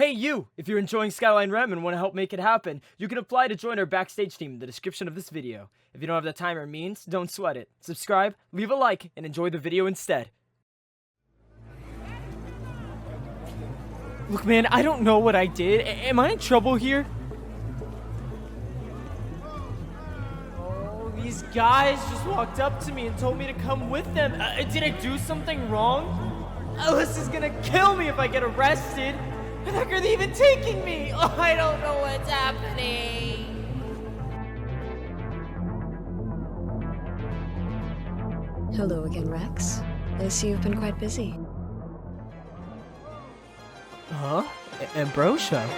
Hey you! If you're enjoying Skyline REM and want to help make it happen, you can apply to join our backstage team in the description of this video. If you don't have the time or means, don't sweat it. Subscribe, leave a like, and enjoy the video instead. Look, man, I don't know what I did. Am I in trouble here? Oh, these guys just walked up to me and told me to come with them. Did I do something wrong? Alyssa's gonna kill me if I get arrested. And how are they even taking me? Oh, I don't know what's happening. Hello again, Rex. I see you've been quite busy. Huh? Ambrosia?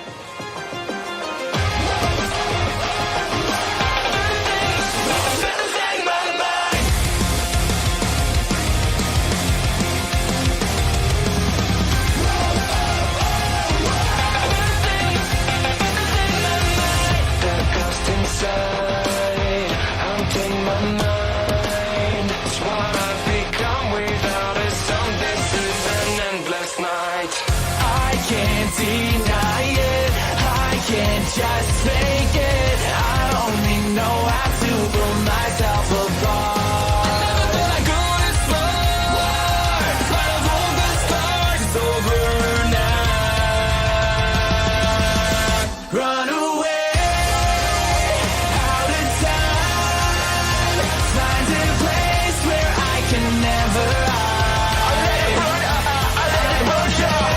Just fake it. I only know how to pull myself apart. I never thought I'd go this far. In spite of all the scars, it's over now. Run away, out of time. Find a place where I can never hide. I let it burn, I let it burn, change,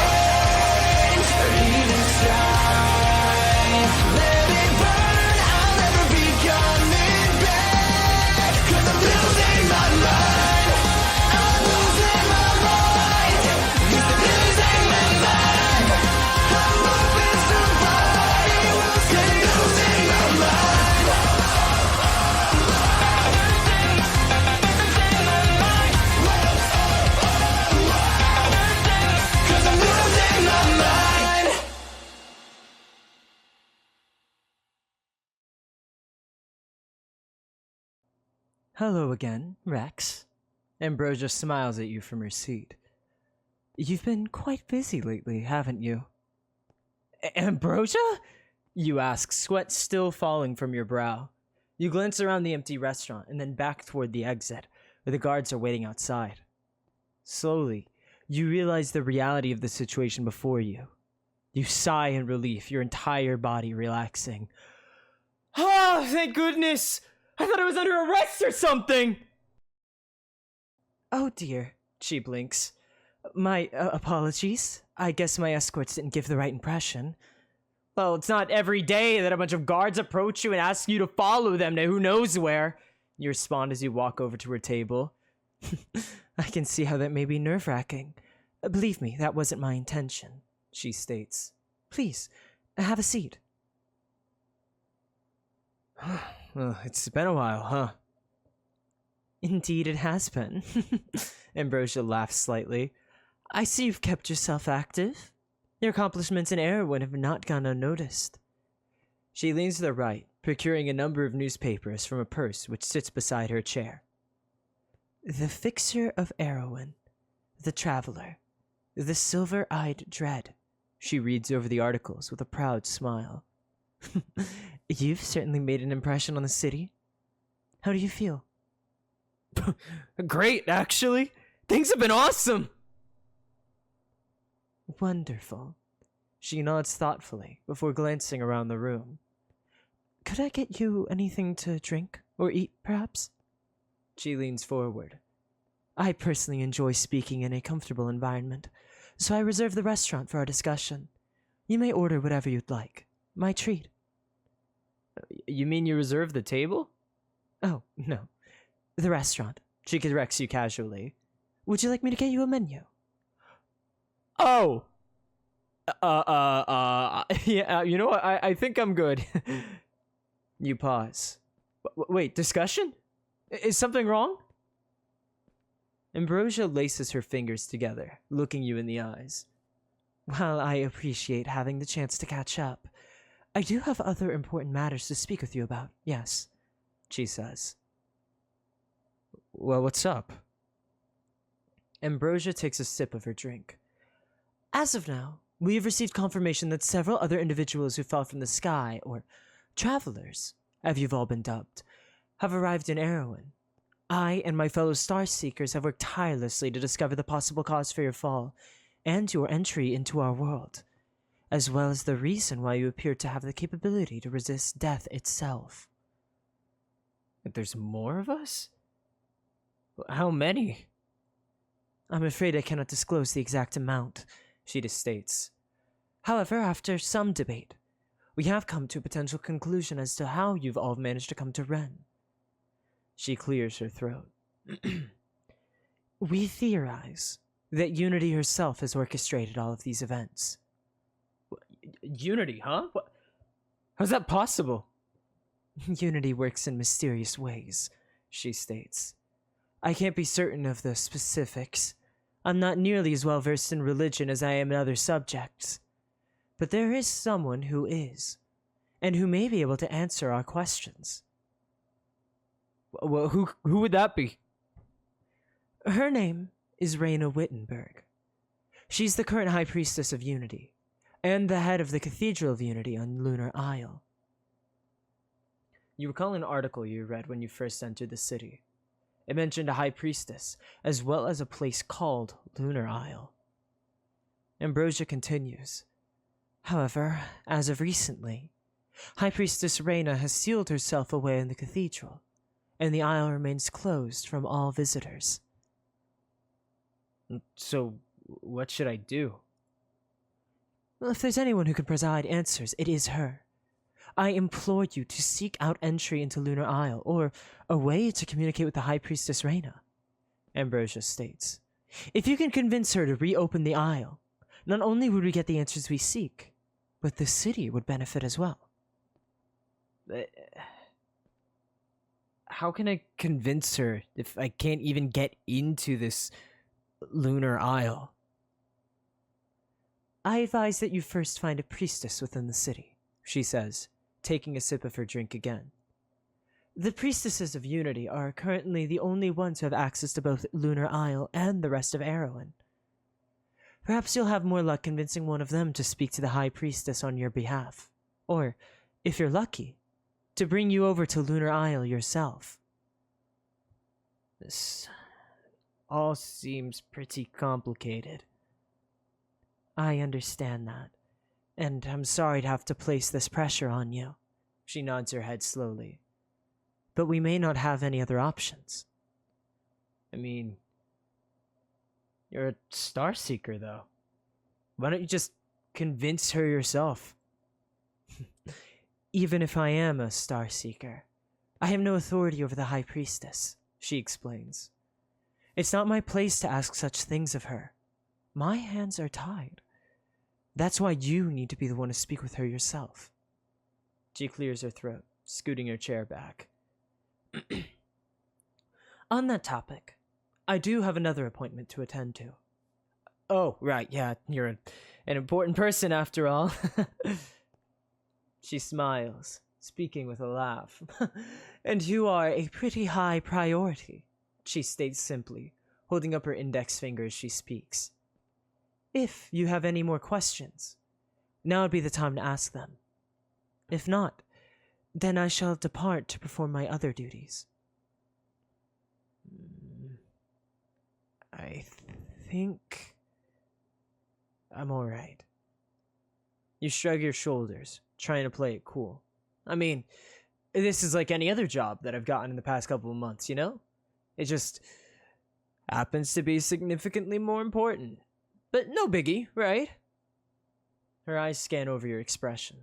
or even stop. Let it burn, I'll never be coming back. 'Cause I'm losing my mind. I'm losing my mind. 'Cause I'm losing my mind. I'm moving somebody else and losing my mind. Cause I'm losing my mind. Hello again, Rex. Ambrosia smiles at you from her seat. You've been quite busy lately, haven't you? Ambrosia? You ask, sweat still falling from your brow. You glance around the empty restaurant and then back toward the exit, where the guards are waiting outside. Slowly, you realize the reality of the situation before you. You sigh in relief, your entire body relaxing. Ah, thank goodness! I thought I was under arrest or something! Oh dear, she blinks. My apologies. I guess my escorts didn't give the right impression. Well, it's not every day that a bunch of guards approach you and ask you to follow them to who knows where. You respond as you walk over to her table. I can see how that may be nerve-wracking. Believe me, that wasn't my intention, she states. Please, have a seat. It's been a while, huh? Indeed it has been. Ambrosia laughs slightly. I see you've kept yourself active. Your accomplishments in heroin have not gone unnoticed. She leans to the right, procuring a number of newspapers from a purse which sits beside her chair. The Fixer of Heroin, The Traveler, The Silver-Eyed Dread. She reads over the articles with a proud smile. You've certainly made an impression on the city. How do you feel? Great, actually. Things have been awesome. Wonderful. She nods thoughtfully before glancing around the room. Could I get you anything to drink or eat, perhaps? She leans forward. I personally enjoy speaking in a comfortable environment, so I reserve the restaurant for our discussion. You may order whatever you'd like. My treat. You mean you reserve the table? Oh, no. The restaurant. She corrects you casually. Would you like me to get you a menu? Oh! Yeah, you know what? I think I'm good. You pause. Wait, discussion? Is something wrong? Ambrosia laces her fingers together, looking you in the eyes. While I appreciate having the chance to catch up, I do have other important matters to speak with you about, yes, she says. Well, what's up? Ambrosia takes a sip of her drink. As of now, We have received confirmation that several other individuals who fell from the sky, or travelers, as you've all been dubbed, have arrived in Erewhon. I and my fellow Star Seekers have worked tirelessly to discover the possible cause for your fall and your entry into our world, as well as the reason why you appear to have the capability to resist death itself. But there's more of us? How many? I'm afraid I cannot disclose the exact amount, she states. However, after some debate, we have come to a potential conclusion as to how you've all managed to come to REM. She clears her throat. We theorize that Unity herself has orchestrated all of these events. Unity, huh? How's that possible? Unity works in mysterious ways, she states. I can't be certain of the specifics. I'm not nearly as well versed in religion as I am in other subjects. But there is someone who is, and who may be able to answer our questions. Well, who would that be? Her name is Raina Wittenberg. She's the current High Priestess of Unity, and the head of the Cathedral of Unity on Lunar Isle. You recall an article you read when you first entered the city. It mentioned a High Priestess, as well as a place called Lunar Isle. Ambrosia continues. However, as of recently, High Priestess Raina has sealed herself away in the cathedral, and the isle remains closed from all visitors. So, what should I do? Well, if there's anyone who can provide answers, it is her. I implore you to seek out entry into Lunar Isle, or a way to communicate with the High Priestess Raina, Ambrosia states. If you can convince her to reopen the isle, not only would we get the answers we seek, but the city would benefit as well. How can I convince her if I can't even get into this Lunar Isle? I advise that you first find a priestess within the city, she says, taking a sip of her drink again. The priestesses of Unity are currently the only ones who have access to both Lunar Isle and the rest of Erewhon. Perhaps you'll have more luck convincing one of them to speak to the High Priestess on your behalf, or, if you're lucky, to bring you over to Lunar Isle yourself. This all seems pretty complicated. I understand that, and I'm sorry to have to place this pressure on you. She nods her head slowly. But we may not have any other options. I mean, you're a Star Seeker, though. Why don't you just convince her yourself? Even if I am a Star Seeker, I have no authority over the High Priestess, she explains. It's not my place to ask such things of her. My hands are tied. That's why you need to be the one to speak with her yourself. She clears her throat, scooting her chair back. On that topic, I do have another appointment to attend to. Oh, right, yeah, you're an important person after all. She smiles, speaking with a laugh. And you are a pretty high priority, she states simply, holding up her index finger as she speaks. If you have any more questions, now would be the time to ask them. If not, then I shall depart to perform my other duties. I think I'm alright. You shrug your shoulders, trying to play it cool. I mean, this is like any other job that I've gotten in the past couple of months, you know? It just happens to be significantly more important. But no biggie, right? Her eyes scan over your expression.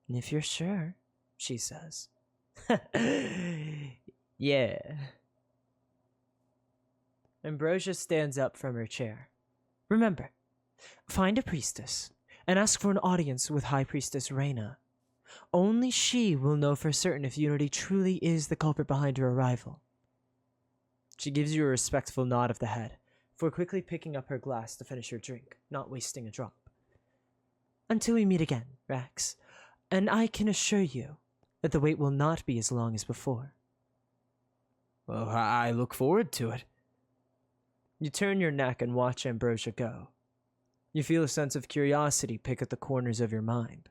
If you're sure, she says. Yeah. Ambrosia stands up from her chair. Remember, find a priestess and ask for an audience with High Priestess Raina. Only she will know for certain if Unity truly is the culprit behind her arrival. She gives you a respectful nod of the head, before quickly picking up her glass to finish her drink, not wasting a drop. Until we meet again, Rex, and I can assure you that the wait will not be as long as before. Well, I look forward to it. You turn your neck and watch Ambrosia go. You feel a sense of curiosity pick at the corners of your mind.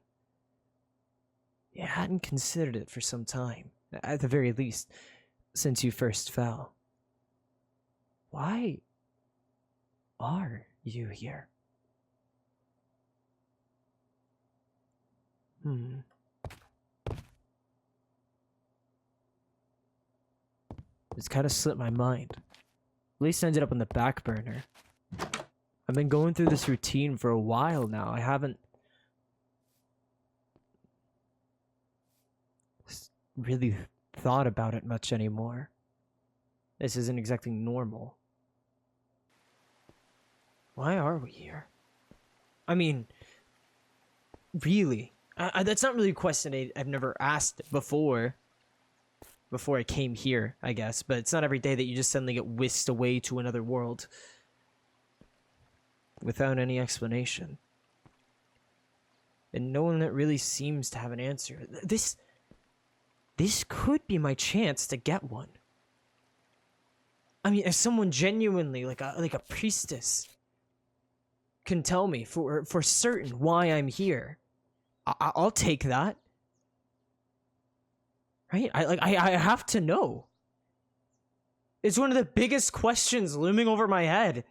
You hadn't considered it for some time, at the very least, since you first fell. Why are you here? It's kind of slipped my mind. At least ended up on the back burner. I've been going through this routine for a while now. I haven't really thought about it much anymore. This isn't exactly normal. Why are we here? I mean, really? That's not really a question I've never asked before I came here, I guess. But it's not every day that you just suddenly get whisked away to another world without any explanation. And no one that really seems to have an answer. This could be my chance to get one. I mean, if someone genuinely, like a priestess, can tell me for certain why I'm here, I'll take that. Right? I have to know. It's one of the biggest questions looming over my head.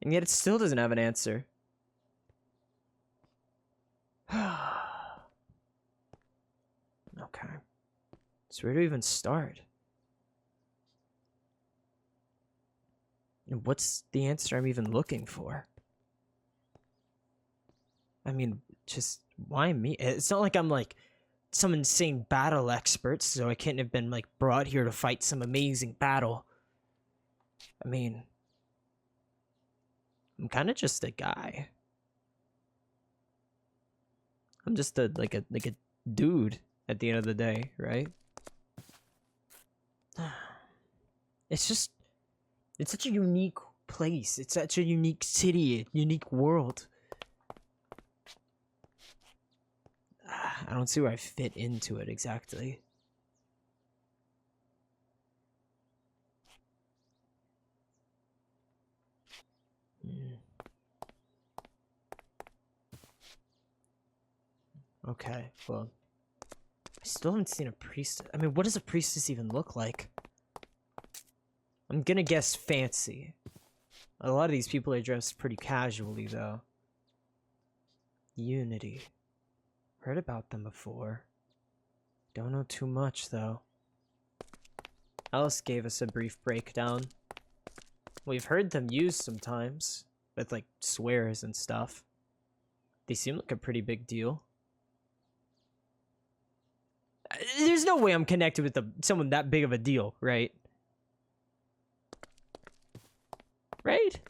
And yet it still doesn't have an answer. Okay. So where to even start? And what's the answer I'm even looking for? I mean, just why me? It's not like I'm like some insane battle expert, so I can't have been like brought here to fight some amazing battle. I mean, I'm kind of just a guy. I'm just a dude at the end of the day, right? It's such a unique place. It's such a unique city, a unique world. I don't see where I fit into it exactly. Okay, well, I still haven't seen a priestess. I mean, what does a priestess even look like? I'm gonna guess fancy. A lot of these people are dressed pretty casually, though. Unity. Heard about them before. Don't know too much, though. Alice gave us a brief breakdown. We've heard them used sometimes, with like swears and stuff. They seem like a pretty big deal. There's no way I'm connected with someone that big of a deal, right? Right?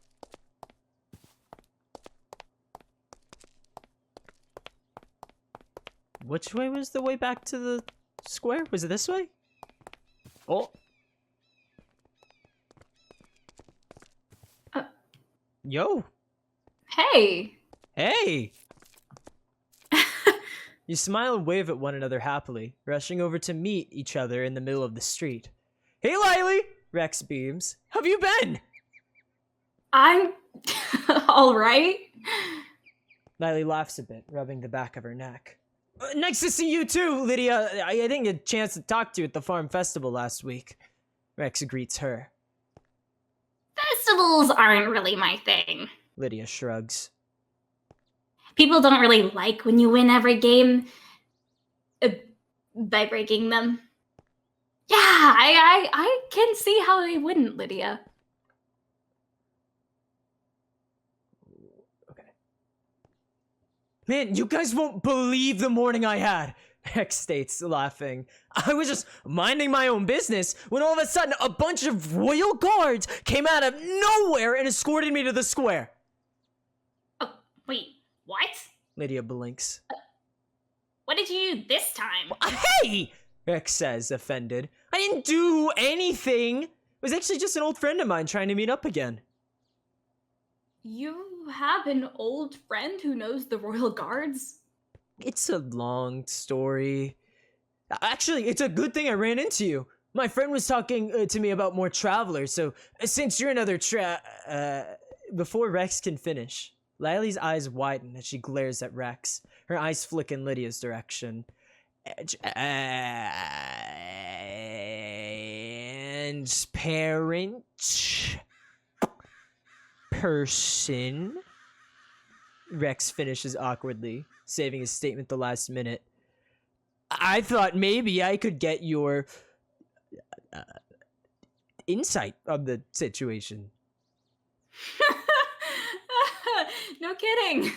Which way was the way back to the square? Was it this way? Oh. Yo. Hey. Hey. You smile and wave at one another happily, rushing over to meet each other in the middle of the street. Hey, Lily! Rex beams. How have you been? I'm all right. Lily laughs a bit, rubbing the back of her neck. Nice to see you too, Lydia. I didn't get a chance to talk to you at the farm festival last week. Rex greets her. Festivals aren't really my thing. Lydia shrugs. People don't really like when you win every game by breaking them. Yeah, I can see how they wouldn't, Lydia. Okay. Man, you guys won't believe the morning I had, Rex states, laughing. I was just minding my own business when all of a sudden a bunch of royal guards came out of nowhere and escorted me to the square. Oh, wait. What? Lydia blinks. What did you do this time? Hey! Rex says, offended. I didn't do anything. It was actually just an old friend of mine trying to meet up again. You have an old friend who knows the royal guards? It's a long story. Actually, it's a good thing I ran into you. My friend was talking to me about more travelers, so since you're another Before Rex can finish, Lily's eyes widen as she glares at Rex, her eyes flick in Lydia's direction. Transparent person. Rex finishes awkwardly, saving his statement the last minute. I thought maybe I could get your insight on the situation. No kidding.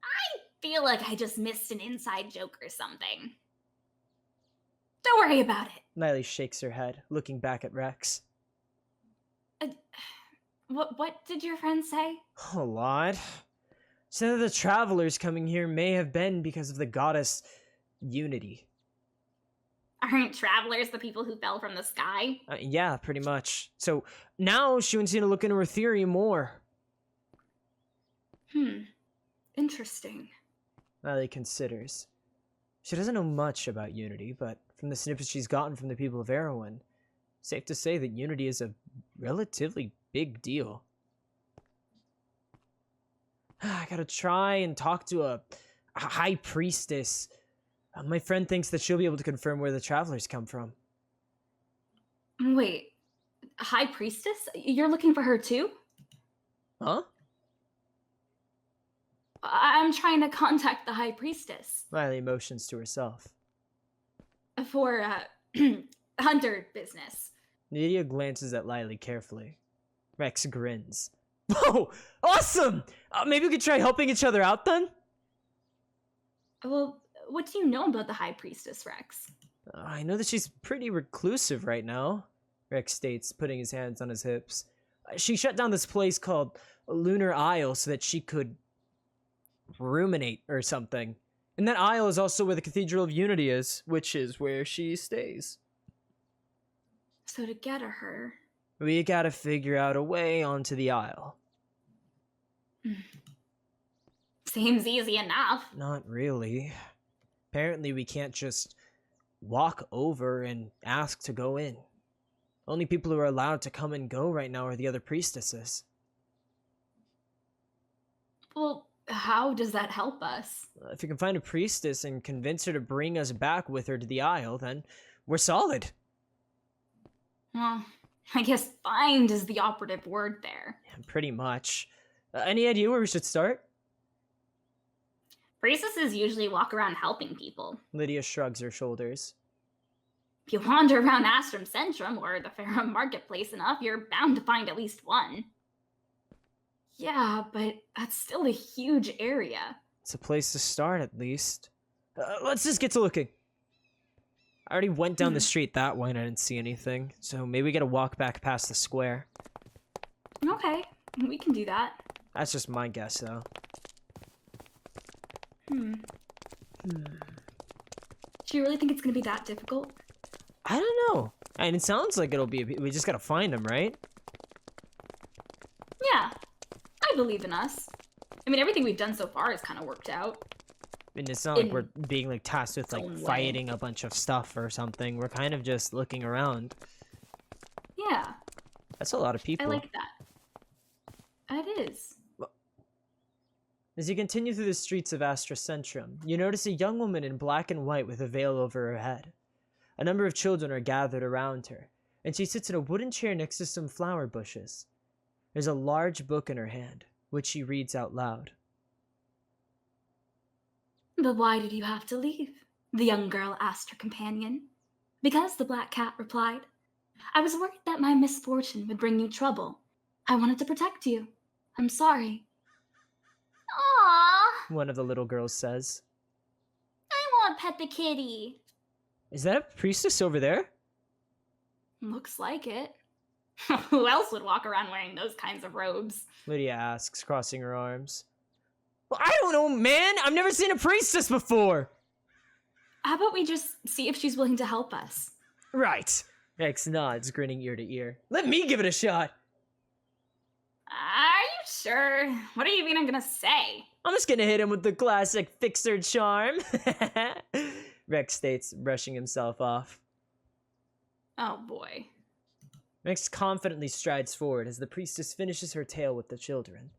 I feel like I just missed an inside joke or something. Don't worry about it. Lily shakes her head, looking back at Rex. What did your friend say? A lot. Some of the travelers coming here may have been because of the goddess Unity. Aren't travelers the people who fell from the sky? Yeah, pretty much. So now she wants you to look into her theory more. Interesting. Lily considers. She doesn't know much about Unity, but from the snippets she's gotten from the people of Erewhon, safe to say that Unity is a relatively big deal. I gotta try and talk to a high priestess. My friend thinks that she'll be able to confirm where the travelers come from. Wait, High Priestess? You're looking for her too? Huh? I'm trying to contact the High Priestess. Lily motions to herself. For, hunter business. Lydia glances at Lily carefully. Rex grins. Whoa! Awesome! Maybe we could try helping each other out then? Well, what do you know about the High Priestess, Rex? I know that she's pretty reclusive right now, Rex states, putting his hands on his hips. She shut down this place called Lunar Isle so that she could ruminate or something. And that isle is also where the Cathedral of Unity is, which is where she stays. So to get her... We gotta figure out a way onto the isle. Seems easy enough. Not really. Apparently we can't just walk over and ask to go in. Only people who are allowed to come and go right now are the other priestesses. Well, how does that help us? If you can find a priestess and convince her to bring us back with her to the isle, then we're solid. Well, I guess find is the operative word there. Yeah, pretty much. Any idea where we should start? Priestesses usually walk around helping people. Lydia shrugs her shoulders. If you wander around Astrum Centrum or the Ferrum Marketplace enough, you're bound to find at least one. Yeah, but that's still a huge area. It's a place to start, at least. Let's just get to looking. I already went down the street that way and I didn't see anything, so maybe we gotta walk back past the square. Okay, we can do that. That's just my guess, though. Do you really think it's gonna be that difficult? I don't know. And it sounds like it'll be. We just gotta find him, right? Yeah, I believe in us. I mean, everything we've done so far has kind of worked out. And it's not like In we're being like tasked with like own way. fighting a bunch of stuff or something. We're kind of just looking around. Yeah, That's a lot of people. I like that. It is. As you continue through the streets of Astra Centrum, you notice a young woman in black and white with a veil over her head. A number of children are gathered around her, and she sits in a wooden chair next to some flower bushes. There's a large book in her hand, which she reads out loud. But why did you have to leave? The young girl asked her companion. Because, the black cat replied. I was worried that my misfortune would bring you trouble. I wanted to protect you. I'm sorry. Aww, One of the little girls says. I want Pet the Kitty. Is that a priestess over there? Looks like it. Who else would walk around wearing those kinds of robes? Lydia asks, crossing her arms. Well, I don't know, man! I've never seen a priestess before! How about we just see if she's willing to help us? Right. Rex nods, grinning ear to ear. Let me give it a shot! Are you sure? What are you even gonna say? I'm just gonna hit him with the classic fixer charm. Rex states, brushing himself off. Oh boy. Rex confidently strides forward as the priestess finishes her tale with the children.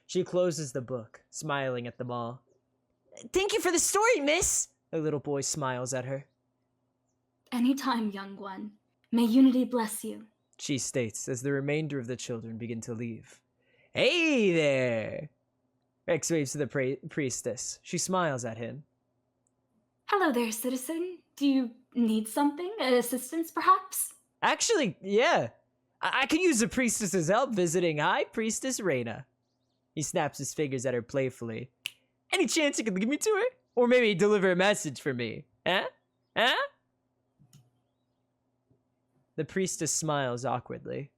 She closes the book, smiling at them all. Thank you for the story, miss! The little boy smiles at her. Anytime, young one. May unity bless you. She states as the remainder of the children begin to leave. Hey there! Rex waves to the priestess. She smiles at him. Hello there, citizen. Do you need something? Assistance, perhaps? Actually, yeah. I could use the priestess's help visiting High Priestess Reyna. He snaps his fingers at her playfully. Any chance you could lead me to her? Or maybe deliver a message for me? Huh? Huh? The priestess smiles awkwardly.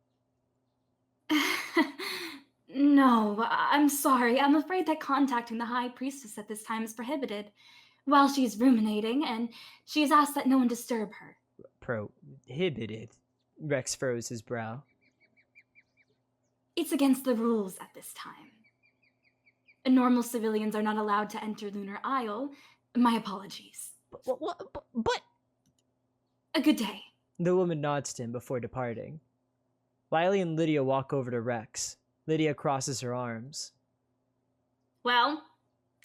No, I'm sorry. I'm afraid that contacting the High Priestess at this time is prohibited. While she's ruminating, and she has asked that no one disturb her. Prohibited? Rex furrows his brow. It's against the rules at this time. Normal civilians are not allowed to enter Lunar Isle. My apologies. But... A good day. The woman nods to him before departing. Lily and Lydia walk over to Rex. Lydia crosses her arms. Well,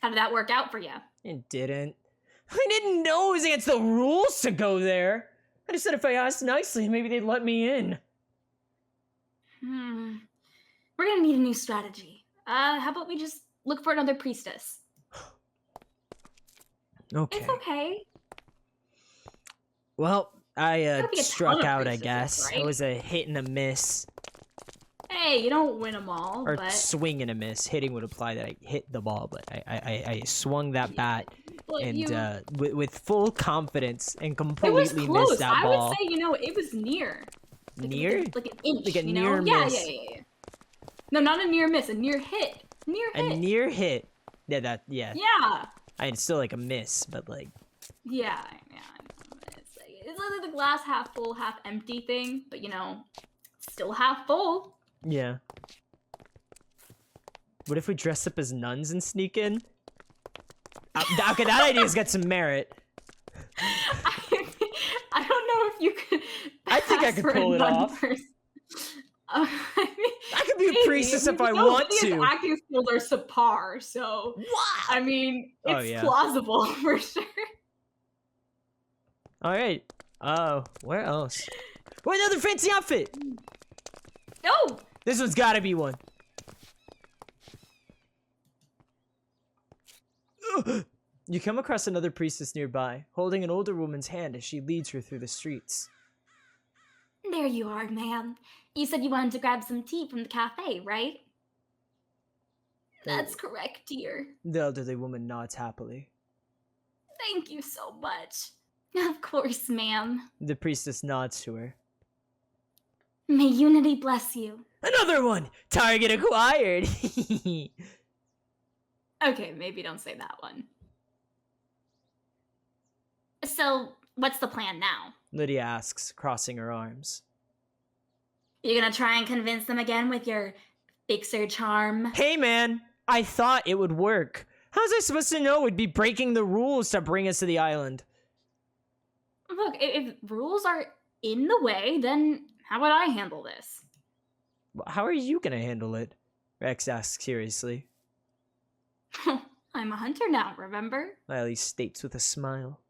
how did that work out for you? It didn't. I didn't know it was against the rules to go there. I just said if I asked nicely, maybe they'd let me in. We're gonna need a new strategy. How about we just look for another priestess? Okay. It's okay. Well, I Gotta be a ton struck of out, I priestesses, guess. right? It was a hit and a miss. Hey, you don't win them all, Or but... swing and a miss. Hitting would imply that I hit the ball, but I swung that bat but and you... with full confidence and It was completely close. missed that I ball. would say, it was near. Near? Like an inch, Like a you near know? miss. Yeah. No, not a near miss, a near hit. A near hit. Yeah. Yeah. I mean, it's still like a miss, but like... Yeah. It's like the glass half full, half empty thing, but still half full. Yeah. What if we dress up as nuns and sneak in? Okay, that idea's got some merit. I don't know if you could. I think I could pass for pull a it nun off. person. I could be a maybe. priestess if I want Lydia's to. acting skills are subpar, so What? I mean, Oh, it's yeah. plausible for sure. All right. Where else? Oh, another fancy outfit. No. This one's got to be one. You come across another priestess nearby, holding an older woman's hand as she leads her through the streets. There you are, ma'am. You said you wanted to grab some tea from the cafe, right? That's correct, dear. The elderly woman nods happily. Thank you so much. Of course, ma'am. The priestess nods to her. May unity bless you. Another one! Target acquired! Okay, maybe don't say that one. So, what's the plan now? Lydia asks, crossing her arms. You gonna try and convince them again with your fixer charm? Hey man! I thought it would work. How was I supposed to know it'd be breaking the rules to bring us to the island? Look, if rules are in the way, then how would I handle this? How are you gonna handle it? Rex asks curiously. I'm a hunter now, remember? Lily states with a smile.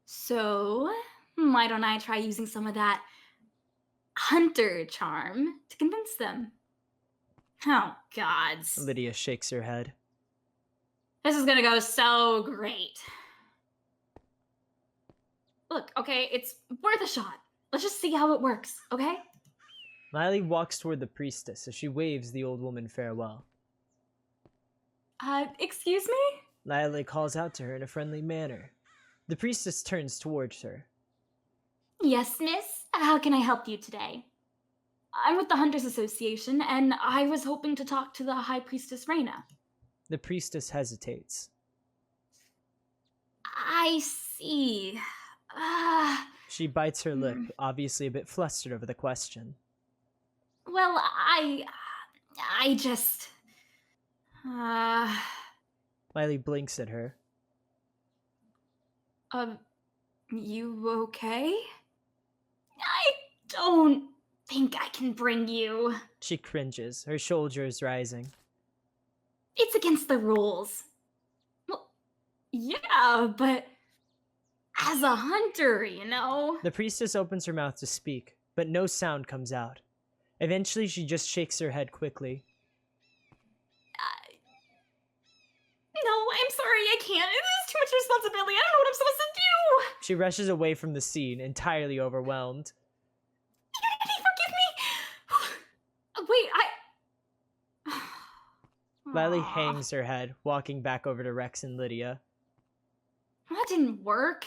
So, why don't I try using some of that hunter charm to convince them? Oh, gods. Lydia shakes her head. This is gonna go so great. Look, okay, it's worth a shot. Let's just see how it works, okay? Lily walks toward the priestess as she waves the old woman farewell. Excuse me? Lily calls out to her in a friendly manner. The priestess turns towards her. Yes, miss? How can I help you today? I'm with the Hunters Association, and I was hoping to talk to the High Priestess Reyna. The priestess hesitates. I see. She bites her lip, obviously a bit flustered over the question. Well, I just... Lily blinks at her. You okay? I don't think I can bring you. She cringes, her shoulders rising. It's against the rules. Well, yeah, but as a hunter, you know? The priestess opens her mouth to speak, but no sound comes out. Eventually, she just shakes her head quickly. No, I'm sorry, I can't. It is too much responsibility. I don't know what I'm supposed to do. She rushes away from the scene, entirely overwhelmed. Forgive me. Wait, Lily Aw, hangs her head, walking back over to Rex and Lydia. That didn't work.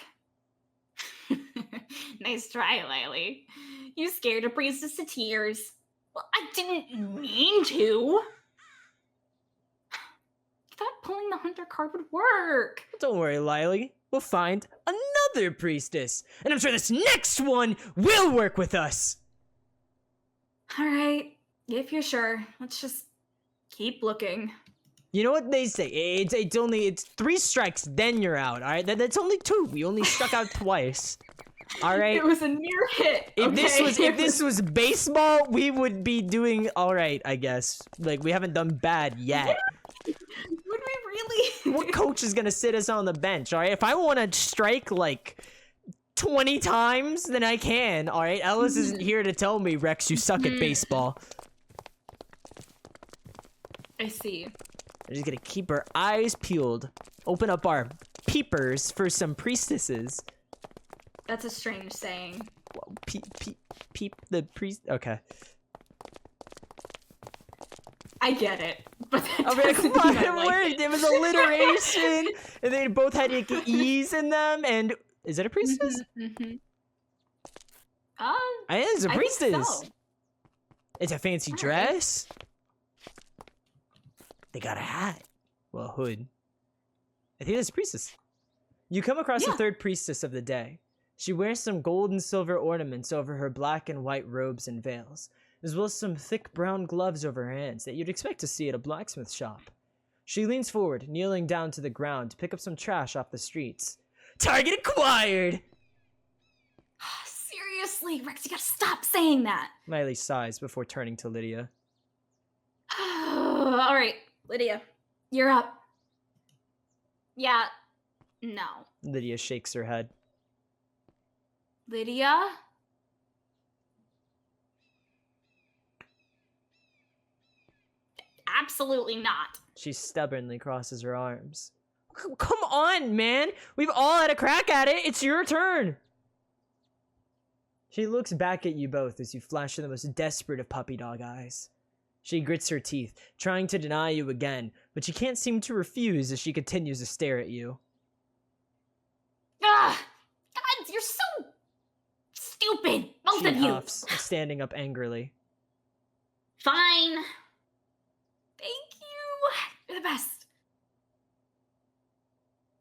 Nice try, Lily. You scared a priestess to tears. Well, I didn't mean to. I thought pulling the hunter card would work. Don't worry, Lily. We'll find another priestess, and I'm sure this next one will work with us. All right, if you're sure, let's just keep looking. You know what they say? It's 3 strikes, then you're out. All right, that's only 2. We only struck out twice. All right. It was a near hit. If okay? this was baseball, we would be doing all right, I guess. Like, we haven't done bad yet. Would we really? What coach is gonna sit us on the bench? All right, if I want to strike like 20 times, then I can. All right, Ellis isn't here to tell me, Rex, you suck at baseball. I see. We're just gonna keep our eyes peeled, open up our peepers for some priestesses. That's a strange saying. Whoa, peep the priest. Okay. I get it, but that I mean, doesn't come on, mean I it like worked. it. It was alliteration, and they both had like, E's in them. And is it a priestess? Mhm. I think it's a I think priestess. so. It's a fancy Alright. dress. They got a hat. Well, a hood. I think it's a priestess. You come across the Yeah. 3rd priestess of the day. She wears some gold and silver ornaments over her black and white robes and veils, as well as some thick brown gloves over her hands that you'd expect to see at a blacksmith shop. She leans forward, kneeling down to the ground to pick up some trash off the streets. Target acquired! Seriously, Rex, you gotta stop saying that. Miley sighs before turning to Lydia. All right, Lydia, you're up. Yeah, no. Lydia shakes her head. Lydia? Absolutely not. She stubbornly crosses her arms. Come on, man! We've all had a crack at it! It's your turn! She looks back at you both as you flash her the most desperate of puppy dog eyes. She grits her teeth, trying to deny you again, but she can't seem to refuse as she continues to stare at you. Ah, God, you're so stupid, both She of you. huffs, standing up angrily. Fine. Thank you. You're the best.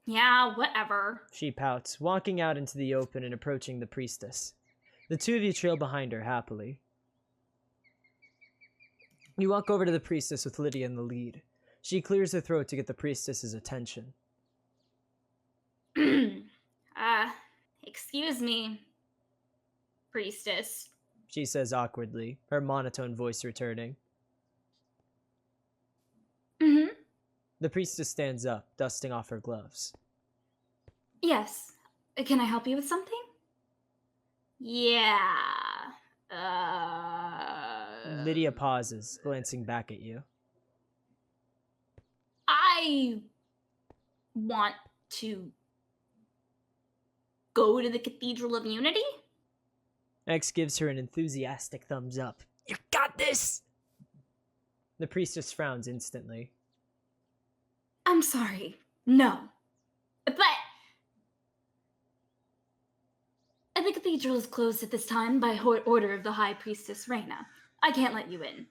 Yeah, whatever. She pouts, walking out into the open and approaching the priestess. The 2 of you trail behind her happily. You walk over to the priestess with Lydia in the lead. She clears her throat to get the priestess's attention. Excuse me, priestess. She says awkwardly, her monotone voice returning. Mm-hmm. The priestess stands up, dusting off her gloves. Yes. Can I help you with something? Yeah. Lydia pauses, glancing back at you. I want to go to the Cathedral of Unity? X gives her an enthusiastic thumbs up. You got this! The priestess frowns instantly. I'm sorry. No. But the cathedral is closed at this time by order of the High Priestess Reina. I can't let you in.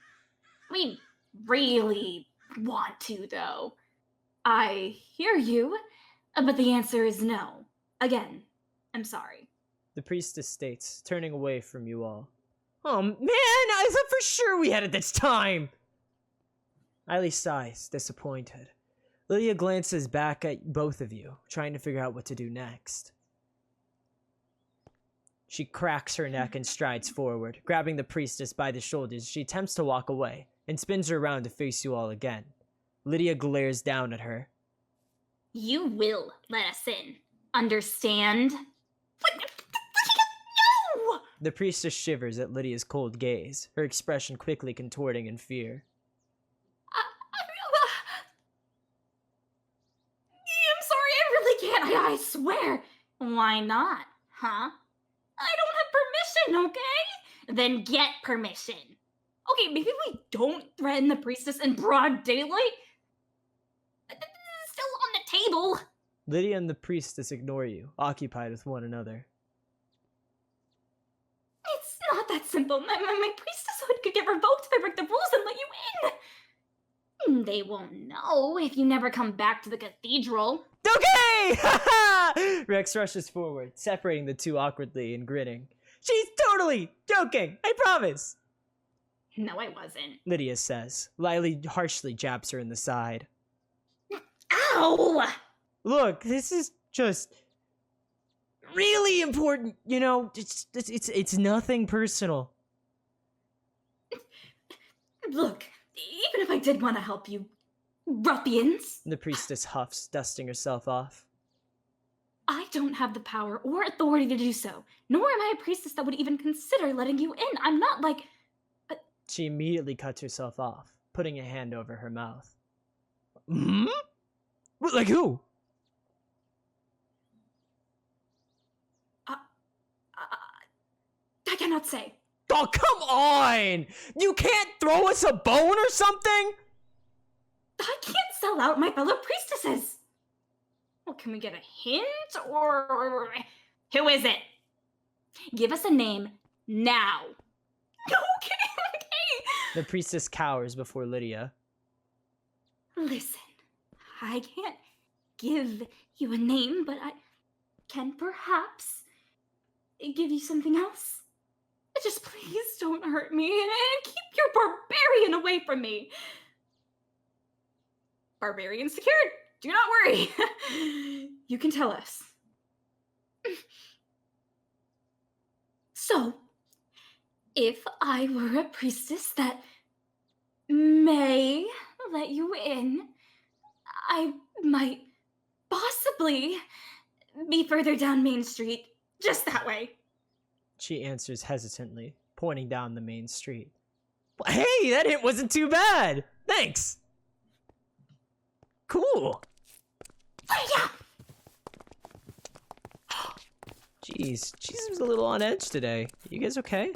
We really want to, though. I hear you, but the answer is no. Again, I'm sorry. The priestess states, turning away from you all. Oh man, I thought for sure we had it this time! Eiley sighs, disappointed. Lydia glances back at both of you, trying to figure out what to do next. She cracks her neck and strides forward, grabbing the priestess by the shoulders. She attempts to walk away and spins her around to face you all again. Lydia glares down at her. You will let us in. Understand? No! The priestess shivers at Lydia's cold gaze, her expression quickly contorting in fear. I'm sorry, I really can't. I swear. Why not, huh? I don't have permission, okay? Then get permission. Okay, maybe we don't threaten the priestess in broad daylight. It's still on the table. Lydia and the priestess ignore you, occupied with one another. It's not that simple. My priestesshood could get revoked if I break the rules and let you in. They won't know if you never come back to the cathedral. Okay! Rex rushes forward, separating the two awkwardly and grinning. She's totally joking, I promise! No, I wasn't. Lydia says. Lily harshly jabs her in the side. Ow! Look, this is just really important, you know? It's nothing personal. Look, even if I did want to help you, ruffians, The priestess huffs, dusting herself off. I don't have the power or authority to do so, nor am I a priestess that would even consider letting you in. I'm not like... She immediately cuts herself off, putting a hand over her mouth. Hmm? What, like who? I cannot say. Oh, come on! You can't throw us a bone or something? I can't sell out my fellow priestesses. Well, can we get a hint, or who is it? Give us a name now. Okay. The priestess cowers before Lydia. Listen, I can't give you a name, but I can perhaps give you something else. Just please don't hurt me and keep your barbarian away from me. Barbarian secured. Do not worry. You can tell us. So, if I were a priestess that may let you in, I might possibly be further down Main Street, just that way. She answers hesitantly, pointing down the main street. Hey, that hint wasn't too bad! Thanks! Cool! Yeah. Jeez, she seems a little on edge today. You guys okay?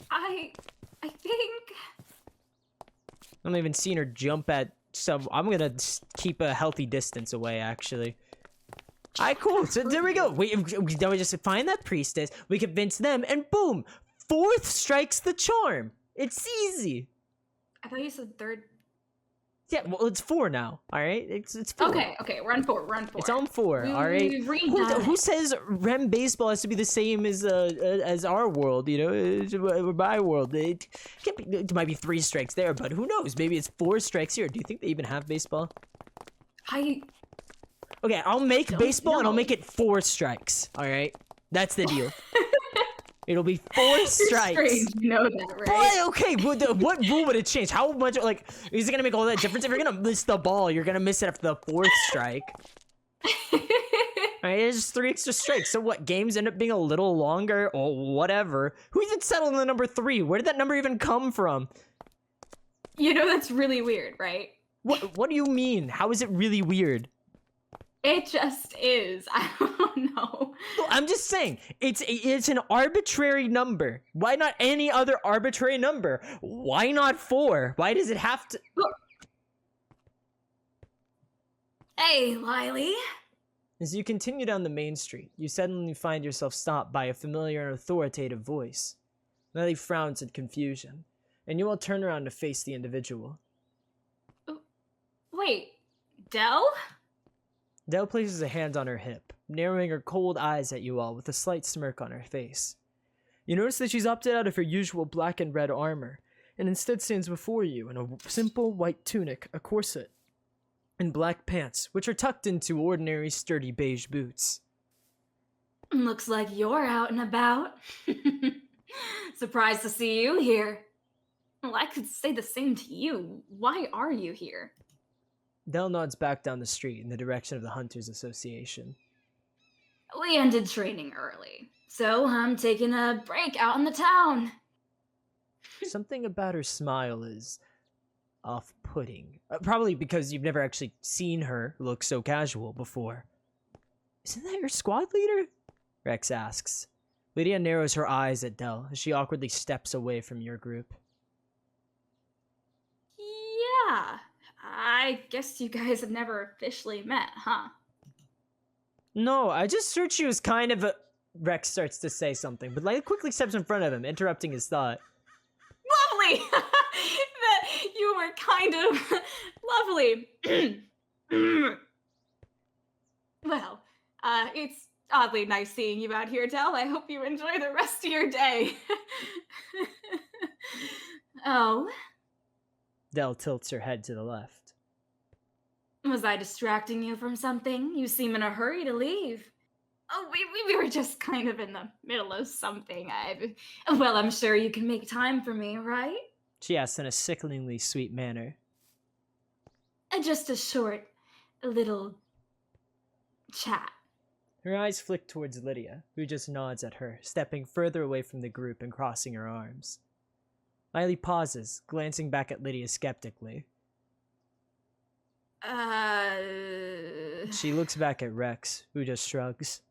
I think... I haven't even seen her jump at some... I'm gonna keep a healthy distance away, actually. Alright, cool. So there we go. Then we just find that priestess, we convince them, and boom! Fourth strikes the charm! It's easy! I thought you said third. Yeah, well, it's 4 now, alright? It's 4. Okay, we're on 4, It's on 4, alright? Who says REM baseball has to be the same as our world, you know? My world. It might be 3 strikes there, but who knows? Maybe it's 4 strikes here. Do you think they even have baseball? Okay, I'll make baseball and I'll make it 4 strikes, alright? That's the deal. It'll be 4 strikes. Strange, you know that, right? But, okay, what rule would it change? How much, like, is it gonna make all that difference? If you're gonna miss the ball, you're gonna miss it after the 4th strike. Alright, it's just 3 extra strikes. So what, games end up being a little longer or whatever? Who even settled on the number 3? Where did that number even come from? You know that's really weird, right? What do you mean? How is it really weird? It just is. I don't know. Well, I'm just saying, it's an arbitrary number. Why not any other arbitrary number? Why not 4? Why does it have to... Hey, Lily. As you continue down the main street, you suddenly find yourself stopped by a familiar and authoritative voice. Lily frowns in confusion, and you all turn around to face the individual. Wait, Dell? Dell places a hand on her hip, narrowing her cold eyes at you all with a slight smirk on her face. You notice that she's opted out of her usual black and red armor, and instead stands before you in a simple white tunic, a corset, and black pants, which are tucked into ordinary sturdy beige boots. Looks like you're out and about. Surprised to see you here. Well, I could say the same to you. Why are you here? Dell nods back down the street in the direction of the Hunters Association. We ended training early, so I'm taking a break out in the town. Something about her smile is off-putting. Probably because you've never actually seen her look so casual before. Isn't that your squad leader? Rex asks. Lydia narrows her eyes at Dell as she awkwardly steps away from your group. Yeah, I guess you guys have never officially met, huh? No, I just heard she was kind of a... Rex starts to say something, but Lydia quickly steps in front of him, interrupting his thought. Lovely! That you were kind of lovely. Well, it's oddly nice seeing you out here, Dell. I hope you enjoy the rest of your day. Oh, Dell tilts her head to the left. was I distracting you from something? You seem in a hurry to leave. Oh, we were just kind of in the middle of something. Well, I'm sure you can make time for me, right? She asks in a sickeningly sweet manner. Just a short, little chat. Her eyes flick towards Lydia, who just nods at her, stepping further away from the group and crossing her arms. Miley pauses, glancing back at Lydia skeptically. She looks back at Rex, who just shrugs.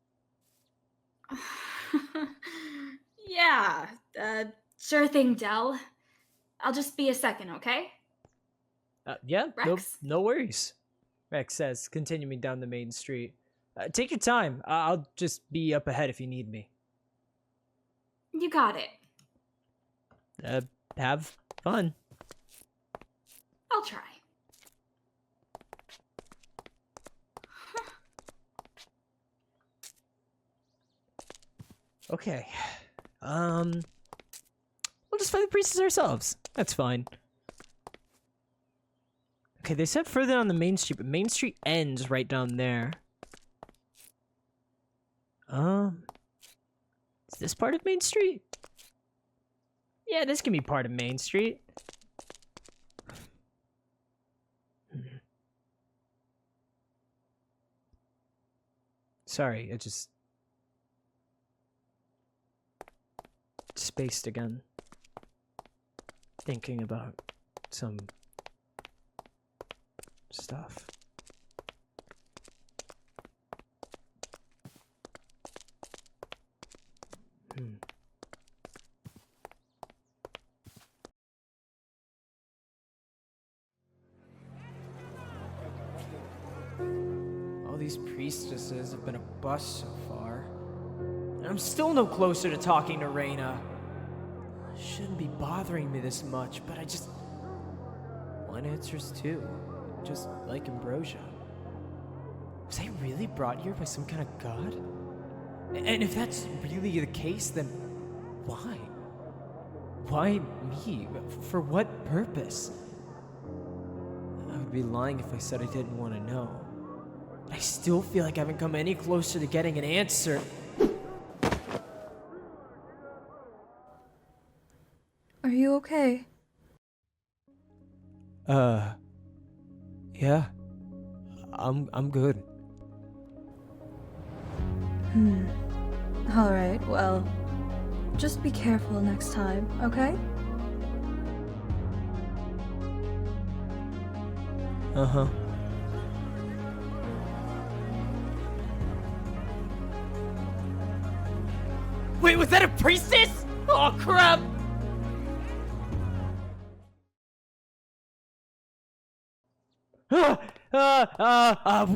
Yeah, sure thing, Dell. I'll just be a second, okay? Yeah, Rex? no worries, Rex says, continuing down the main street. Take your time. I'll just be up ahead if you need me. You got it. Have fun. I'll try. Okay. We'll just find the priestess ourselves. That's fine. Okay, they said further down the main street, but Main Street ends right down there. Is this part of Main Street? Yeah, this can be part of Main Street. Sorry, I just... spaced again. Thinking about some... stuff. All these priestesses have been a bust so far. And I'm still no closer to talking to Reyna. Shouldn't be bothering me this much, but I just... One answers two. Just like Ambrosia. Was I really brought here by some kind of god? And if that's really the case, then why? Why me? For what purpose? I would be lying if I said I didn't want to know. But I still feel like I haven't come any closer to getting an answer. Are you okay? Yeah. I'm good. Alright, well, just be careful next time, okay? Uh-huh. Wait, was that a priestess? Oh, crap!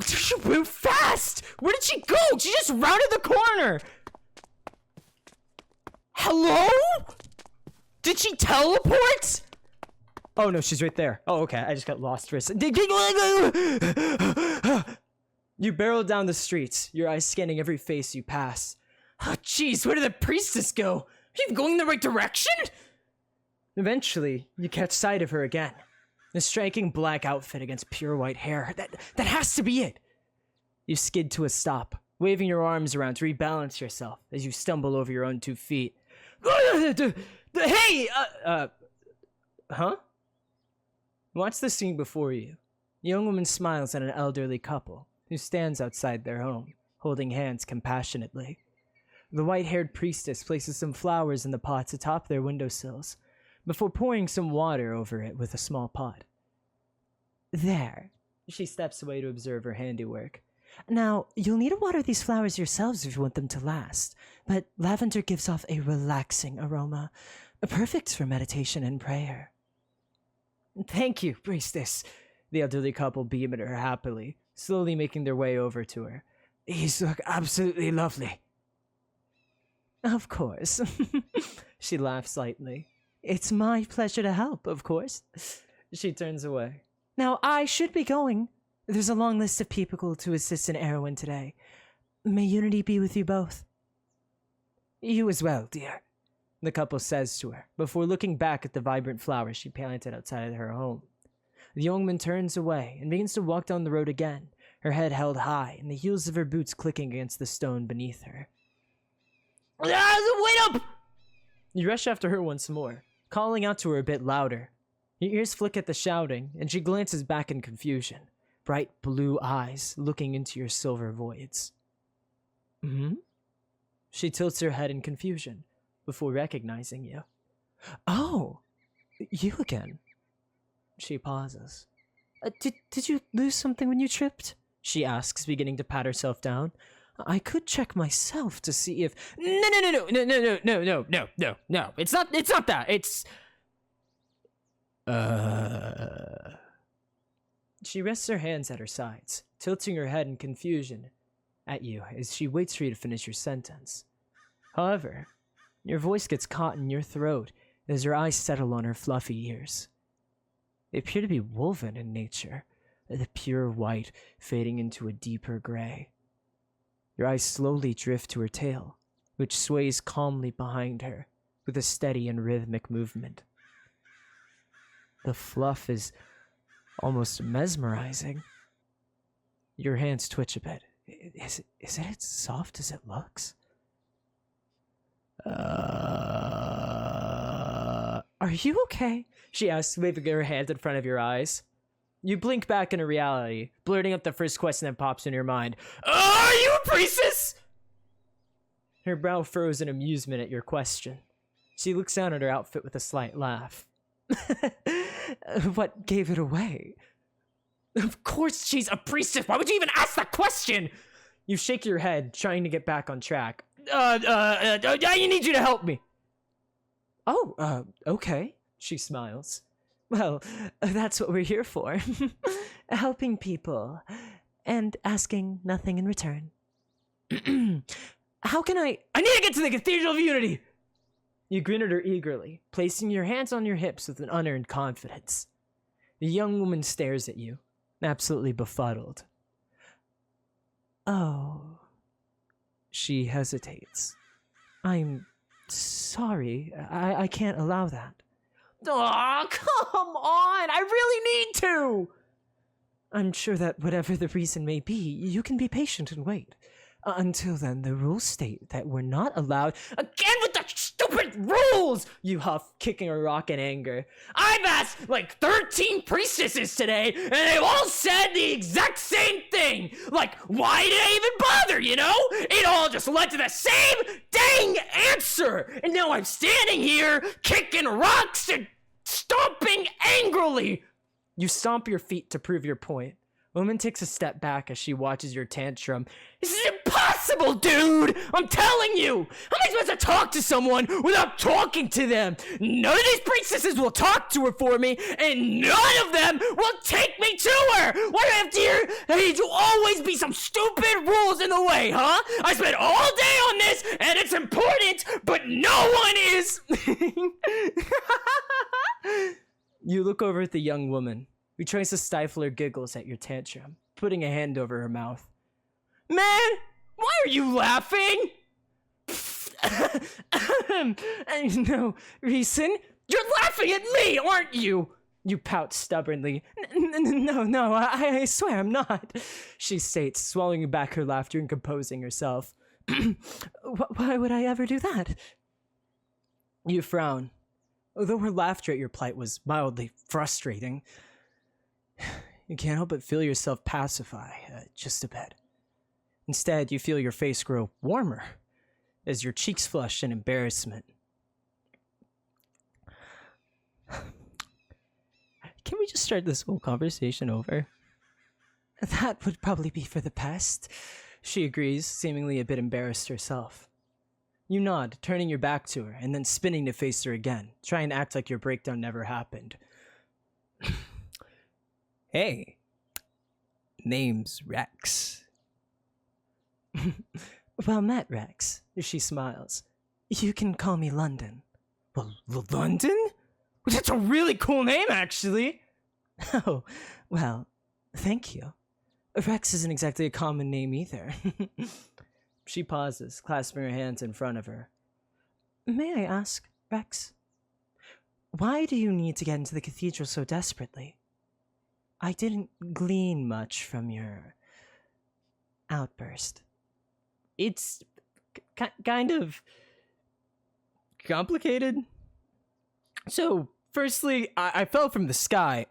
She moved fast! Where did she go? She just rounded the corner! Hello? Did she teleport? Oh no, she's right there. Oh, okay, I just got lost for a second. You barrel down the streets, your eyes scanning every face you pass. Oh, jeez, where did the priestess go? Are you going in the right direction? Eventually, you catch sight of her again. A striking black outfit against pure white hair. That has to be it. You skid to a stop, waving your arms around to rebalance yourself as you stumble over your own 2 feet. Hey! Huh? Watch the scene before you. The young woman smiles at an elderly couple who stands outside their home, holding hands compassionately. The white-haired priestess places some flowers in the pots atop their windowsills, before pouring some water over it with a small pot. There. She steps away to observe her handiwork. Now, you'll need to water these flowers yourselves if you want them to last, but lavender gives off a relaxing aroma, perfect for meditation and prayer. Thank you, priestess. The elderly couple beam at her happily, slowly making their way over to her. These look absolutely lovely. Of course. She laughs lightly. It's my pleasure to help, of course. She turns away. Now, I should be going. There's a long list of people to assist in Erewhon today. May unity be with you both. You as well, dear, the couple says to her, before looking back at the vibrant flowers she planted outside of her home. The young woman turns away and begins to walk down the road again, her head held high and the heels of her boots clicking against the stone beneath her. Wait up! You rush after her once more, calling out to her a bit louder. Your ears flick at the shouting, and she glances back in confusion, bright blue eyes looking into your silver voids. Hmm? She tilts her head in confusion, before recognizing you. Oh, you again. She pauses. Did you lose something when you tripped? She asks, beginning to pat herself down. I could check myself to see if... No. It's not that. It's... She rests her hands at her sides, tilting her head in confusion at you as she waits for you to finish your sentence. However, your voice gets caught in your throat as your eyes settle on her fluffy ears. They appear to be woven in nature, the pure white fading into a deeper gray. Your eyes slowly drift to her tail, which sways calmly behind her with a steady and rhythmic movement. The fluff is almost mesmerizing. Your hands twitch a bit. Is it as soft as it looks? Are you okay? She asks, waving her hand in front of your eyes. You blink back into reality, blurting out the first question that pops in your mind. Are you a priestess? Her brow furrows in amusement at your question. She looks down at her outfit with a slight laugh. What gave it away? Of course she's a priestess. Why would you even ask that question? You shake your head, trying to get back on track. I need you to help me. Oh, okay. She smiles. Well, that's what we're here for. Helping people and asking nothing in return. How can I need to get to the Cathedral of Unity! You grin at her eagerly, placing your hands on your hips with an unearned confidence. The young woman stares at you, absolutely befuddled. Oh. She hesitates. I'm sorry. I can't allow that. Aw, come on! I really need to! I'm sure that whatever the reason may be, you can be patient and wait. Until then, the rules state that we're not allowed— Again with the stupid rules! You huff, kicking a rock in anger. I've asked like 13 priestesses today, and they've all said the exact same thing! Like, why did I even bother, you know? It all just led to the same dang answer! And now I'm standing here, kicking rocks and stomping angrily! You stomp your feet to prove your point. Woman takes a step back as she watches your tantrum. This is impossible, dude! I'm telling you! How am I supposed to talk to someone without talking to them? None of these priestesses will talk to her for me, and none of them will take me to her! Why do I have to hear there need to always be some stupid rules in the way, huh? I spent all day on this, and it's important, but no one is! You look over at the young woman, who tries to stifle her giggles at your tantrum, putting a hand over her mouth. Man, why are you laughing? No reason. You're laughing at me, aren't you? You pout stubbornly. No, I swear I'm not, she states, swallowing back her laughter and composing herself. Why would I ever do that? You frown. Although her laughter at your plight was mildly frustrating, you can't help but feel yourself pacify just a bit. Instead, you feel your face grow warmer as your cheeks flush in embarrassment. Can we just start this whole conversation over? That would probably be for the best, she agrees, seemingly a bit embarrassed herself. You nod, turning your back to her, and then spinning to face her again, trying to act like your breakdown never happened. Hey, name's Rex. Well met, Rex, she smiles. You can call me Londynn. Well, Londynn? That's a really cool name, actually. Oh, well, thank you. Rex isn't exactly a common name either. She pauses, clasping her hands in front of her. May I ask, Rex, why do you need to get into the cathedral so desperately? I didn't glean much from your outburst. It's kind of complicated. So, firstly, I fell from the sky.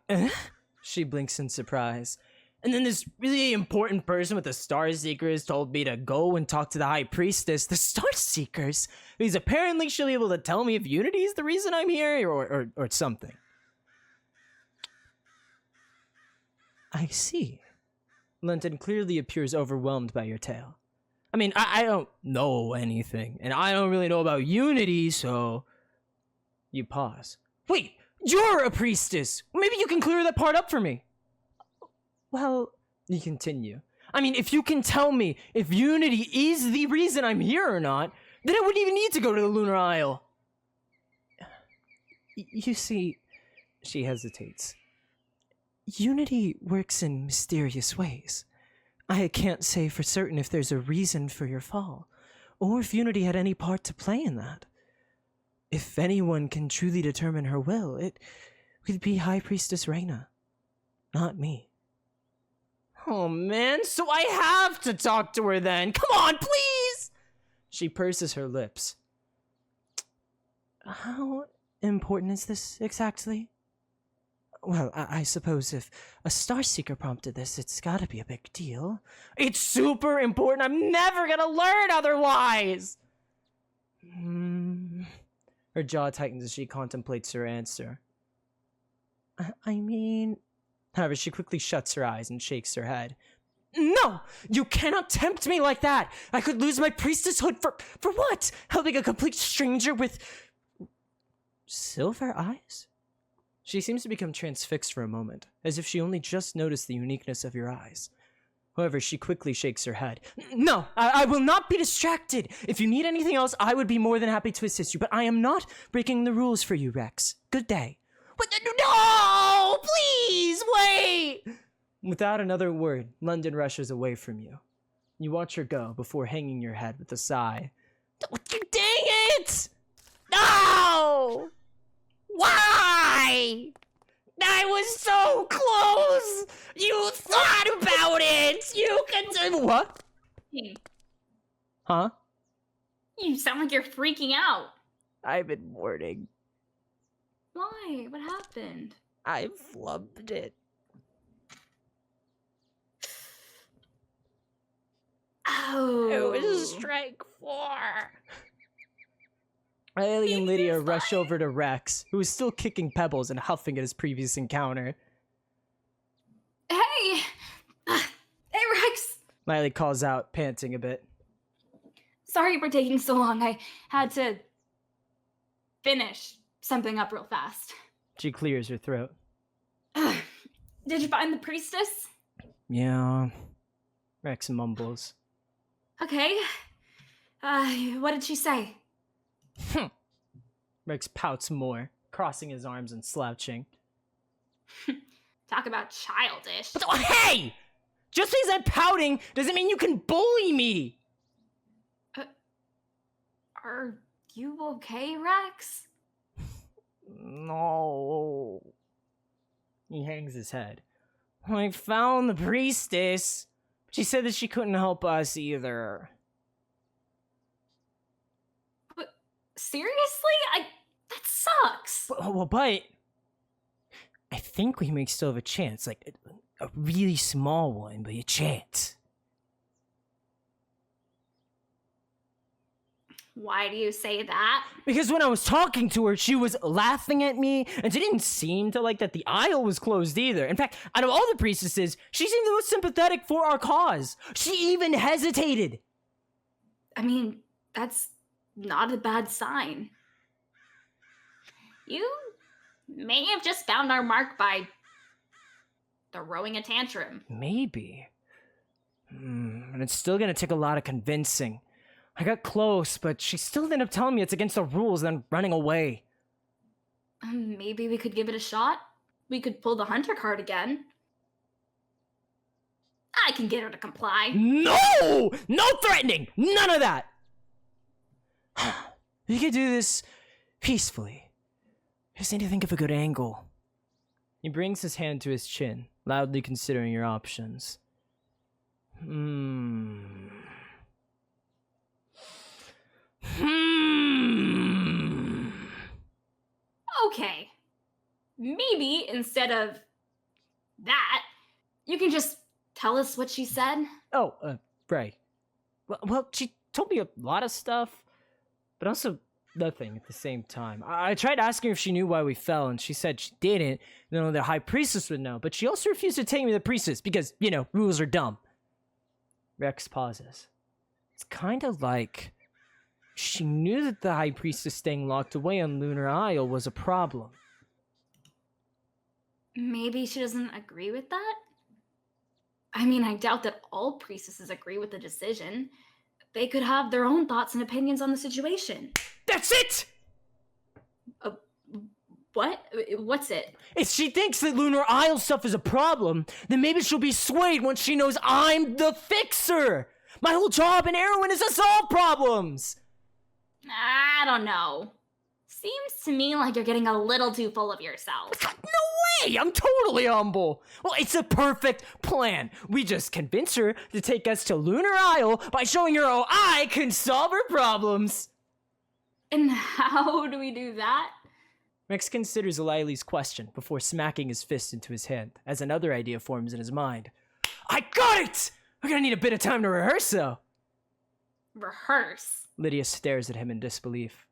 She blinks in surprise. And then this really important person with the Star Seekers told me to go and talk to the High Priestess. The Star Seekers? Because apparently she'll be able to tell me if Unity is the reason I'm here or something. I see. Londynn clearly appears overwhelmed by your tale. I mean, I don't know anything, and I don't really know about Unity, so... You pause. Wait, you're a priestess! Maybe you can clear that part up for me. Well, you continue. I mean, if you can tell me if Unity is the reason I'm here or not, then I wouldn't even need to go to the Lunar Isle. You see, she hesitates. Unity works in mysterious ways. I can't say for certain if there's a reason for your fall, or if Unity had any part to play in that. If anyone can truly determine her will, it would be High Priestess Reyna, not me. Oh man, so I have to talk to her then. Come on, please! She purses her lips. How important is this exactly? Well, I suppose if a Starseeker prompted this, it's gotta be a big deal. It's super important. I'm never gonna learn otherwise! Her jaw tightens as she contemplates her answer. I mean... However, she quickly shuts her eyes and shakes her head. No! You cannot tempt me like that! I could lose my priestesshood for what? Helping a complete stranger with... silver eyes? She seems to become transfixed for a moment, as if she only just noticed the uniqueness of your eyes. However, she quickly shakes her head. No! I will not be distracted! If you need anything else, I would be more than happy to assist you, but I am not breaking the rules for you, Rex. Good day. What? No! Please, wait! Without another word, Londynn rushes away from you. You watch her go before hanging your head with a sigh. Dang it! No! Why? I was so close! You thought about it! You can do... What? Hey, Huh? you sound like you're freaking out. I've been warning. Why? What happened? I flubbed it. Oh. It was strike 4. Riley and Lydia rush over to Rex, who is still kicking pebbles and huffing at his previous encounter. Hey! Hey, Rex! Riley calls out, panting a bit. Sorry for taking so long. I had to finish something up real fast. She clears her throat. Did you find the priestess? Yeah. Rex mumbles. Okay. What did she say? Rex pouts more, crossing his arms and slouching. Talk about childish. But, hey! Just because I'm pouting doesn't mean you can bully me! Are you okay, Rex? No. He hangs his head. I found the priestess. She said that she couldn't help us either. But seriously? That sucks. But I think we may still have a chance. Like, a really small one, but a chance. Why do you say that? Because when I was talking to her, she was laughing at me, and she didn't seem to like that the aisle was closed either. In fact, out of all the priestesses, she seemed the most sympathetic for our cause. She even hesitated. I mean, that's not a bad sign. You may have just found our mark by throwing a tantrum. Maybe. And it's still gonna take a lot of convincing. I got close, but she still ended up telling me it's against the rules and then running away. Maybe we could give it a shot? We could pull the hunter card again. I can get her to comply. No! No threatening! None of that! We could do this peacefully. Just need to think of a good angle. He brings his hand to his chin, loudly considering your options. Okay. Maybe instead of that, you can just tell us what she said. Oh, right. Well, she told me a lot of stuff, but also nothing at the same time. I tried asking her if she knew why we fell, and she said she didn't. No, the High Priestess would know, but she also refused to take me to the Priestess because, rules are dumb. Rex pauses. It's kind of like she knew that the High Priestess staying locked away on Lunar Isle was a problem. Maybe she doesn't agree with that? I mean, I doubt that all priestesses agree with the decision. They could have their own thoughts and opinions on the situation. That's it! What? What's it? If she thinks that Lunar Isle stuff is a problem, then maybe she'll be swayed once she knows I'm the fixer! My whole job in Erwin is to solve problems! I don't know. Seems to me like you're getting a little too full of yourself. No way! I'm totally humble! Well, it's a perfect plan. We just convince her to take us to Lunar Isle by showing her how I can solve her problems! And how do we do that? Rex considers Lily's question before smacking his fist into his hand as another idea forms in his mind. I got it! We're gonna need a bit of time to rehearse, though. Rehearse? Lydia stares at him in disbelief.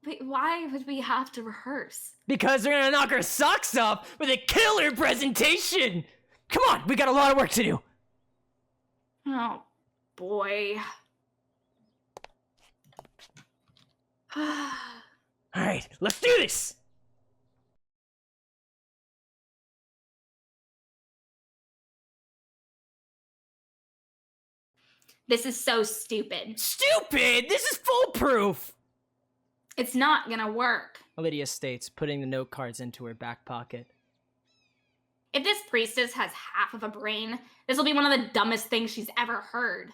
Wait, why would we have to rehearse? Because they're gonna knock our socks off with a killer presentation! Come on, we got a lot of work to do! Oh, boy. Alright, let's do this! This is so stupid. Stupid! This is foolproof! It's not gonna work. Lydia states, putting the note cards into her back pocket. If this priestess has half of a brain, this will be one of the dumbest things she's ever heard.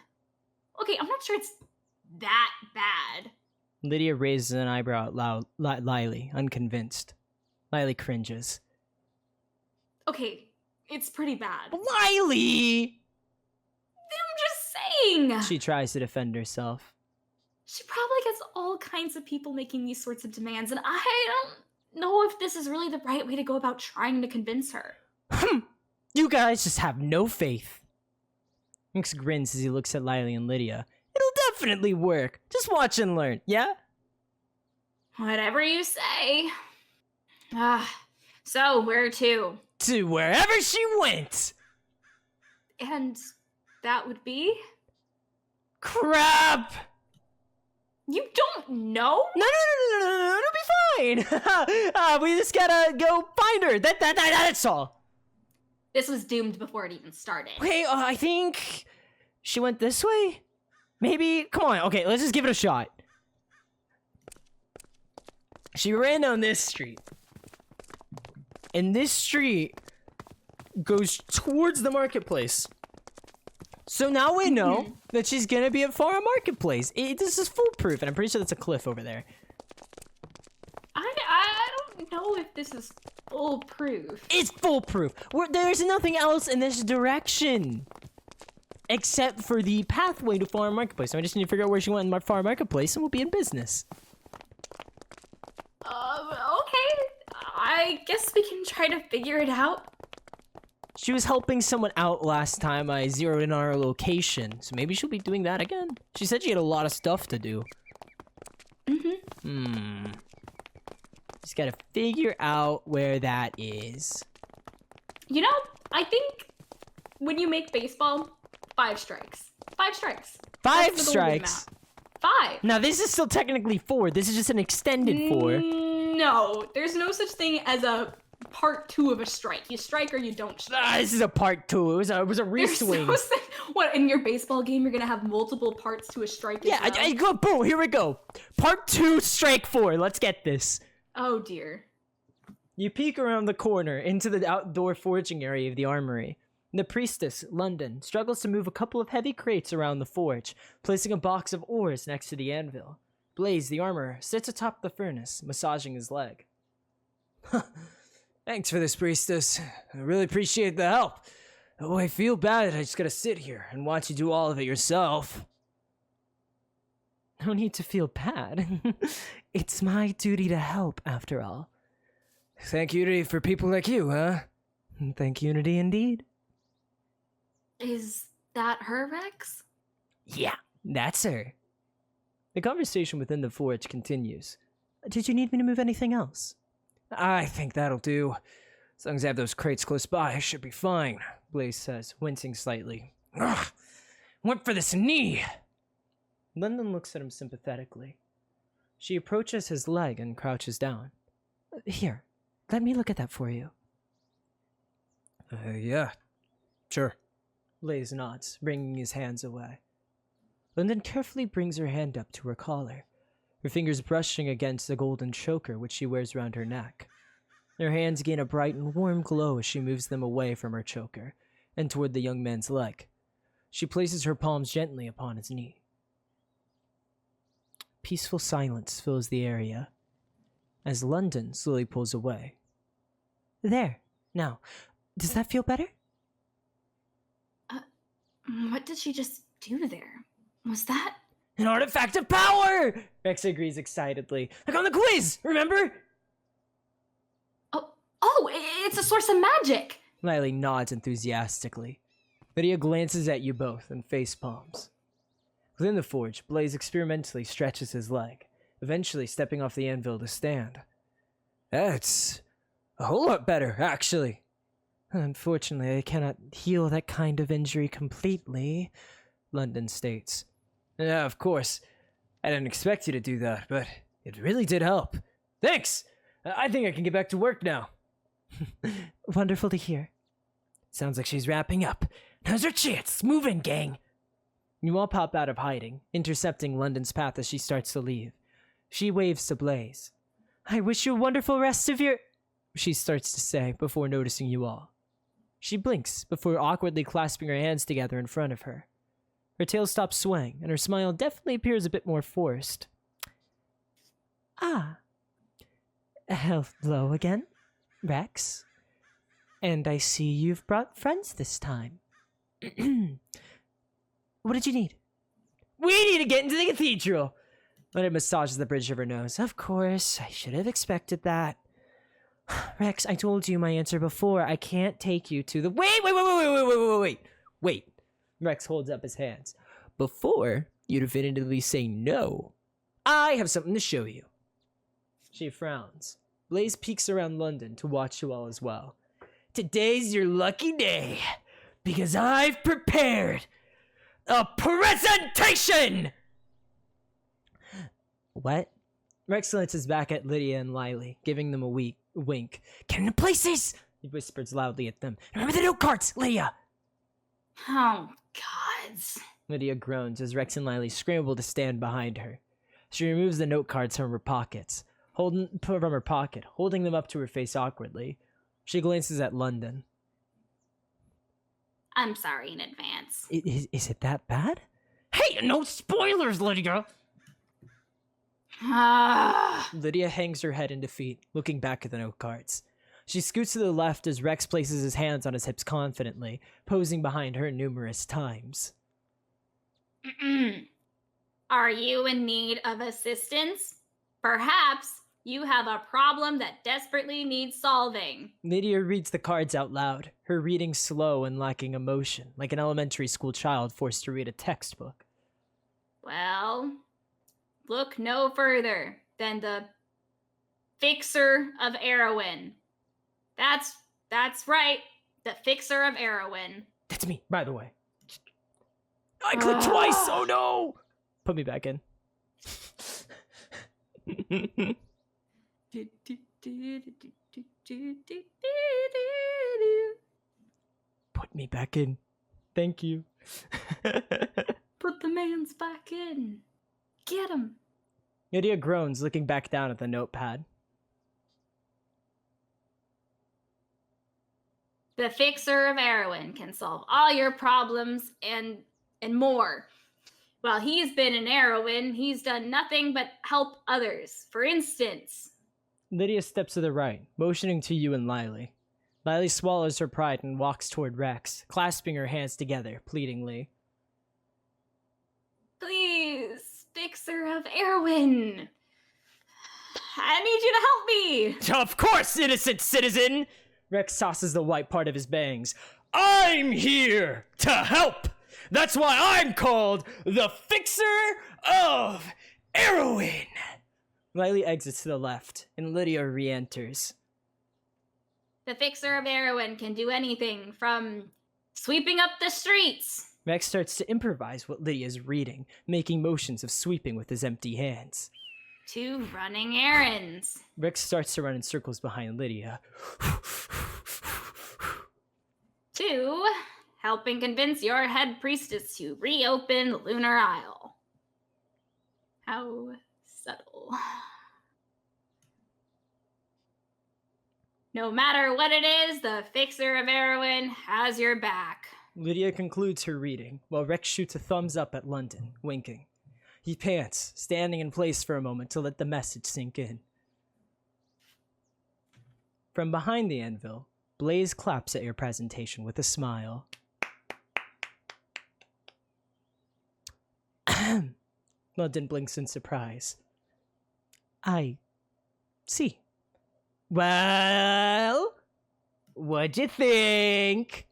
Okay, I'm not sure it's that bad. Lydia raises an eyebrow at Lily, unconvinced. Lily cringes. Okay, it's pretty bad. Lily! I'm just saying! She tries to defend herself. She probably gets all kinds of people making these sorts of demands, and I don't know if this is really the right way to go about trying to convince her. You guys just have no faith. Rex grins as he looks at Lily and Lydia. It'll definitely work. Just watch and learn, yeah? Whatever you say. So, where to? To wherever she went! And that would be? Crap! You don't know? No, it'll be fine! We just gotta go find her. That's all. This was doomed before it even started. Wait, I think she went this way? Maybe? Come on, okay, let's just give it a shot. She ran down this street. And this street goes towards the marketplace. So now we know that she's gonna be at Farm Marketplace. This is foolproof, and I'm pretty sure that's a cliff over there. I don't know if this is foolproof. It's foolproof. There's nothing else in this direction. Except for the pathway to Farm Marketplace. So I just need to figure out where she went in my Farm Marketplace and we'll be in business. Okay. I guess we can try to figure it out. She was helping someone out last time I zeroed in on her location. So maybe she'll be doing that again. She said she had a lot of stuff to do. Just gotta figure out where that is. You know, I think when you make baseball, 5 strikes. 5 strikes. 5 That's the golden strikes? amount. 5. Now this is still technically 4. This is just an extended 4. No, there's no such thing as a part 2 of a strike. You strike or you don't strike. This is a part 2. It was a There's re-swing. no such- What, in your baseball game, you're gonna have multiple parts to a strike as Yeah, well? I go, boom, here we go. Part 2, strike 4. Let's get this. Oh, dear. You peek around the corner into the outdoor forging area of the armory. The Priestess, Londynn, struggles to move a couple of heavy crates around the forge, placing a box of ores next to the anvil. Blaze, the armorer, sits atop the furnace, massaging his leg. Thanks for this, Priestess. I really appreciate the help. Oh, I feel bad. I just gotta sit here and watch you do all of it yourself. No need to feel bad. It's my duty to help, after all. Thank Unity for people like you, huh? Thank Unity indeed. Is that her, Rex? Yeah, that's her. The conversation within the forge continues. Did you need me to move anything else? I think that'll do. As long as I have those crates close by, I should be fine, Blaze says, wincing slightly. Ugh, went for this knee. Londynn looks at him sympathetically. She approaches his leg and crouches down. Here, let me look at that for you. Yeah, sure. Blaze nods, bringing his hands away. Londynn carefully brings her hand up to her collar, her fingers brushing against the golden choker which she wears around her neck. Her hands gain a bright and warm glow as she moves them away from her choker and toward the young man's leg. She places her palms gently upon his knee. Peaceful silence fills the area as Londynn slowly pulls away. There. Now, does that feel better? What did she just do there? Was that? An artifact of power! Rex agrees excitedly. Like on the quiz, remember? Oh, it's a source of magic! Lily nods enthusiastically. Lydia glances at you both and face palms. Within the forge, Blaze experimentally stretches his leg, eventually stepping off the anvil to stand. That's a whole lot better, actually. Unfortunately, I cannot heal that kind of injury completely, Londynn states. Yeah, of course. I didn't expect you to do that, but it really did help. Thanks! I think I can get back to work now. Wonderful to hear. Sounds like she's wrapping up. Now's her chance. Move in, gang. You all pop out of hiding, intercepting Londyn's path as she starts to leave. She waves to Blaze. I wish you a wonderful rest of your... she starts to say before noticing you all. She blinks before awkwardly clasping her hands together in front of her. Her tail stops swaying, and her smile definitely appears a bit more forced. Ah. Hello again, Rex. And I see you've brought friends this time. What did you need? We need to get into the cathedral. Londynn massages the bridge of her nose. Of course, I should have expected that. Rex, I told you my answer before. I can't take you to the... Wait. Rex holds up his hands. Before you definitively say no, I have something to show you. She frowns. Blaze peeks around Londynn to watch you all as well. Today's your lucky day, because I've prepared a presentation! What? Rex glances back at Lydia and Lily, giving them a wink. Get into places! He whispers loudly at them. Remember the note cards, Lydia! Oh, gods. Lydia groans as Rex and Lily scramble to stand behind her. She removes the note cards from her pocket, holding them up to her face awkwardly. She glances at Londynn. I'm sorry in advance. Is it that bad? Hey, no spoilers, Lydia! Ah. Lydia hangs her head in defeat, looking back at the note cards. She scoots to the left as Rex places his hands on his hips confidently, posing behind her numerous times. Are you in need of assistance? Perhaps you have a problem that desperately needs solving. Lydia reads the cards out loud, her reading slow and lacking emotion, like an elementary school child forced to read a textbook. Well, look no further than the Fixer of Erewhon. That's right, the Fixer of Erewhon. That's me, by the way. I clicked twice! Oh no! Put me back in. Put me back in. Thank you. Put the mans back in. Get him. Lydia groans, looking back down at the notepad. The Fixer of Erewhon can solve all your problems and more. While he's been in Erewhon, he's done nothing but help others. For instance... Lydia steps to the right, motioning to you and Lily. Lily swallows her pride and walks toward Rex, clasping her hands together, pleadingly. Please, Fixer of Erewhon. I need you to help me. Of course, innocent citizen! Rex tosses the white part of his bangs. I'm here to help! That's why I'm called the Fixer of Erewhon! Lily exits to the left, and Lydia re-enters. The Fixer of Erewhon can do anything from sweeping up the streets. Rex starts to improvise what Lydia is reading, making motions of sweeping with his empty hands. To running errands. Rex starts to run in circles behind Lydia. To helping convince your head priestess to reopen Lunar Isle. How subtle. No matter what it is, the Fixer of Erewhon has your back. Lydia concludes her reading, while Rex shoots a thumbs up at Londynn, winking. He pants, standing in place for a moment to let the message sink in. From behind the anvil, Blaze claps at your presentation with a smile. Londynn blinks in surprise. I see. Well, what'd you think?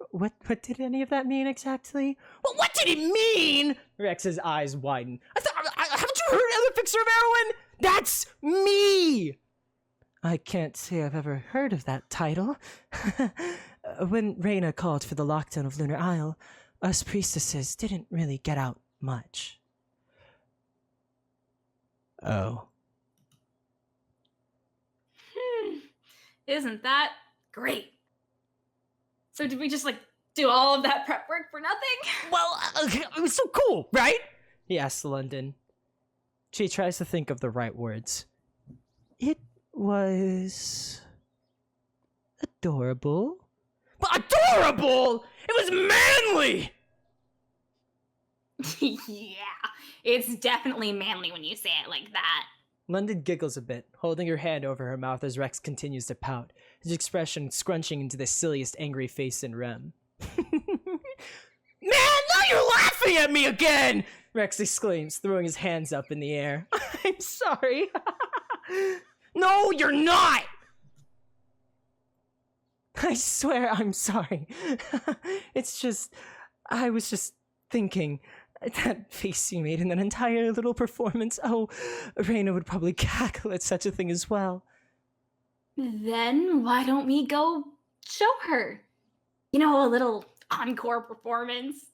What did any of that mean exactly? Well, what did he mean? Rex's eyes widen. Haven't you heard of the Fixer of Erewhon? That's me! I can't say I've ever heard of that title. When Reyna called for the lockdown of Lunar Isle, us priestesses didn't really get out much. Oh. Isn't that great? So did we just do all of that prep work for nothing? Well, it was so cool, right? He asks Londynn. She tries to think of the right words. It was adorable. But adorable! It was manly! Yeah, it's definitely manly when you say it like that. Londynn giggles a bit, holding her hand over her mouth as Rex continues to pout, his expression scrunching into the silliest angry face in REM. Man, now you're laughing at me again! Rex exclaims, throwing his hands up in the air. I'm sorry. No, you're not! I swear I'm sorry. It's just, I was just thinking, that face you made in that entire little performance, oh, Reyna would probably cackle at such a thing as well. Then why don't we go show her? You know, a little encore performance.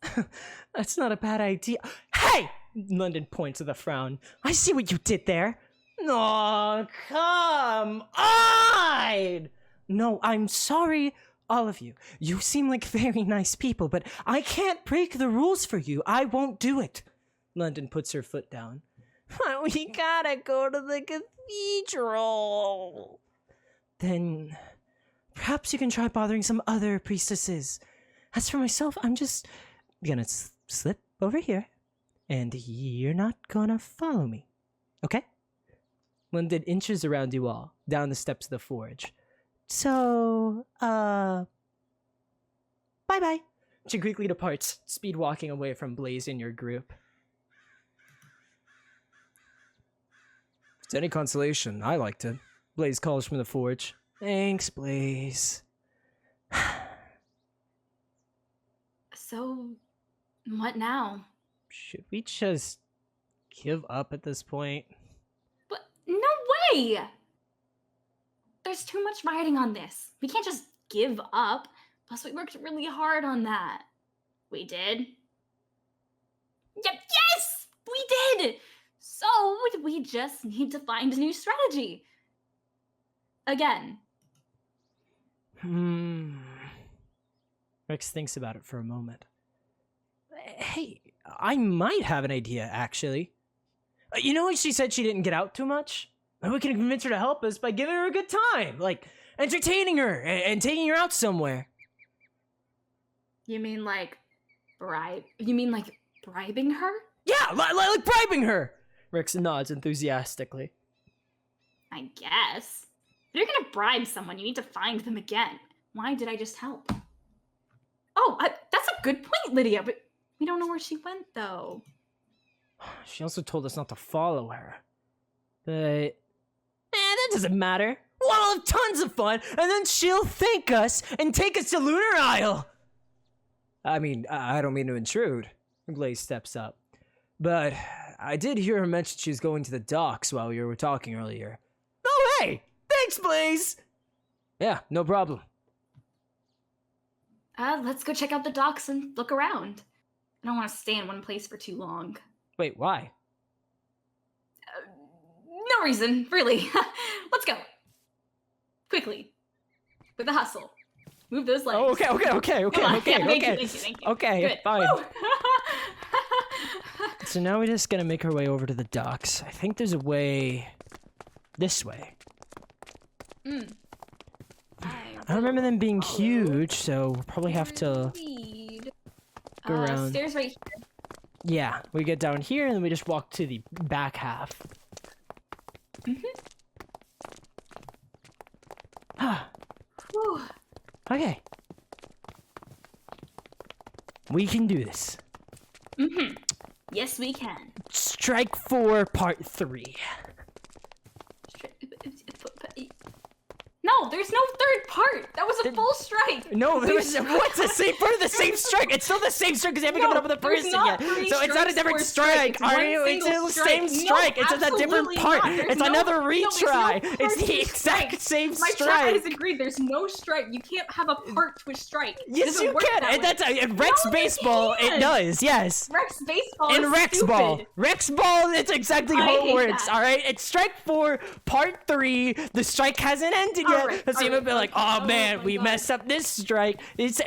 That's not a bad idea. Hey! Londynn points with a frown. I see what you did there. Oh, come on! No, I'm sorry, all of you. You seem like very nice people, but I can't break the rules for you. I won't do it. Londynn puts her foot down. But we gotta go to the cathedral. Then perhaps you can try bothering some other priestesses. As for myself, I'm just gonna slip over here, and you're not gonna follow me, okay? Londynn inches around you all, down the steps of the forge, So, bye-bye. She quickly departs, speed walking away from Blaze in your group. If it's any consolation, I liked it. Blaze calls from the forge. Thanks, Blaze. So, what now? Should we just give up at this point? What? No way! There's too much riding on this. We can't just give up. Plus, we worked really hard on that. We did? Yes! We did! So, we just need to find a new strategy. Again. Rex thinks about it for a moment. Hey, I might have an idea, actually. You know, she said she didn't get out too much? We can convince her to help us by giving her a good time, like entertaining her and taking her out somewhere. You mean like bribing her? Yeah, like bribing her. Rex nods enthusiastically. I guess. If you're gonna bribe someone, you need to find them again. Why did I just help? Oh, that's a good point, Lydia, but we don't know where she went, though. She also told us not to follow her. But that doesn't matter. We'll have tons of fun, and then she'll thank us and take us to Lunar Isle. I mean, I don't mean to intrude. Blaze steps up. But I did hear her mention she was going to the docks while you were talking earlier. Oh, hey! Thanks, Blaze! Yeah, no problem. Let's go check out the docks and look around. I don't want to stay in one place for too long. Wait, why? No reason, really. Let's go. Quickly. With a hustle. Move those legs. Oh, okay. Come on. Yeah, thank you. Okay, Good. fine. Woo! So now we're just gonna make our way over to the docks. I think there's a way this way. I remember them being huge, so we'll probably have to go around. Stairs right here. Yeah, we get down here and then we just walk to the back half. Whew. Okay. We can do this. Yes, we can. Strike 4, part 3. No, there's no third part. That was a full strike. No, what's the same part of the same strike? It's still the same strike because they haven't given up on the person yet. So it's not a different strike. Are you? It's the same strike. It's just a different part. It's another retry. It's the exact same strike. My chat has agreed. There's no strike. You can't have a part to a strike. Yes, you can. And that's in Rex Baseball. It does. Yes. Rex Baseball. In Rex Ball. Rex Ball. It's exactly how it works. All right. It's strike 4, part 3. The strike hasn't ended yet. So you would be like, oh man, we messed up this strike. It's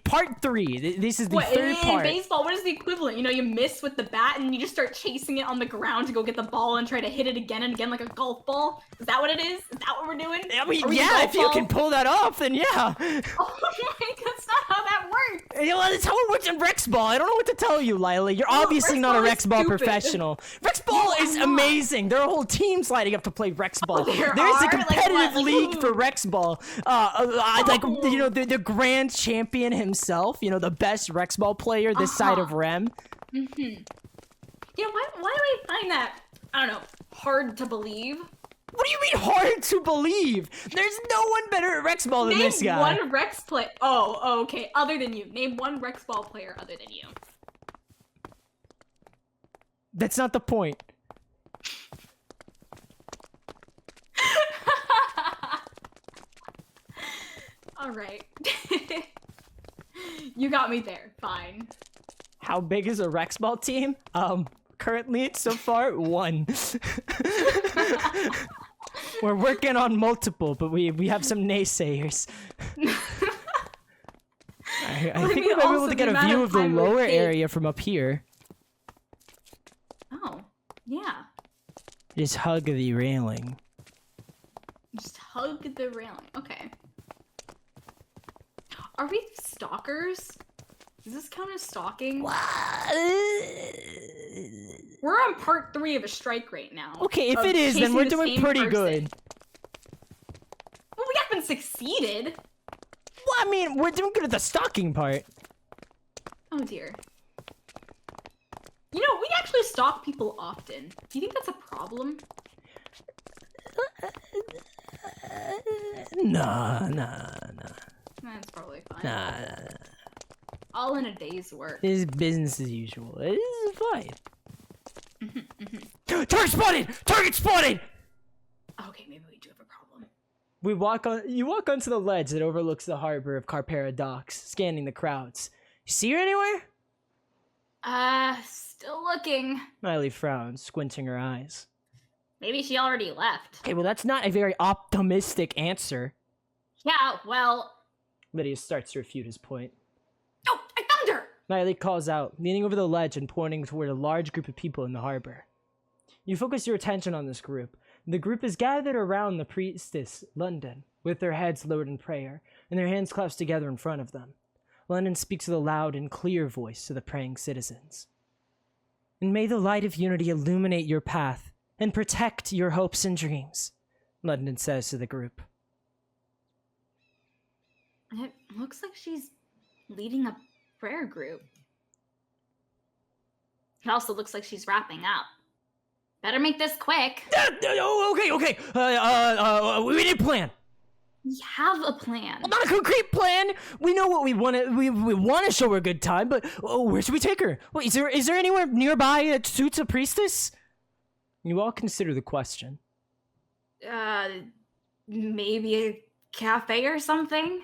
part 3. This is the third part. In baseball, what is the equivalent? You know, you miss with the bat and you just start chasing it on the ground to go get the ball and try to hit it again and again like a golf ball. Is that what it is? Is that what we're doing? I mean, yeah, if you can pull that off, then yeah. Oh my, that's not how that works. Yeah, well, that's how it works in Rex Ball. I don't know what to tell you, Lila. You're obviously not a Rex Ball professional. Rex Ball is amazing. There are whole teams lining up to play Rex Ball. There's a competitive league for Rex Ball. You know, the grand champion himself, you know, the best Rex Ball player this side of REM. You know, why do I find that, I don't know, hard to believe? What do you mean hard to believe? There's no one better at Rex Ball than this guy. Name one Rex player. Oh, okay. Other than you. Name one Rex Ball player other than you. That's not the point. All right. You got me there. Fine. How big is a Rex Ball team? Currently, so far, 1. We're working on multiple, but we have some naysayers. I think we might be able to get a view of the lower area from up here. Oh, yeah. Just hug the railing. Just hug the railing. Okay. Are we stalkers? Does this count as stalking? We're on part 3 of a strike right now. Okay, if it is, then we're doing pretty good. Well, we have been succeeded. Well, I mean, we're doing good at the stalking part. Oh dear. You know, we actually stalk people often. Do you think that's a problem? Nah. That's probably fine. Nah. All in a day's work. This is business as usual. It is fine. Target spotted! Target spotted! Okay, maybe we do have a problem. You walk onto the ledge that overlooks the harbor of Carpera docks, scanning the crowds. You see her anywhere? Still looking. Miley frowns, squinting her eyes. Maybe she already left. Okay, well that's not a very optimistic answer. Yeah, well... Lydia starts to refute his point. Oh, I found her! Miley calls out, leaning over the ledge and pointing toward a large group of people in the harbor. You focus your attention on this group. The group is gathered around the Priestess, Londynn, with their heads lowered in prayer, and their hands clasped together in front of them. Londynn speaks with a loud and clear voice to the praying citizens. And may the light of unity illuminate your path and protect your hopes and dreams, Londynn says to the group. It looks like she's leading a prayer group. It also looks like she's wrapping up. Better make this quick. Okay. We need a plan. We have a plan. Well, not a concrete plan. We know what we want to. We want to show her a good time, but where should we take her? Wait, is there anywhere nearby that suits a priestess? You all consider the question. Maybe a cafe or something?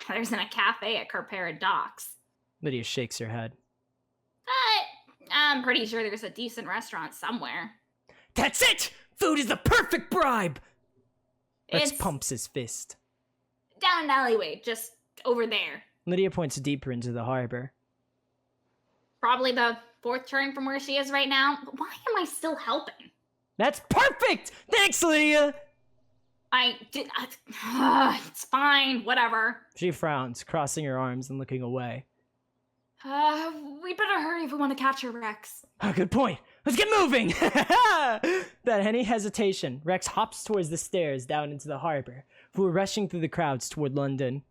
There isn't a cafe at Carpera Docks. Lydia shakes her head. But I'm pretty sure there's a decent restaurant somewhere. That's it! Food is the perfect bribe! Rex It's pumps his fist. down an alleyway, just over there. Lydia points deeper into the harbor. Probably the fourth turn from where she is right now. But why am I still helping? That's perfect! Thanks, Lydia! It's fine, whatever. She frowns, crossing her arms and looking away. We better hurry if we want to catch her, Rex. Oh, good point. Let's get moving! Without any hesitation, Rex hops towards the stairs down into the harbor, who are rushing through the crowds toward Londynn.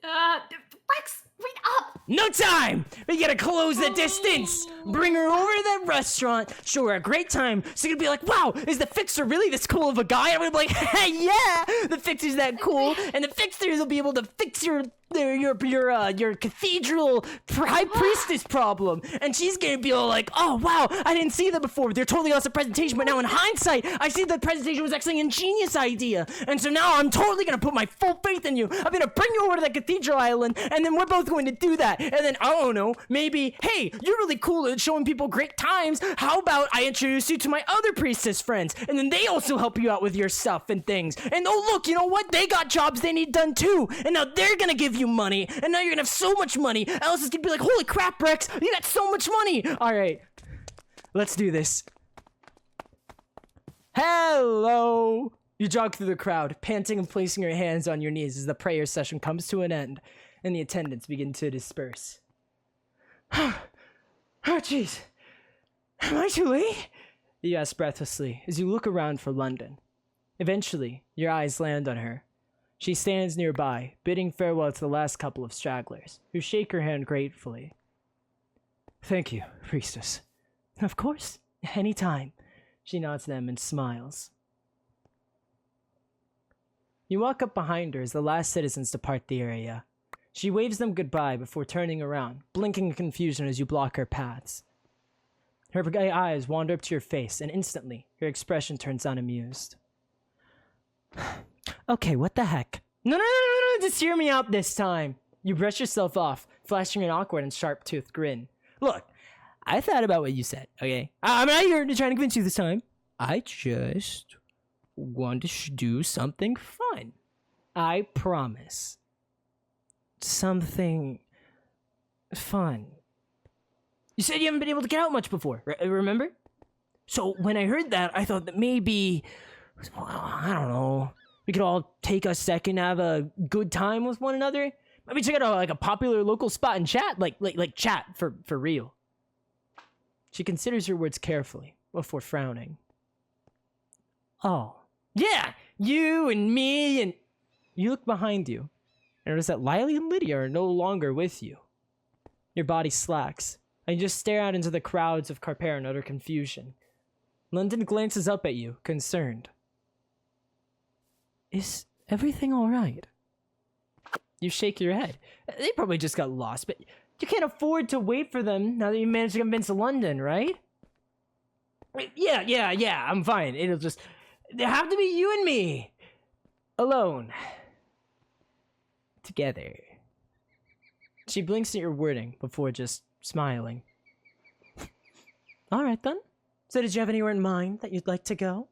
Rex, wait up! No time! We gotta close the distance! Bring her over to that restaurant, show her a great time, so you're gonna be like, wow, is the fixer really this cool of a guy? I'm gonna be like, hey, yeah! The fixer's that cool, and the fixers will be able to fix your cathedral high priestess problem, and she's gonna be all like, oh wow, I didn't see that before. They're totally lost the presentation, but now in hindsight, I see the presentation was actually an ingenious idea, and so now I'm totally gonna put my full faith in you. I'm gonna bring you over to that cathedral island, and then we're both going to do that, and then I don't know, maybe, hey, you're really cool at showing people great times. How about I introduce you to my other priestess friends, and then they also help you out with your stuff and things. And oh look, you know what? They got jobs they need done too, and now they're gonna give you money, and now you're gonna have so much money. Alice is gonna be like, holy crap, Rex, you got so much money. All right, let's do this. Hello. You jog through the crowd, panting and placing your hands on your knees as the prayer session comes to an end and the attendants begin to disperse. Oh, jeez. Am I too late? You ask breathlessly as you look around for Londynn. Eventually, your eyes land on her. She stands nearby, bidding farewell to the last couple of stragglers, who shake her hand gratefully. Thank you, Priestess. Of course, any time. She nods to them and smiles. You walk up behind her as the last citizens depart the area. She waves them goodbye before turning around, blinking in confusion as you block her paths. Her eyes wander up to your face, and instantly, her expression turns unamused. Okay, what the heck? No, just hear me out this time. You brush yourself off, flashing an awkward and sharp-toothed grin. Look, I thought about what you said, okay? I'm not here to try to convince you this time. I just want to do something fun. I promise. Something fun. You said you haven't been able to get out much before, remember? So when I heard that, I thought that maybe, well, I don't know, we could all take a second to have a good time with one another. Maybe check out a popular local spot and chat, like chat for real. She considers her words carefully before frowning. Oh, yeah, you and me and You look behind you and notice that Lily and Lydia are no longer with you. Your body slacks, and you just stare out into the crowds of Carper in utter confusion. Londynn glances up at you, concerned. Is everything alright? You shake your head. They probably just got lost, but you can't afford to wait for them now that you managed to convince Londynn, right? Yeah, I'm fine. It'll have to be you and me. Alone. Together. She blinks at your wording before just smiling. Alright then. So did you have anywhere in mind that you'd like to go?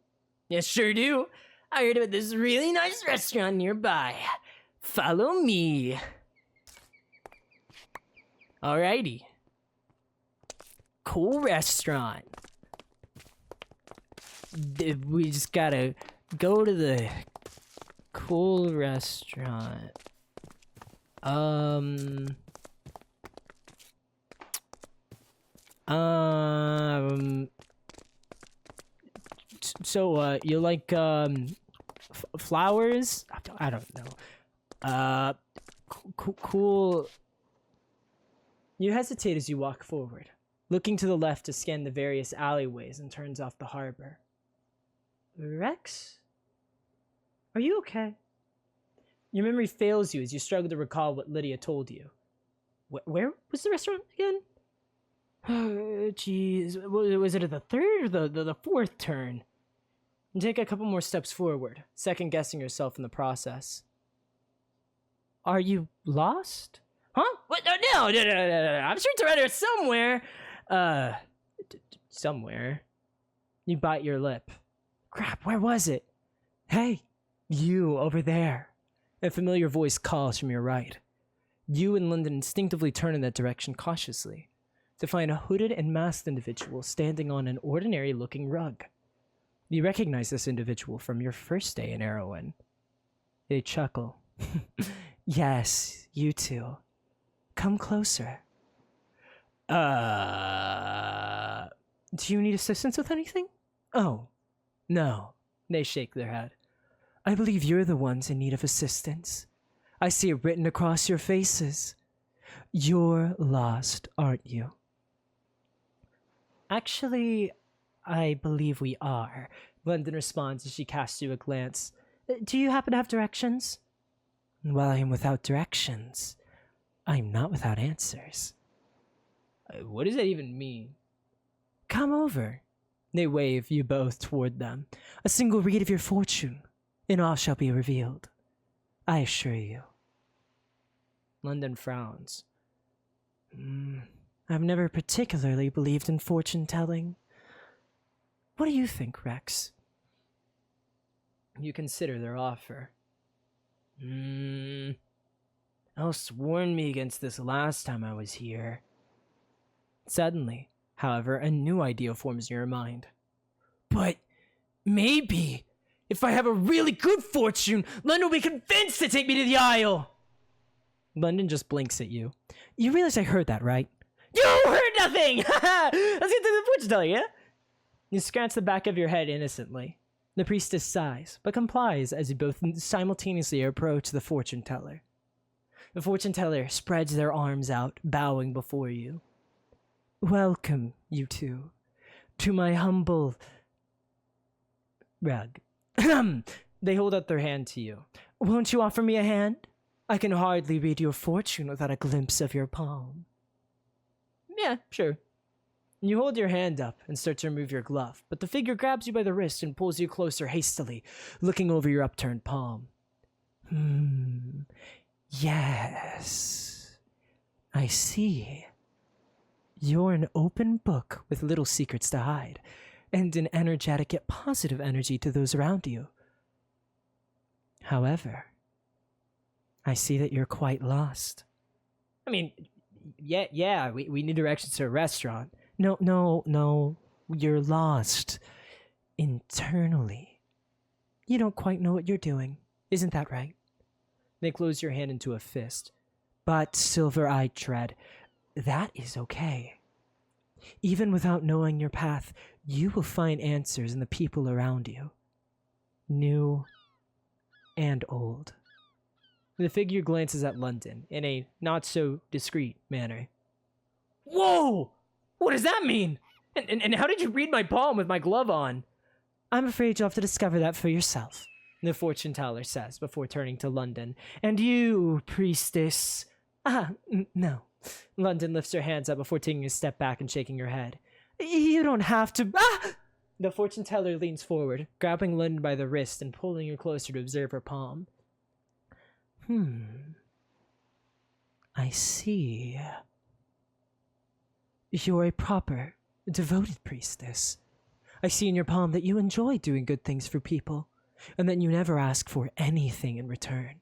Yes, sure do. I heard about this really nice restaurant nearby. Follow me. Alrighty. Cool restaurant. We just gotta go to the cool restaurant. So, you like, flowers? I don't know. Cool. You hesitate as you walk forward, looking to the left to scan the various alleyways and turns off the harbor. Rex? Are you okay? Your memory fails you as you struggle to recall what Lydia told you. Where was the restaurant again? Jeez. Was it at the third or the fourth turn? And take a couple more steps forward, second-guessing yourself in the process. Are you lost? Huh? What? No. I'm sure it's around here somewhere. Somewhere. You bite your lip. Crap, where was it? Hey, you over there. A familiar voice calls from your right. You and Londynn instinctively turn in that direction cautiously to find a hooded and masked individual standing on an ordinary-looking rug. You recognize this individual from your first day in Erewhon. They chuckle. Yes, you two. Come closer. Do you need assistance with anything? Oh, no. They shake their head. I believe you're the ones in need of assistance. I see it written across your faces. You're lost, aren't you? Actually, I believe we are. Londynn responds as she casts you a glance. Do you happen to have directions? While I am without directions, I'm not without answers. What does that even mean? Come over. They wave you both toward them. A single read of your fortune, and all shall be revealed. I assure you. Londynn frowns. I've never particularly believed in fortune-telling. What do you think, Rex? You consider their offer. Else warned me against this last time I was here. Suddenly, however, a new idea forms in your mind. But maybe, if I have a really good fortune, Londynn will be convinced to take me to the Isle! Londynn just blinks at you. You realize I heard that, right? You heard nothing! Let's get to the fortune teller, yeah? You scratch the back of your head innocently. The priestess sighs, but complies as you both simultaneously approach the fortune teller. The fortune teller spreads their arms out, bowing before you. Welcome, you two, to my humble rug. They hold out their hand to you. Won't you offer me a hand? I can hardly read your fortune without a glimpse of your palm. Yeah, sure. You hold your hand up and start to remove your glove, but the figure grabs you by the wrist and pulls you closer hastily, looking over your upturned palm. Yes. I see. You're an open book with little secrets to hide, and an energetic yet positive energy to those around you. However, I see that you're quite lost. I mean, yeah, we need directions to a restaurant. No, you're lost. Internally. You don't quite know what you're doing. Isn't that right? They close your hand into a fist. But, silver-eyed tread, that is okay. Even without knowing your path, you will find answers in the people around you. New and old. The figure glances at Londynn in a not-so-discreet manner. Whoa! What does that mean? And how did you read my palm with my glove on? I'm afraid you'll have to discover that for yourself, the fortune teller says before turning to Londynn. And you, priestess... No. Londynn lifts her hands up before taking a step back and shaking her head. You don't have to... The fortune teller leans forward, grabbing Londynn by the wrist and pulling her closer to observe her palm. I see. You're a proper, devoted priestess. I see in your palm that you enjoy doing good things for people, and that you never ask for anything in return.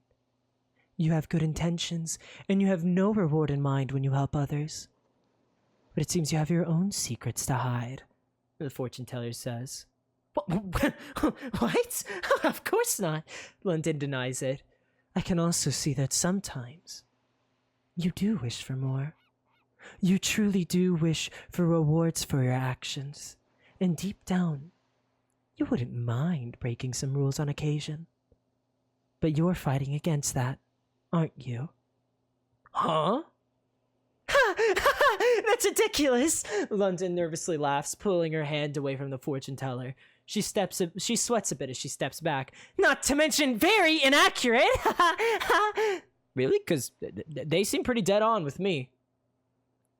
You have good intentions, and you have no reward in mind when you help others. But it seems you have your own secrets to hide, the fortune teller says. What? Of course not, Londynn denies it. I can also see that sometimes you do wish for more. You truly do wish for rewards for your actions. And deep down, you wouldn't mind breaking some rules on occasion. But you're fighting against that, aren't you? Huh? That's ridiculous! Londynn nervously laughs, pulling her hand away from the fortune teller. She sweats a bit as she steps back. Not to mention very inaccurate! Really? Because they seem pretty dead on with me.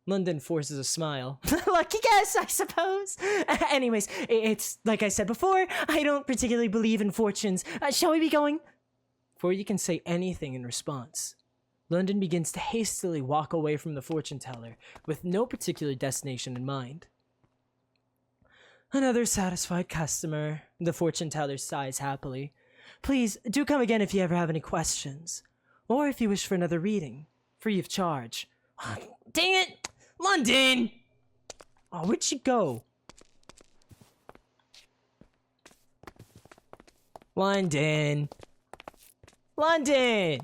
Londynn forces a smile. Lucky guess, I suppose. Anyways, it's like I said before, I don't particularly believe in fortunes. Shall we be going? Before you can say anything in response, Londynn begins to hastily walk away from the fortune teller with no particular destination in mind. Another satisfied customer, the fortune teller sighs happily. Please, do come again if you ever have any questions. Or if you wish for another reading, free of charge. Dang it! Londynn! Oh, where'd she go? Londynn! Londynn!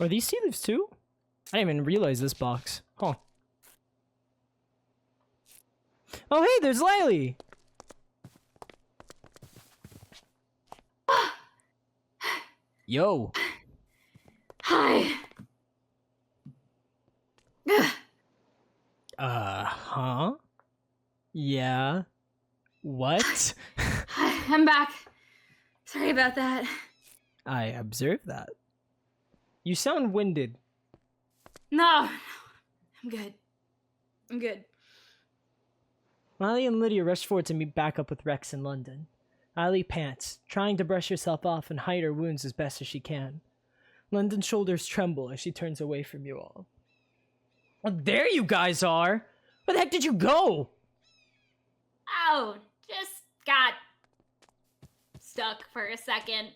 Are these tea leaves too? I didn't even realize this box. Huh. Oh hey, there's Lily! Yo. Hi. Huh? Yeah. What? I'm back. Sorry about that. I observed that. You sound winded. No. I'm good. I'm good. Molly and Lydia rush forward to meet back up with Rex in London. Ali pants, trying to brush herself off and hide her wounds as best as she can. London's shoulders tremble as she turns away from you all. Oh, there you guys are! Where the heck did you go? Oh, just got stuck for a second.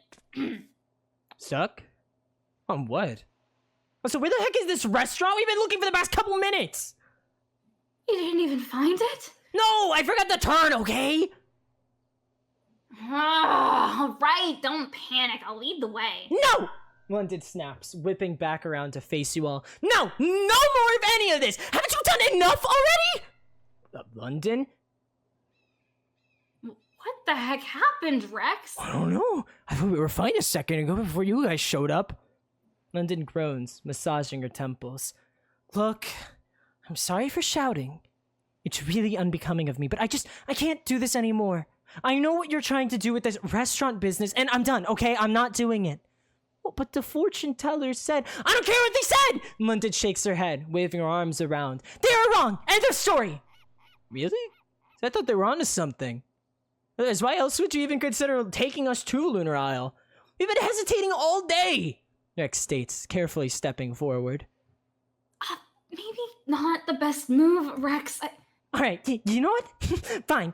Stuck? On what? Oh, so where the heck is this restaurant? We've been looking for the past couple minutes! You didn't even find it? No, I forgot the turn, okay? All right, don't panic. I'll lead the way. No! London snaps, whipping back around to face you all. No! No more of any of this! Haven't you done enough already? London? What the heck happened, Rex? I don't know. I thought we were fine a second ago before you guys showed up. London groans, massaging her temples. Look, I'm sorry for shouting. It's really unbecoming of me, but I can't do this anymore. I know what you're trying to do with this restaurant business, and I'm done, okay? I'm not doing it. Well, but the fortune teller said... I don't care what they said! London shakes her head, waving her arms around. They are wrong! End of story! Really? I thought they were onto something. Otherwise, why else would you even consider taking us to Lunar Isle? We've been hesitating all day! Rex states, carefully stepping forward. Maybe not the best move, Rex. Alright, you know what? Fine.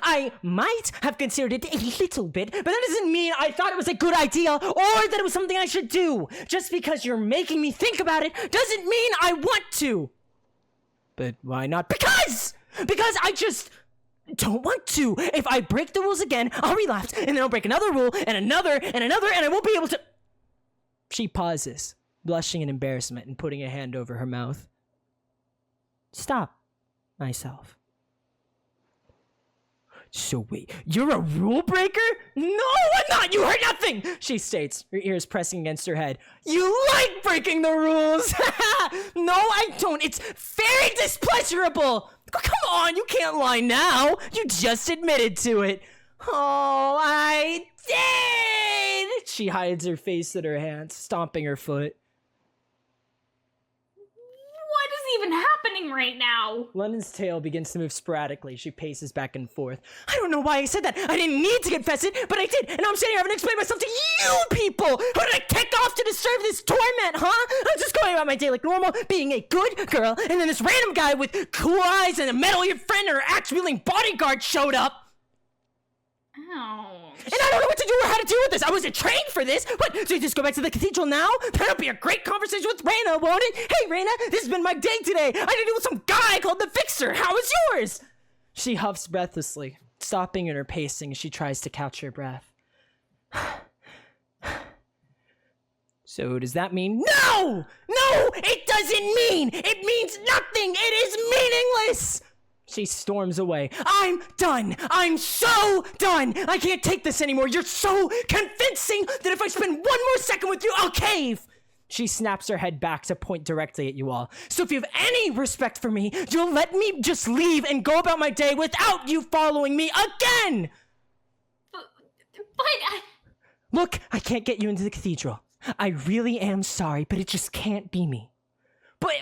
I might have considered it a little bit, but that doesn't mean I thought it was a good idea or that it was something I should do. Just because you're making me think about it doesn't mean I want to. But why not? Because I just don't want to. If I break the rules again, I'll relapse, and then I'll break another rule, and another, and I won't be able to... She pauses, blushing in embarrassment and putting a hand over her mouth. Stop. Myself. So wait, you're a rule breaker? No, I'm not! You heard nothing! She states, her ears pressing against her head. You like breaking the rules! No, I don't. It's very displeasurable! Come on, you can't lie now! You just admitted to it! Oh, I did! She hides her face in her hands, stomping her foot. What is even happening right now? Londyn's tail begins to move sporadically. She paces back and forth. I don't know why I said that. I didn't need to get vested, but I did. And I'm sitting here having to explain myself to you people. Who did I kick off to deserve this torment, huh? I'm just going about my day like normal, being a good girl, and then this random guy with cool eyes and a metal-eared friend and her axe-wielding bodyguard showed up. Oh. And I don't know what to do or how to deal with this. I wasn't trained for this. What? So you just go back to the cathedral now? That'll be a great conversation with Raina, won't it? Hey, Raina, this has been my day today. I did it with some guy called the Fixer. How was yours? She huffs breathlessly, stopping in her pacing as she tries to catch her breath. So does that mean no? No, it doesn't mean. It means nothing. It is meaningless. She storms away. I'm done. I'm so done. I can't take this anymore. You're so convincing that if I spend one more second with you, I'll cave. She snaps her head back to point directly at you all. So if you have any respect for me, you'll let me just leave and go about my day without you following me again. But Look, I can't get you into the cathedral. I really am sorry, but it just can't be me. But,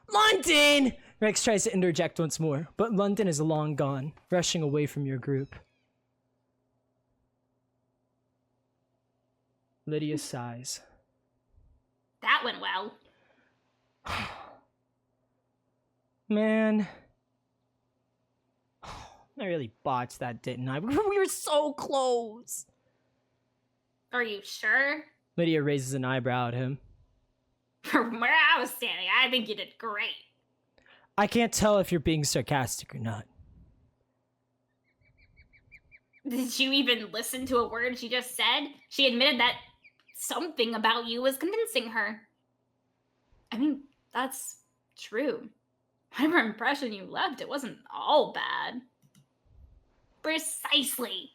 Londynn! Rex tries to interject once more, but Londynn is long gone, rushing away from your group. Lydia sighs. that went well. Man. I really botched that, didn't I? We were so close. Are you sure? Lydia raises an eyebrow at him. From where I was standing, I think you did great. I can't tell if you're being sarcastic or not. Did you even listen to a word she just said? She admitted that something about you was convincing her. I mean, that's true. Whatever impression you left, it wasn't all bad. Precisely.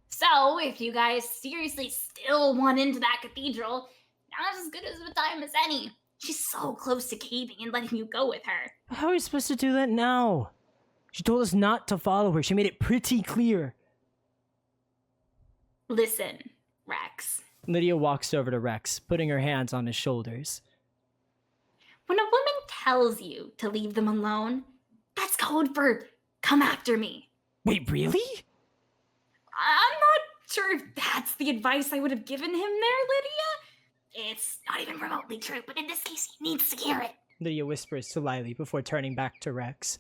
So, if you guys seriously still want into that cathedral, now's as good as a time as any. She's so close to caving and letting you go with her. How are we supposed to do that now? She told us not to follow her. She made it pretty clear. Listen, Rex. Lydia walks over to Rex, putting her hands on his shoulders. When a woman tells you to leave them alone, that's code for come after me. Wait, really? I'm not sure if that's the advice I would have given him there, Lydia. It's not even remotely true, but in this case, he needs to hear it. Lydia whispers to Lily before turning back to Rex.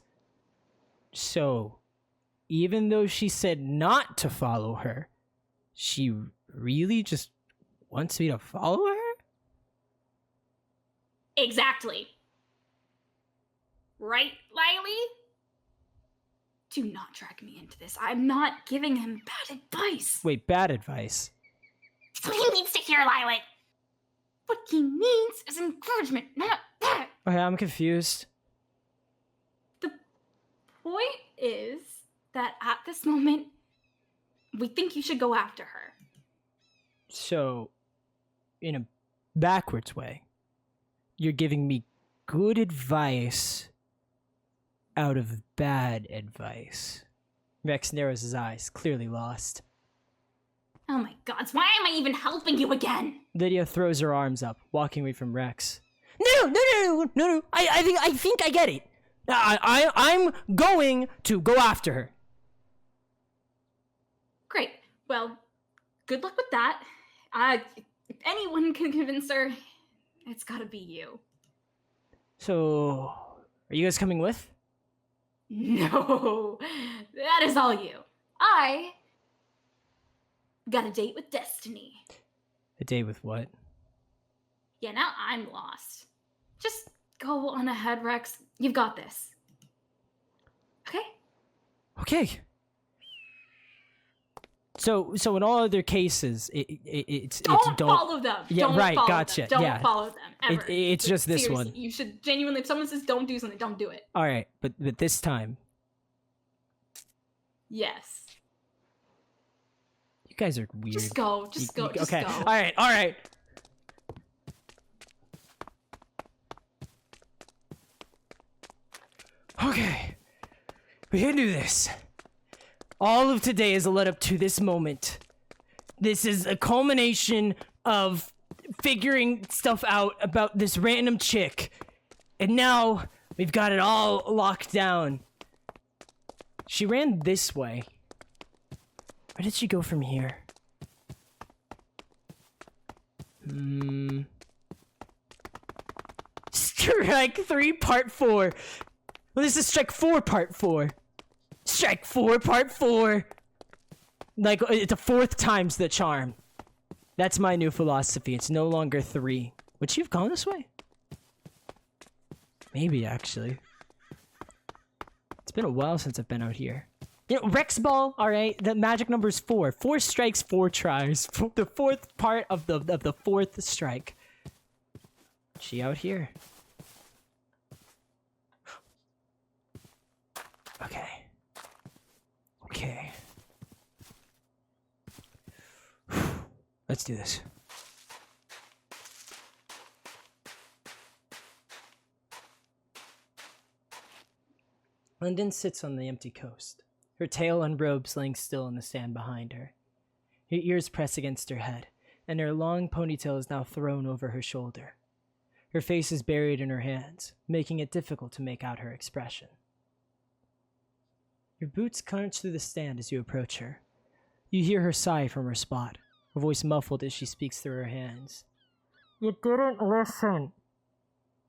So, even though she said not to follow her, she really just wants me to follow her? Exactly. Right, Lily? Do not drag me into this. I'm not giving him bad advice. Wait, bad advice? So he needs to hear, Lily. What he needs is encouragement, not that. Okay, I'm confused. The point is that at this moment, we think you should go after her. So, in a backwards way, you're giving me good advice out of bad advice. Rex narrows his eyes, clearly lost. Oh my gods, why am I even helping you again? Lydia throws her arms up, walking away from Rex. No. I think I get it. I'm going to go after her. Great. Well, good luck with that. If anyone can convince her, it's gotta be you. So, are you guys coming with? No, that is all you. I got a date with Destiny. A date with what? Yeah, now I'm lost. Just go on ahead, Rex. You've got this. Okay? Okay. So in all other cases, it's Don't follow them. Yeah, don't right. Follow Gotcha. Them. Don't yeah. follow them ever. It's just this Seriously, one. You should genuinely. If someone says don't do something, don't do it. All right, but this time. Yes. guys are weird. Just go. Just go. Just okay. go. All right. Okay. We can do this. All of today is a let up to this moment. This is a culmination of figuring stuff out about this random chick. And now we've got it all locked down. She ran this way. Where did she go from here? Strike 3, part 4. Well, this is strike 4, part 4. Strike 4, part 4. Like, it's a 4th time's the charm. That's my new philosophy. It's no longer 3. Would she have gone this way? Maybe, actually. It's been a while since I've been out here. You know, Rex Ball, alright? The magic number is 4. 4 strikes, 4 tries. The 4th part of the 4th strike. She out here. Okay. Let's do this. Londynn sits on the empty coast, her tail and robes laying still in the sand behind her. Her ears press against her head, and her long ponytail is now thrown over her shoulder. Her face is buried in her hands, making it difficult to make out her expression. Your boots crunch through the stand as you approach her. You hear her sigh from her spot, her voice muffled as she speaks through her hands. You didn't listen.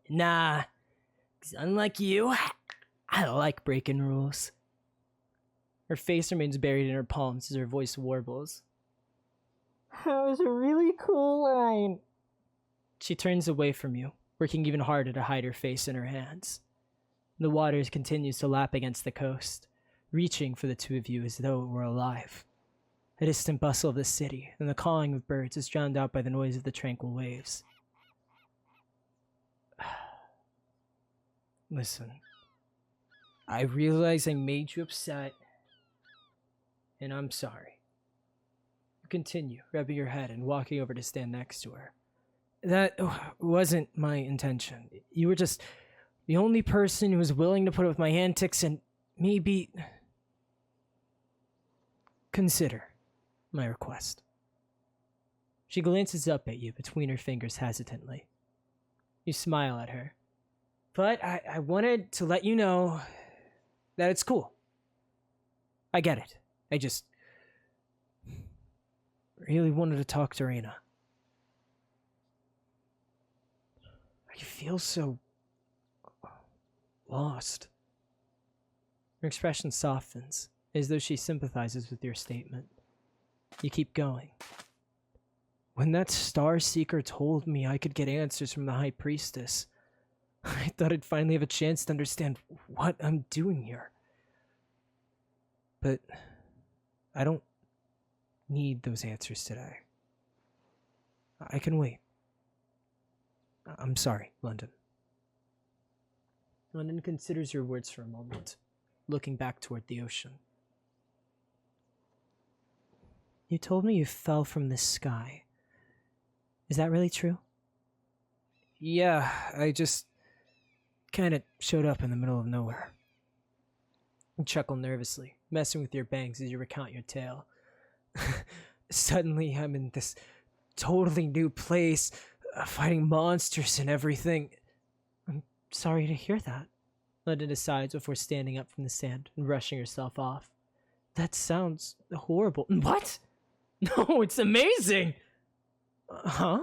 Nah, 'cause unlike you, I like breaking rules. Her face remains buried in her palms as her voice warbles. That was a really cool line. She turns away from you, working even harder to hide her face in her hands. The water continues to lap against the coast, reaching for the two of you as though it were alive. The distant bustle of the city and the cawing of birds is drowned out by the noise of the tranquil waves. Listen, I realize I made you upset, and I'm sorry. You continue, rubbing your head and walking over to stand next to her. That wasn't my intention. You were just the only person who was willing to put up with my antics and maybe consider my request. She glances up at you between her fingers hesitantly. You smile at her. But I wanted to let you know that it's cool. I get it. I just really wanted to talk to Rena. I feel so lost. Her expression softens, as though she sympathizes with your statement. You keep going. When that Star Seeker told me I could get answers from the High Priestess, I thought I'd finally have a chance to understand what I'm doing here. But I don't need those answers today. I can wait. I'm sorry, Londynn. Londynn considers your words for a moment, looking back toward the ocean. You told me you fell from the sky. Is that really true? Yeah, I just kind of showed up in the middle of nowhere. You chuckle nervously, messing with your bangs as you recount your tale. Suddenly, I'm in this totally new place, fighting monsters and everything. I'm sorry to hear that. Londynn decides before standing up from the sand and brushing herself off. That sounds horrible. What? No, it's amazing! Huh?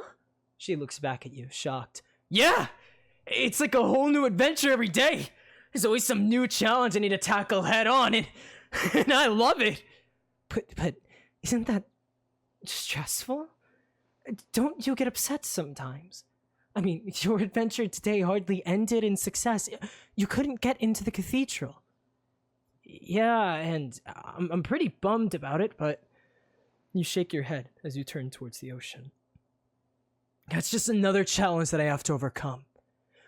She looks back at you, shocked. Yeah! It's like a whole new adventure every day! There's always some new challenge I need to tackle head on, and I love it! But isn't that stressful? Don't you get upset sometimes? I mean, your adventure today hardly ended in success. You couldn't get into the cathedral. Yeah, and I'm pretty bummed about it, but... You shake your head as you turn towards the ocean. That's just another challenge that I have to overcome.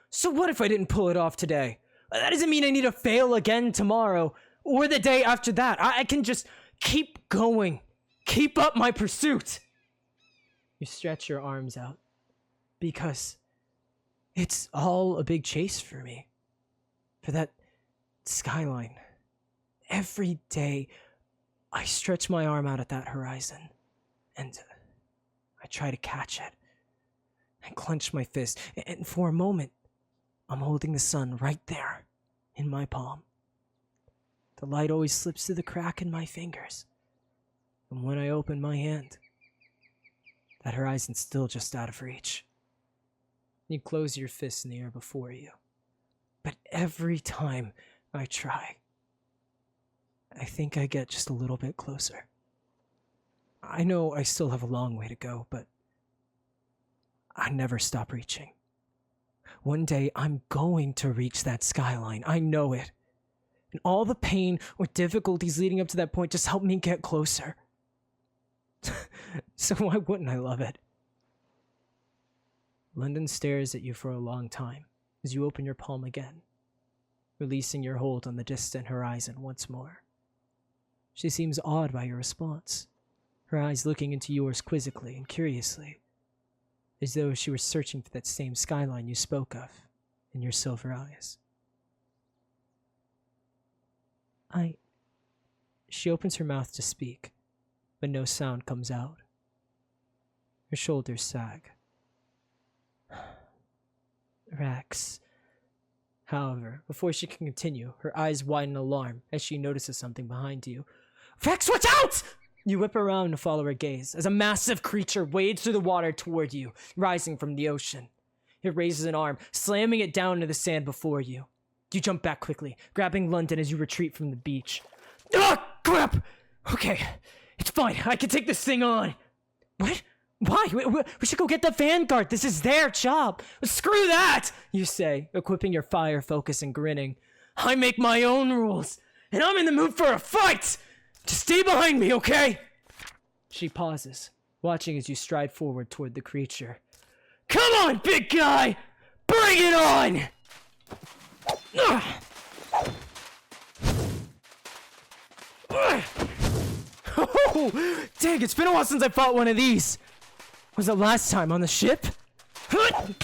So what if I didn't pull it off today? That doesn't mean I need to fail again tomorrow, or the day after that. I can just keep going. keep up my pursuit! You stretch your arms out. Because it's all a big chase for me. For that skyline. Every day, I stretch my arm out at that horizon. And I try to catch it. I clench my fist, and for a moment, I'm holding the sun right there, in my palm. The light always slips through the crack in my fingers. And when I open my hand, that horizon's still just out of reach. You close your fist in the air before you. But every time I try, I think I get just a little bit closer. I know I still have a long way to go, but I never stop reaching. One day I'm going to reach that skyline. I know it. And all the pain or difficulties leading up to that point just help me get closer. So why wouldn't I love it? Londynn stares at you for a long time as you open your palm again, releasing your hold on the distant horizon once more. She seems awed by your response, her eyes looking into yours quizzically and curiously, as though she were searching for that same skyline you spoke of in your silver eyes. She opens her mouth to speak, but no sound comes out. Her shoulders sag. Rex. However, before she can continue, her eyes widen in alarm as she notices something behind you. Rex, watch out! You whip around to follow her gaze as a massive creature wades through the water toward you, rising from the ocean. It raises an arm, slamming it down into the sand before you. You jump back quickly, grabbing Londynn as you retreat from the beach. Ah, crap! Okay, it's fine. I can take this thing on. What? Why? We should go get the Vanguard. This is their job. Screw that, you say, equipping your fire focus and grinning. I make my own rules, and I'm in the mood for a fight. Just stay behind me, okay? She pauses, watching as you stride forward toward the creature. Come on, big guy! Bring it on! Oh, dang, it's been a while since I fought one of these. Was it last time on the ship? I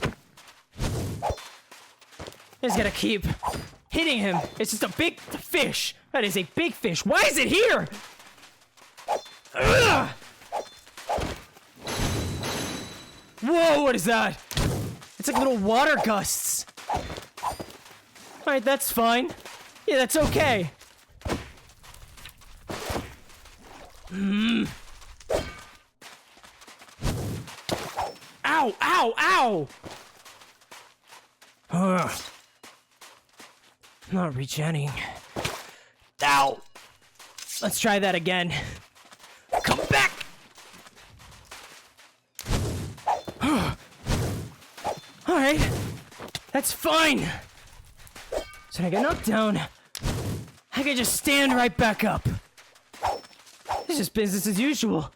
just gotta keep hitting him. It's just a big fish. That is a big fish. Why is it here? Ugh! Whoa, what is that? It's like little water gusts. Alright, that's fine. Yeah, that's okay. Ow, ow, ow! Ugh. Not regenning. Ow! Let's try that again. Come back! Alright. That's fine. So when I get knocked down, I can just stand right back up. It's just business as usual.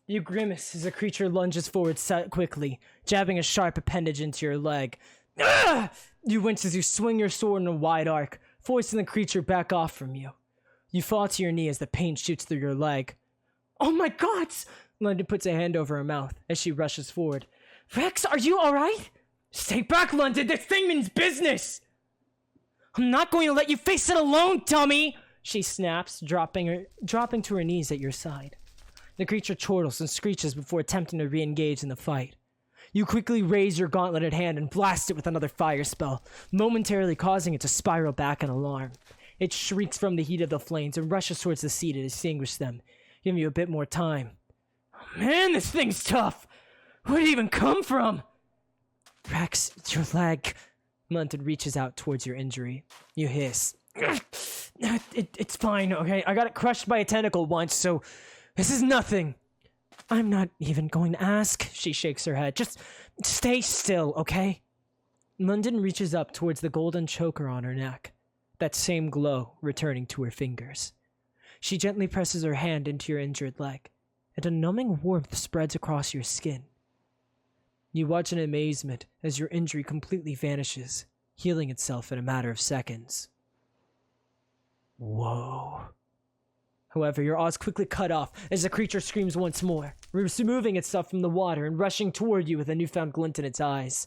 You grimace as the creature lunges forward quickly, jabbing a sharp appendage into your leg. Ah! You wince as you swing your sword in a wide arc, forcing the creature back off from you. You fall to your knee as the pain shoots through your leg. Oh my god! Londynn puts a hand over her mouth as she rushes forward. Rex, are you alright? Stay back, Londynn! This thing means business! I'm not going to let you face it alone, dummy! She snaps, dropping to her knees at your side. The creature chortles and screeches before attempting to re-engage in the fight. You quickly raise your gauntleted hand and blast it with another fire spell, momentarily causing it to spiral back in alarm. It shrieks from the heat of the flames and rushes towards the sea to extinguish them, giving you a bit more time. Oh, man, this thing's tough! Where did it even come from? Rex, it's your leg. Londynn reaches out towards your injury. You hiss. It's fine, okay? I got it crushed by a tentacle once, so this is nothing. I'm not even going to ask. She shakes her head. Just stay still, okay? Londynn reaches up towards the golden choker on her neck, that same glow returning to her fingers. She gently presses her hand into your injured leg, and a numbing warmth spreads across your skin. You watch in amazement as your injury completely vanishes, healing itself in a matter of seconds. Whoa. However, your aw's quickly cut off as the creature screams once more, removing itself from the water and rushing toward you with a newfound glint in its eyes.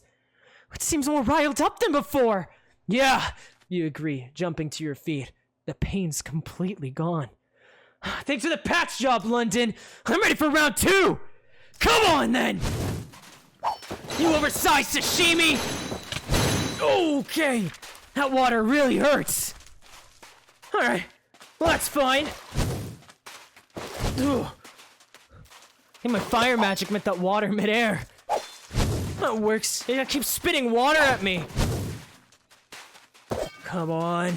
It seems more riled up than before! Yeah, you agree, jumping to your feet. The pain's completely gone. Thanks for the patch job, Londynn! I'm ready for round 2! Come on, then! You oversized sashimi! Okay! That water really hurts! Alright, well that's fine. Ugh. I think my fire magic meant that water midair. That works. It keeps spitting water at me. Come on.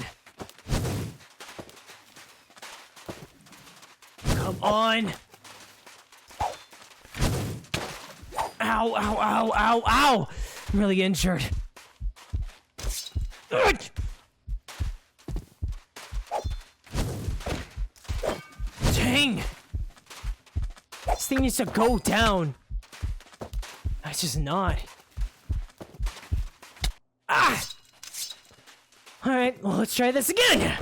Come on. Ow, ow, ow, ow, ow! I'm really injured. Ugh. Dang! This thing needs to go down. It's just not. Ah! Alright, well, let's try this again.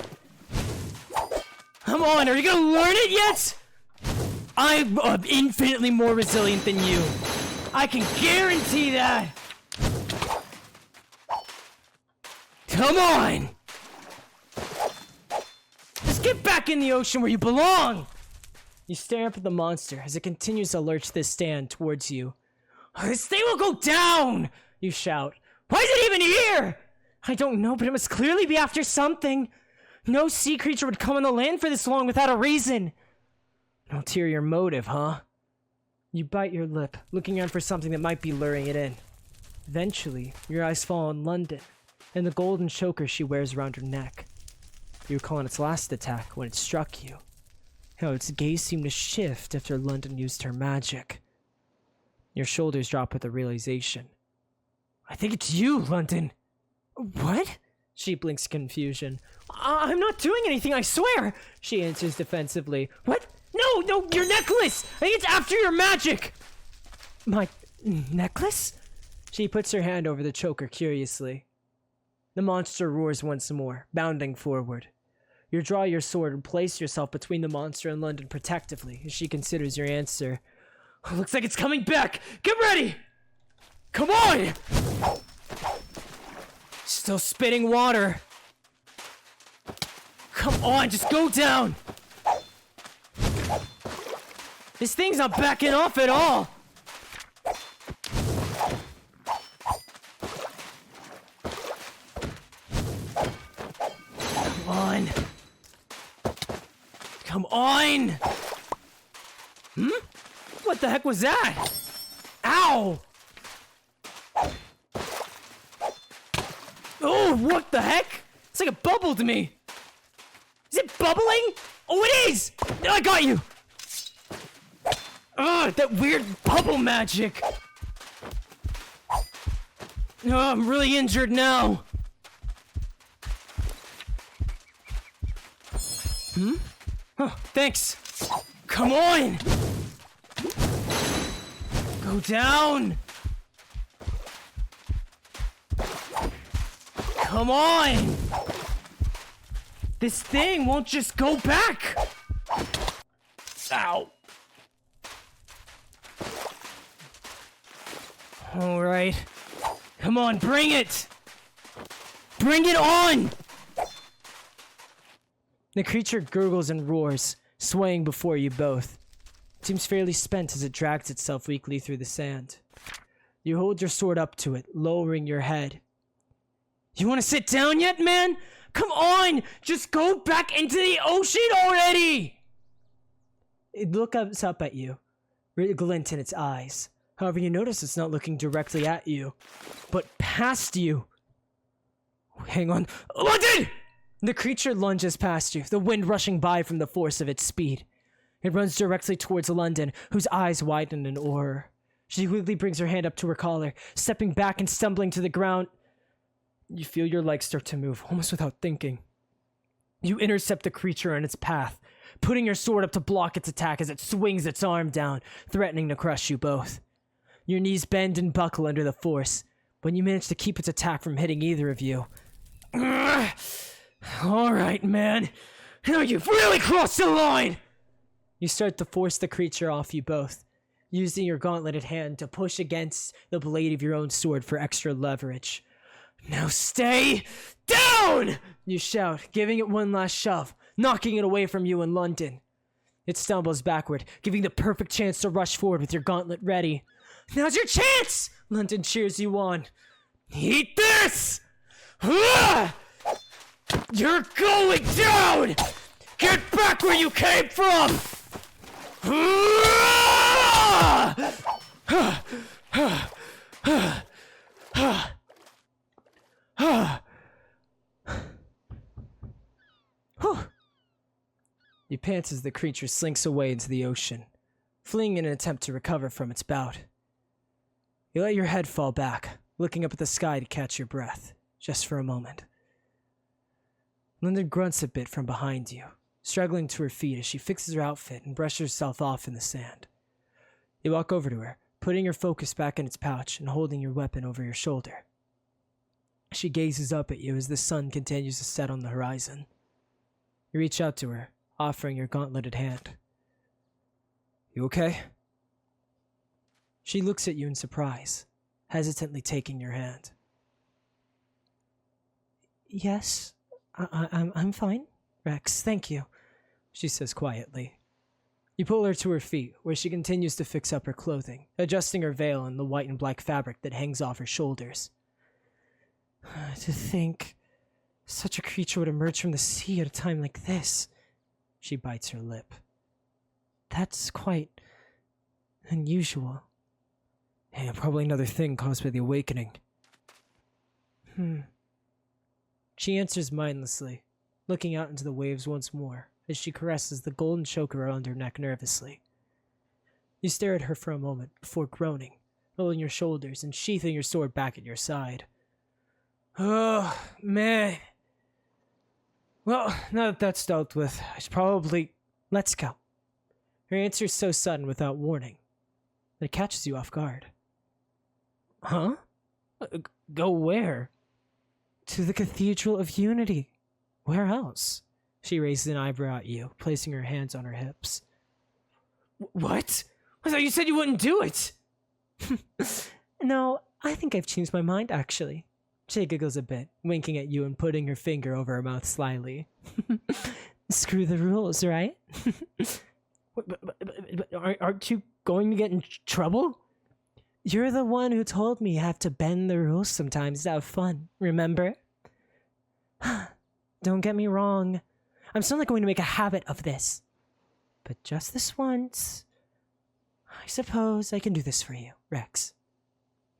Come on, are you gonna learn it yet? I'm infinitely more resilient than you. I can guarantee that. Come on! Just get back in the ocean where you belong! You stare up at the monster as it continues to lurch this stand towards you. This thing will go down! You shout. Why is it even here? I don't know, but it must clearly be after something. No sea creature would come on the land for this long without a reason. An ulterior motive, huh? You bite your lip, looking around for something that might be luring it in. Eventually, your eyes fall on Londynn and the golden choker she wears around her neck. You recall on its last attack when it struck you, how its gaze seemed to shift after Londynn used her magic. Your shoulders drop with the realization. I think it's you, Londynn. What? She blinks confusion. I'm not doing anything, I swear, she answers defensively. What? No, your necklace! I think it's after your magic! My necklace? She puts her hand over the choker curiously. The monster roars once more, bounding forward. You draw your sword and place yourself between the monster and Londynn protectively as she considers your answer. Looks like it's coming back! Get ready! Come on! Still spitting water. Come on, just go down! This thing's not backing off at all! Come on! Come on! What the heck was that? Ow! Oh, what the heck? It's like a bubble to me. Is it bubbling? Oh, it is! I got you! Ugh, that weird bubble magic. Oh, I'm really injured now. Oh, thanks. Come on! Go down! Come on! This thing won't just go back! Ow! Alright. Come on, bring it! Bring it on! The creature gurgles and roars, swaying before you both. It seems fairly spent as it drags itself weakly through the sand. You hold your sword up to it, lowering your head. You want to sit down yet, man? Come on! Just go back into the ocean already! It looks up at you, a glint in its eyes. However, you notice it's not looking directly at you, but past you. Hang on. Londynn! The creature lunges past you, the wind rushing by from the force of its speed. It runs directly towards Londynn, whose eyes widen in horror. She quickly brings her hand up to her collar, stepping back and stumbling to the ground. You feel your legs start to move, almost without thinking. You intercept the creature in its path, putting your sword up to block its attack as it swings its arm down, threatening to crush you both. Your knees bend and buckle under the force, but you manage to keep its attack from hitting either of you. Alright, man. Now you've really crossed the line! You start to force the creature off you both, using your gauntleted hand to push against the blade of your own sword for extra leverage. Now stay down! You shout, giving it one last shove, knocking it away from you and Londynn. It stumbles backward, giving the perfect chance to rush forward with your gauntlet ready. Now's your chance! Londynn cheers you on. Eat this! Ah! You're going down! Get back where you came from! You pant as the creature slinks away into the ocean, fleeing in an attempt to recover from its bout. You let your head fall back, looking up at the sky to catch your breath, just for a moment. Londynn grunts a bit from behind you, struggling to her feet as she fixes her outfit and brushes herself off in the sand. You walk over to her, putting your focus back in its pouch and holding your weapon over your shoulder. She gazes up at you as the sun continues to set on the horizon. You reach out to her, offering your gauntleted hand. You okay? She looks at you in surprise, hesitantly taking your hand. Yes, I'm fine, Rex, thank you, she says quietly. You pull her to her feet, where she continues to fix up her clothing, adjusting her veil and the white and black fabric that hangs off her shoulders. To think such a creature would emerge from the sea at a time like this. She bites her lip. That's quite unusual. Yeah, probably another thing caused by the awakening. She answers mindlessly, looking out into the waves once more as she caresses the golden choker around her neck nervously. You stare at her for a moment before groaning, rolling your shoulders and sheathing your sword back at your side. Oh, man. Well, now that that's dealt with, I should probably... Let's go. Her answer is so sudden without warning that it catches you off guard. Huh? Go where? To the Cathedral of Unity. Where else? She raises an eyebrow at you, placing her hands on her hips. What? I thought you said you wouldn't do it! No, I think I've changed my mind, actually. She giggles a bit, winking at you and putting her finger over her mouth slyly. Screw the rules, right? Aren't you going to get in trouble? You're the one who told me you have to bend the rules sometimes to have fun, remember? Don't get me wrong. I'm still not going to make a habit of this. But just this once, I suppose I can do this for you, Rex.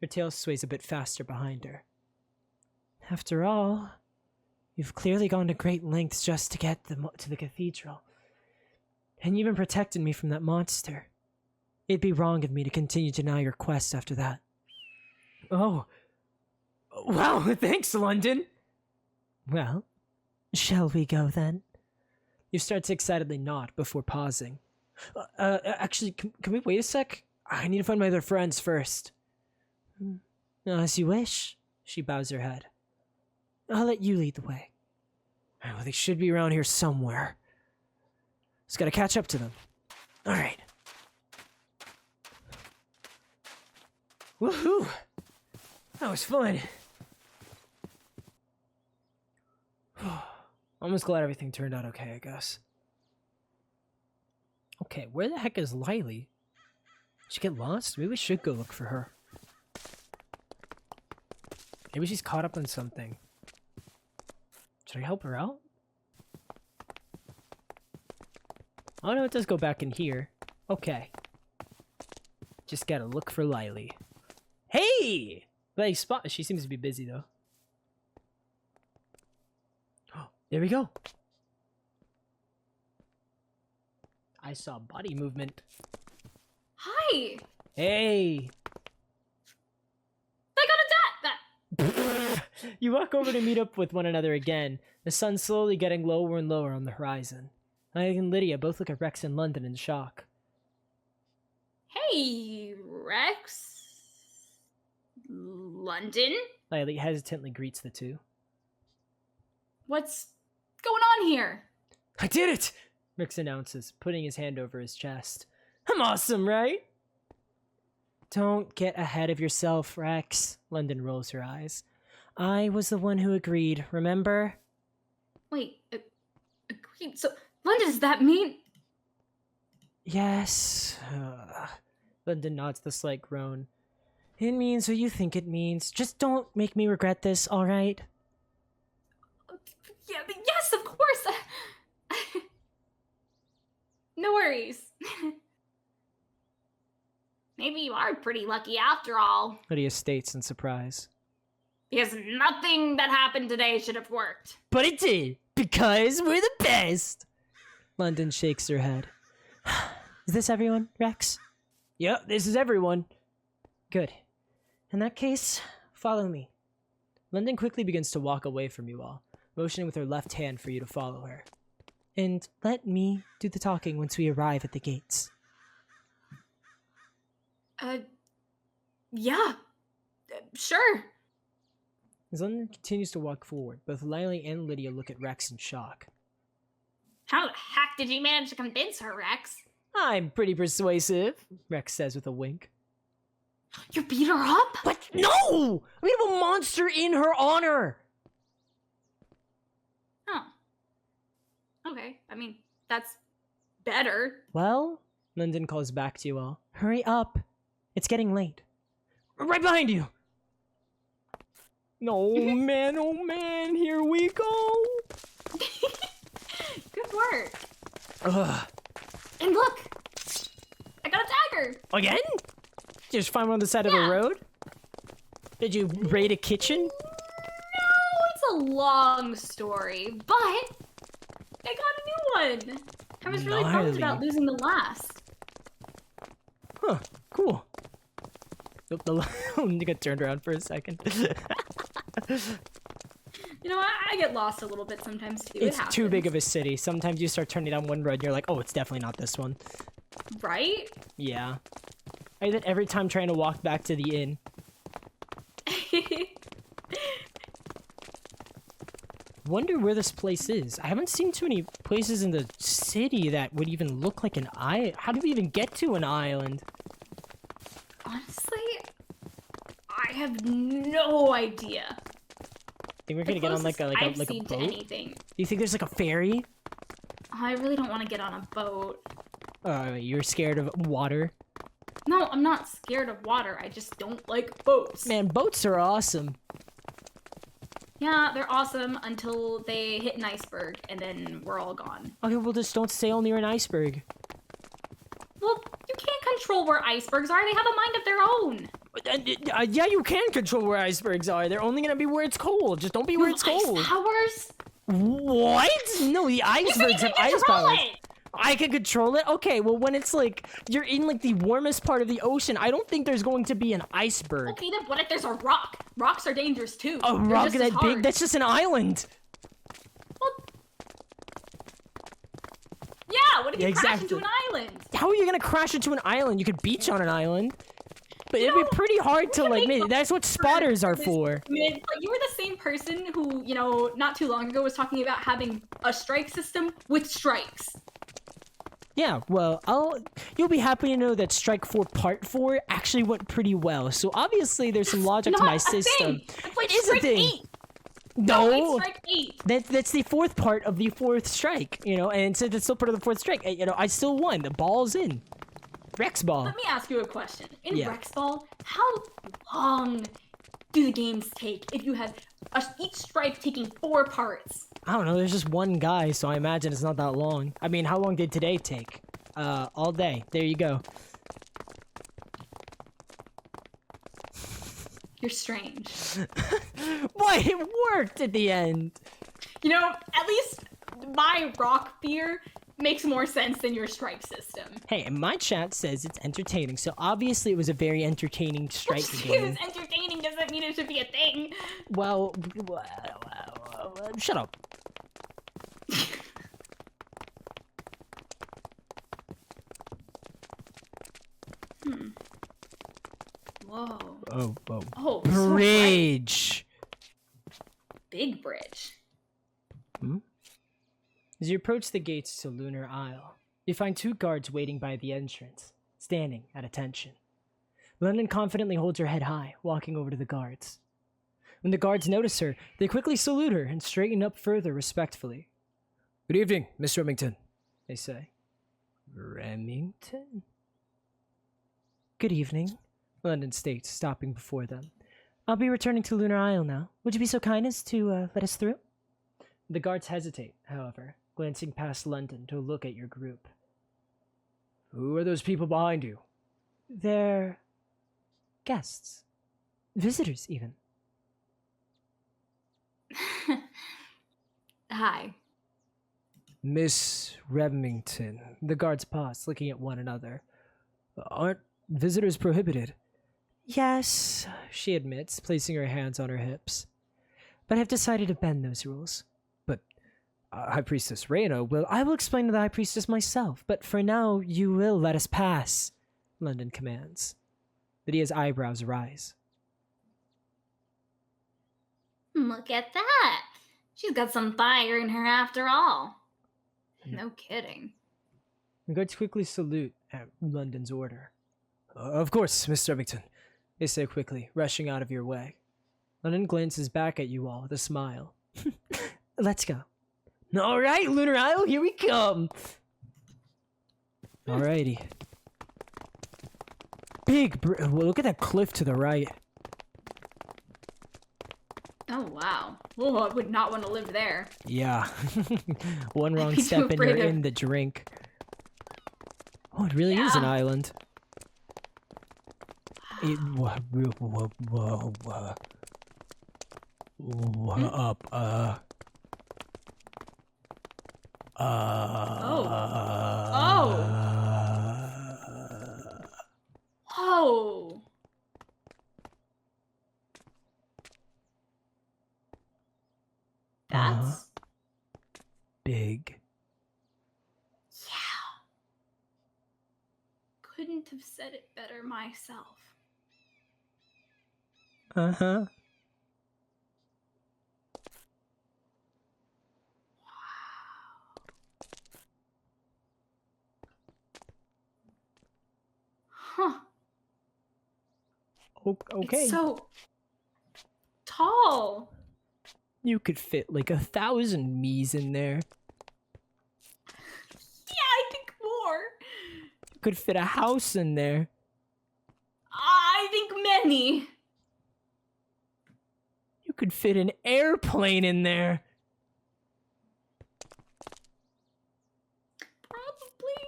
Her tail sways a bit faster behind her. After all, you've clearly gone to great lengths just to get to the cathedral. And you even protected me from that monster. It'd be wrong of me to continue to deny your quest after that. Oh. Wow, thanks, Londynn. Well, shall we go then? You start to excitedly nod before pausing. Actually, can we wait a sec? I need to find my other friends first. As you wish, she bows her head. I'll let you lead the way. Well, they should be around here somewhere. Just gotta catch up to them. Alright. Woohoo! That was fun. Almost glad everything turned out okay, I guess. Okay, where the heck is Lily? Did she get lost? Maybe we should go look for her. Maybe she's caught up on something. Should I help her out? Oh no, it does go back in here. Okay. Just gotta look for Lily. Hey! Like, spot. She seems to be busy though. Oh, there we go. I saw body movement. Hi! Hey! I got a that! You walk over to meet up with one another again, the sun slowly getting lower and lower on the horizon. I and Lydia both look at Rex and Londynn in shock. Hey, Rex? Londynn? Lily hesitantly greets the two. What's going on here? I did it! Rex announces, putting his hand over his chest. I'm awesome, right? Don't get ahead of yourself, Rex. Londynn rolls her eyes. I was the one who agreed, remember? Wait, agreed. So, Londynn, does that mean? Yes. Londynn nods the slight groan. It means what you think it means. Just don't make me regret this, alright? Yeah, yes, of course. No worries. Maybe you are pretty lucky after all. Lydia states in surprise. Because nothing that happened today should have worked. But it did, because we're the best! Londynn shakes her head. Is this everyone, Rex? Yep, this is everyone. Good. In that case, follow me. Londynn quickly begins to walk away from you all, motioning with her left hand for you to follow her. And let me do the talking once we arrive at the gates. Yeah. Sure. As Londynn continues to walk forward, both Lily and Lydia look at Rex in shock. How the heck did you manage to convince her, Rex? I'm pretty persuasive, Rex says with a wink. You beat her up? What? No! We have a monster in her honor! Oh. Okay, I mean, that's better. Well, Londynn calls back to you all. Hurry up. It's getting late. Right behind you! No, man, oh man, here we go! Good work. Ugh. And look! I got a dagger! Again? Just find one on the side of the road? Did you raid a kitchen? No, it's a long story, but I got a new one. I was really bummed about losing the last. Huh, cool. Nope, you got turned around for a second. You know, I get lost a little bit sometimes too. It's too big of a city. Sometimes you start turning down one road and you're like, oh, it's definitely not this one. Right? Yeah. I do that every time trying to walk back to the inn. Wonder where this place is. I haven't seen too many places in the city that would even look like an island. How do we even get to an island? Honestly, I have no idea. Think we're gonna get on like a I've boat? seen to anything. Do you think there's like a ferry? I really don't want to get on a boat. You're scared of water? No, I'm not scared of water. I just don't like boats. Man, boats are awesome. Yeah, they're awesome until they hit an iceberg, and then we're all gone. Okay, well just don't sail near an iceberg. Well, you can't control where icebergs are. They have a mind of their own. Yeah, you can control where icebergs are. They're only gonna be where it's cold. Just don't be where it's cold. Ice powers? What? No, the icebergs have ice powers. It. I can control it? Okay, well when it's like, you're in like the warmest part of the ocean, I don't think there's going to be an iceberg. Okay, then what if there's a rock? Rocks are dangerous too. A They're rock just as that big? hard. That's just an island. Well, yeah, what if you crash Exactly. into an island? How are you gonna crash into an island? You could beach on an island. But it'd know, be pretty hard to can like, make that's what spotters are for. Like, you were the same person who, you know, not too long ago was talking about having a strike system with strikes. Yeah, well, you'll be happy to know that Strike 4 Part 4 actually went pretty well. So obviously there's some logic to Not my a system. thing. It's like It is a strike thing. 8. No, it's strike 8. that's the fourth part of the fourth strike, you know, and since it's still part of the fourth strike, you know, I still won. The ball's in. Rex ball. Let me ask you a question. In Yeah. Rex Ball, how long do the games take if you have each strike taking 4 parts? I don't know, there's just one guy, so I imagine it's not that long. I mean, how long did today take? All day. There you go. You're strange. What? It worked at the end. You know, at least my rock fear makes more sense than your strike system. Hey, and my chat says it's entertaining, so obviously it was a very entertaining strike Just game. because it's entertaining doesn't mean it should be a thing. Well, shut up. Whoa. Oh, Oh, so bridge. big bridge. As you approach the gates to Lunar Isle, you find 2 guards waiting by the entrance, standing at attention. Londynn confidently holds her head high, walking over to the guards. When the guards notice her, they quickly salute her and straighten up further respectfully. "Good evening, Miss Remington," they say. "Remington?" "Good evening," Londynn states, stopping before them. "I'll be returning to Lunar Isle now. Would you be so kind as to let us through?" The guards hesitate, however, glancing past Londynn to look at your group. "Who are those people behind you?" "They're guests. Visitors, even." Hi. "Miss Remington." The guards pause, looking at one another. "Aren't visitors prohibited?" "Yes," she admits, placing her hands on her hips. "But I've decided to bend those rules." "But High Priestess Reyna will..." "I will explain to the High Priestess myself, but for now you will let us pass," Londynn commands. Lydia's eyebrows rise. Look at that. She's got some fire in her after all. No kidding. The guards quickly salute at London's order. "Of course, Miss Remington," they say quickly, rushing out of your way. Londynn glances back at you all with a smile. "Let's go." "All right, Lunar Isle, here we come." Alrighty. Well, look at that cliff to the right. Oh, wow. Oh, I would not want to live there. Yeah. One wrong I'd be too step and you're afraid of- in the drink. Oh, it really is an Yeah. island. Oh. That's... Big. Yeah. Couldn't have said it better myself. Uh-huh. Huh. Okay. It's so tall. You could fit like 1,000 me's in there. Yeah, I think more. You could fit a house in there. I think many. You could fit an airplane in there. Probably.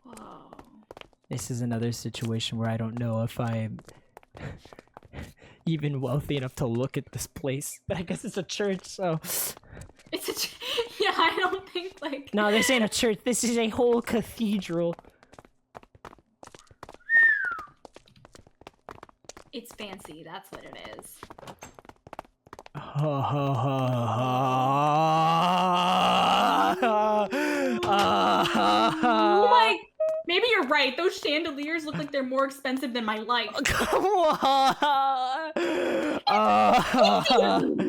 Whoa. This is another situation where I don't know if I am even wealthy enough to look at this place. But I guess it's a church, so... It's a... Yeah, I don't think, like... No, this ain't a church. This is a whole cathedral. It's fancy, that's what it is. Oh my... Maybe you're right. Those chandeliers look like they're more expensive than my life. Come on!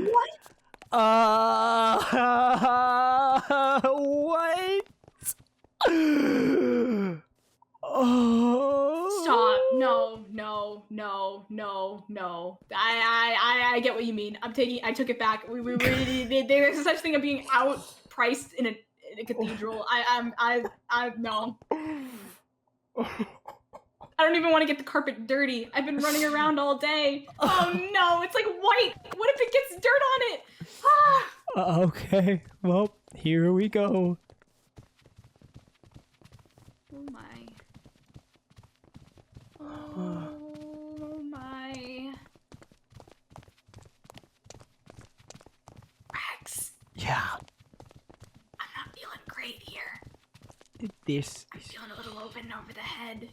What? What? Oh. Stop. No. I get what you mean. I took it back. There's such thing of being outpriced in a cathedral. No. I don't even want to get the carpet dirty. I've been running around all day. Oh no, it's like white. What if it gets dirt on it? Ah. Okay, well, here we go. Oh my. Oh my. Rex, Yeah. I'm not feeling great here. This I'm feeling a little open over the head.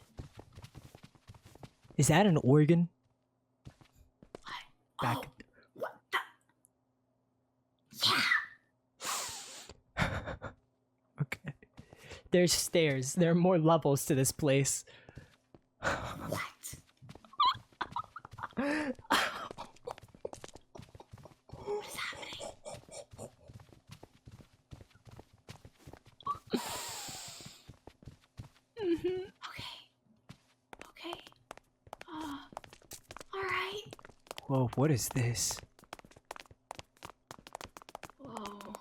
is that an organ? What? Back. Oh, what the? Yeah. Okay. There's stairs. There are more levels to this place. What? Okay. Okay. Alright. Whoa, what is this? Whoa.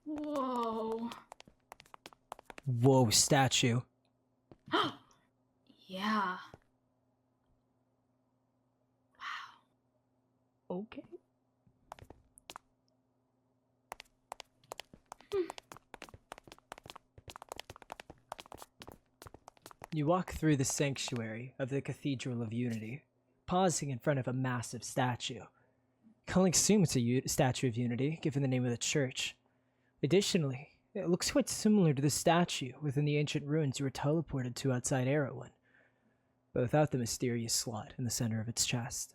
Whoa. Whoa, statue. Yeah. Okay. You walk through the sanctuary of the Cathedral of Unity, pausing in front of a massive statue. You can only assume it's a statue of Unity, given the name of the church. Additionally, it looks quite similar to the statue within the ancient ruins you were teleported to outside Erewhon, but without the mysterious slot in the center of its chest.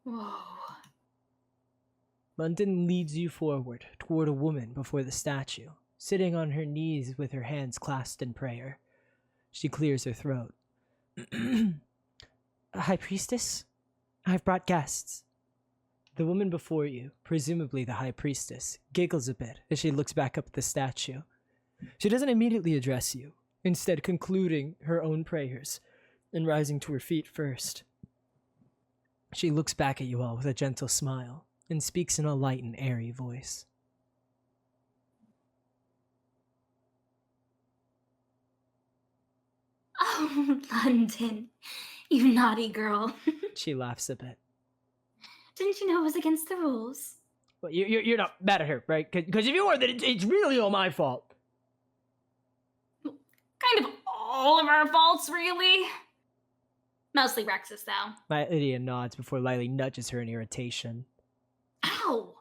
Whoa. Londynn leads you forward toward a woman before the statue, sitting on her knees with her hands clasped in prayer. She clears her throat. High Priestess, I've brought guests. The woman before you, presumably the High Priestess, giggles a bit as she looks back up at the statue. She doesn't immediately address you, instead concluding her own prayers and rising to her feet first. She looks back at you all with a gentle smile and speaks in a light and airy voice. Oh, Londynn, you naughty girl. She laughs a bit. Didn't you know it was against the rules? Well, you're not mad at her, right? Because if you are, then it's really all my fault. Kind of all of our faults, really. Mostly Rex's, though. Lydia nods before Lily nudges her in irritation. Ow!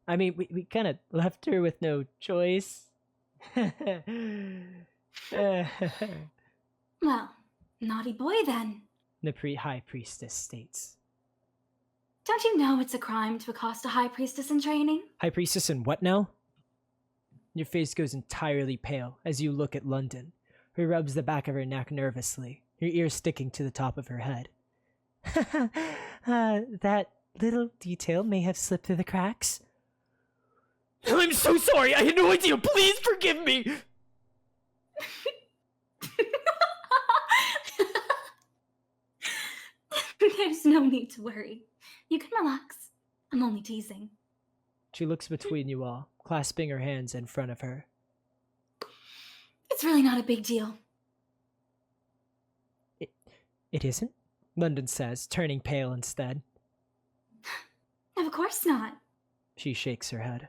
I mean, we kind of left her with no choice. Well, naughty boy then. The High Priestess states. Don't you know it's a crime to accost a High Priestess in training? High Priestess and what now? Your face goes entirely pale as you look at Londynn, who rubs the back of her neck nervously, her ears sticking to the top of her head. That little detail may have slipped through the cracks. I'm so sorry, I had no idea, please forgive me! There's no need to worry. You can relax. I'm only teasing. She looks between you all, clasping her hands in front of her. It's really not a big deal. It isn't? Londynn says, turning pale instead. Of course not. She shakes her head.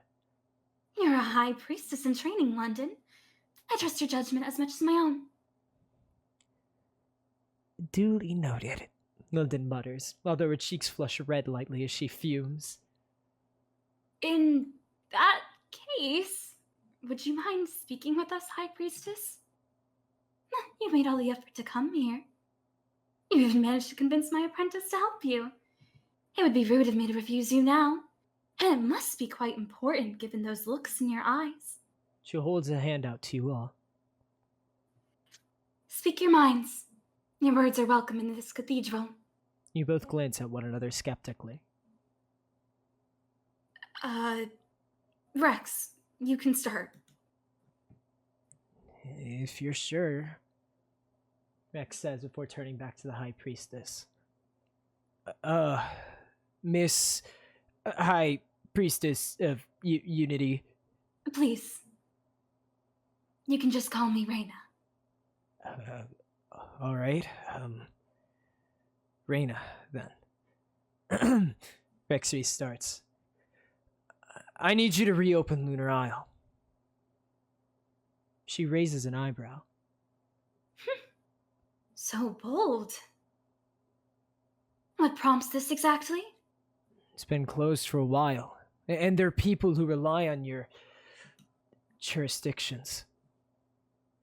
You're a High Priestess in training, Londynn. I trust your judgment as much as my own. Duly noted, Londynn mutters, although her cheeks flush red lightly as she fumes. In that case, would you mind speaking with us, High Priestess? You made all the effort to come here. You even managed to convince my apprentice to help you. It would be rude of me to refuse you now, and it must be quite important given those looks in your eyes. She holds a hand out to you all. Speak your minds. Your words are welcome in this cathedral. You both glance at one another skeptically. Rex, you can start. If you're sure, Rex says before turning back to the High Priestess. Miss High Priestess of Unity. Please. You can just call me Reyna. Alright, Reyna, then. Rex restarts. I need you to reopen Lunar Isle. She raises an eyebrow. So bold. What prompts this exactly? It's been closed for a while, and there are people who rely on your jurisdictions.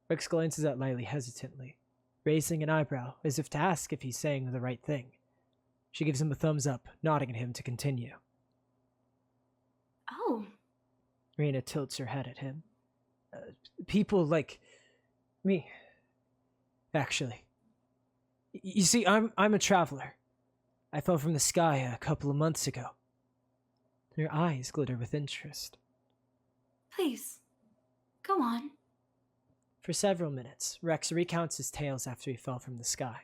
Rex glances at Lily hesitantly, raising an eyebrow as if to ask if he's saying the right thing. She gives him a thumbs up, nodding at him to continue. Oh. Reyna tilts her head at him. People like me, actually. You see, I'm a traveler. I fell from the sky a couple of months ago. Her eyes glitter with interest. Please, go on. For several minutes, Rex recounts his tales after he fell from the sky.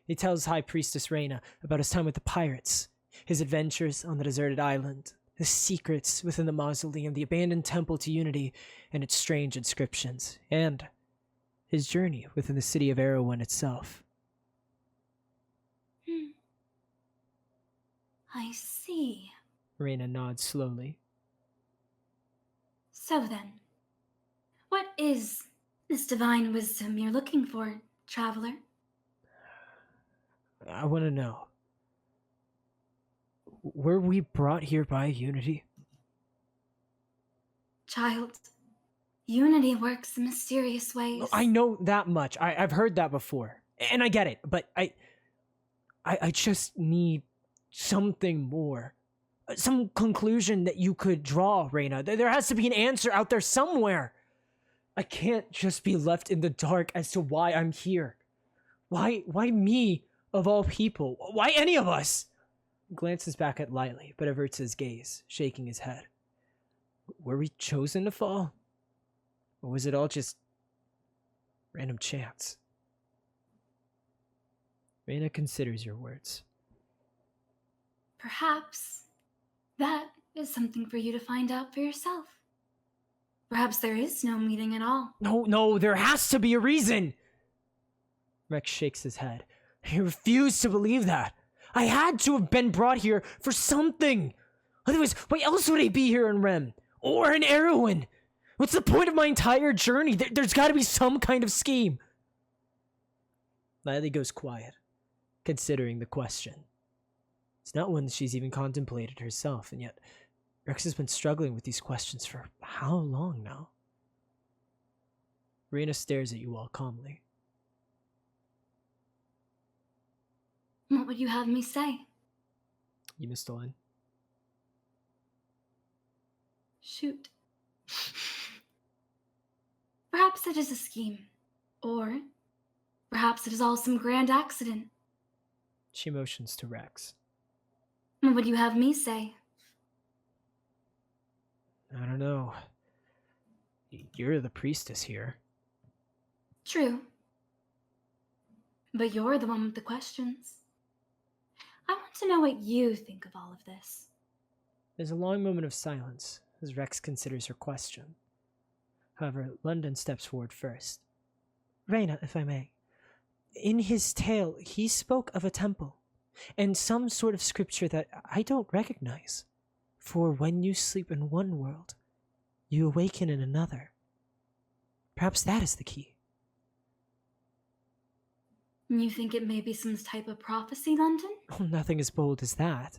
He tells High Priestess Reyna about his time with the pirates, his adventures on the deserted island, the secrets within the mausoleum, the abandoned temple to Unity and its strange inscriptions, and his journey within the city of Erewhon itself. I see. Reyna nods slowly. So then, what is this divine wisdom you're looking for, traveler? I want to know. Were we brought here by Unity? Child, Unity works in mysterious ways. I know that much. I've heard that before. And I get it, but I just need something more. Some conclusion that you could draw, Reyna. There has to be an answer out there somewhere. I can't just be left in the dark as to why I'm here. Why me, of all people? Why any of us? Glances back at Lily, but averts his gaze, shaking his head. Were we chosen to fall? Or was it all just random chance? Reyna considers your words. Perhaps that is something for you to find out for yourself. Perhaps there is no meaning at all. No, there has to be a reason! Rex shakes his head. He refused to believe that. I had to have been brought here for something. Otherwise, why else would I be here in REM? Or in Erewhon? What's the point of my entire journey? There's gotta be some kind of scheme. Lily goes quiet, considering the question. It's not one that she's even contemplated herself, and yet Rex has been struggling with these questions for how long now? Reyna stares at you all calmly. What would you have me say? You missed a line. Shoot. Perhaps it is a scheme. Or perhaps it is all some grand accident. She motions to Rex. What would you have me say? I don't know. You're the priestess here. True. But you're the one with the questions. I want to know what you think of all of this. There's a long moment of silence as Rex considers her question. However, Londynn steps forward first. Reyna, if I may. In his tale, he spoke of a temple, and some sort of scripture that I don't recognize. For when you sleep in one world, you awaken in another. Perhaps that is the key. You think it may be some type of prophecy, Londynn? Oh, nothing as bold as that.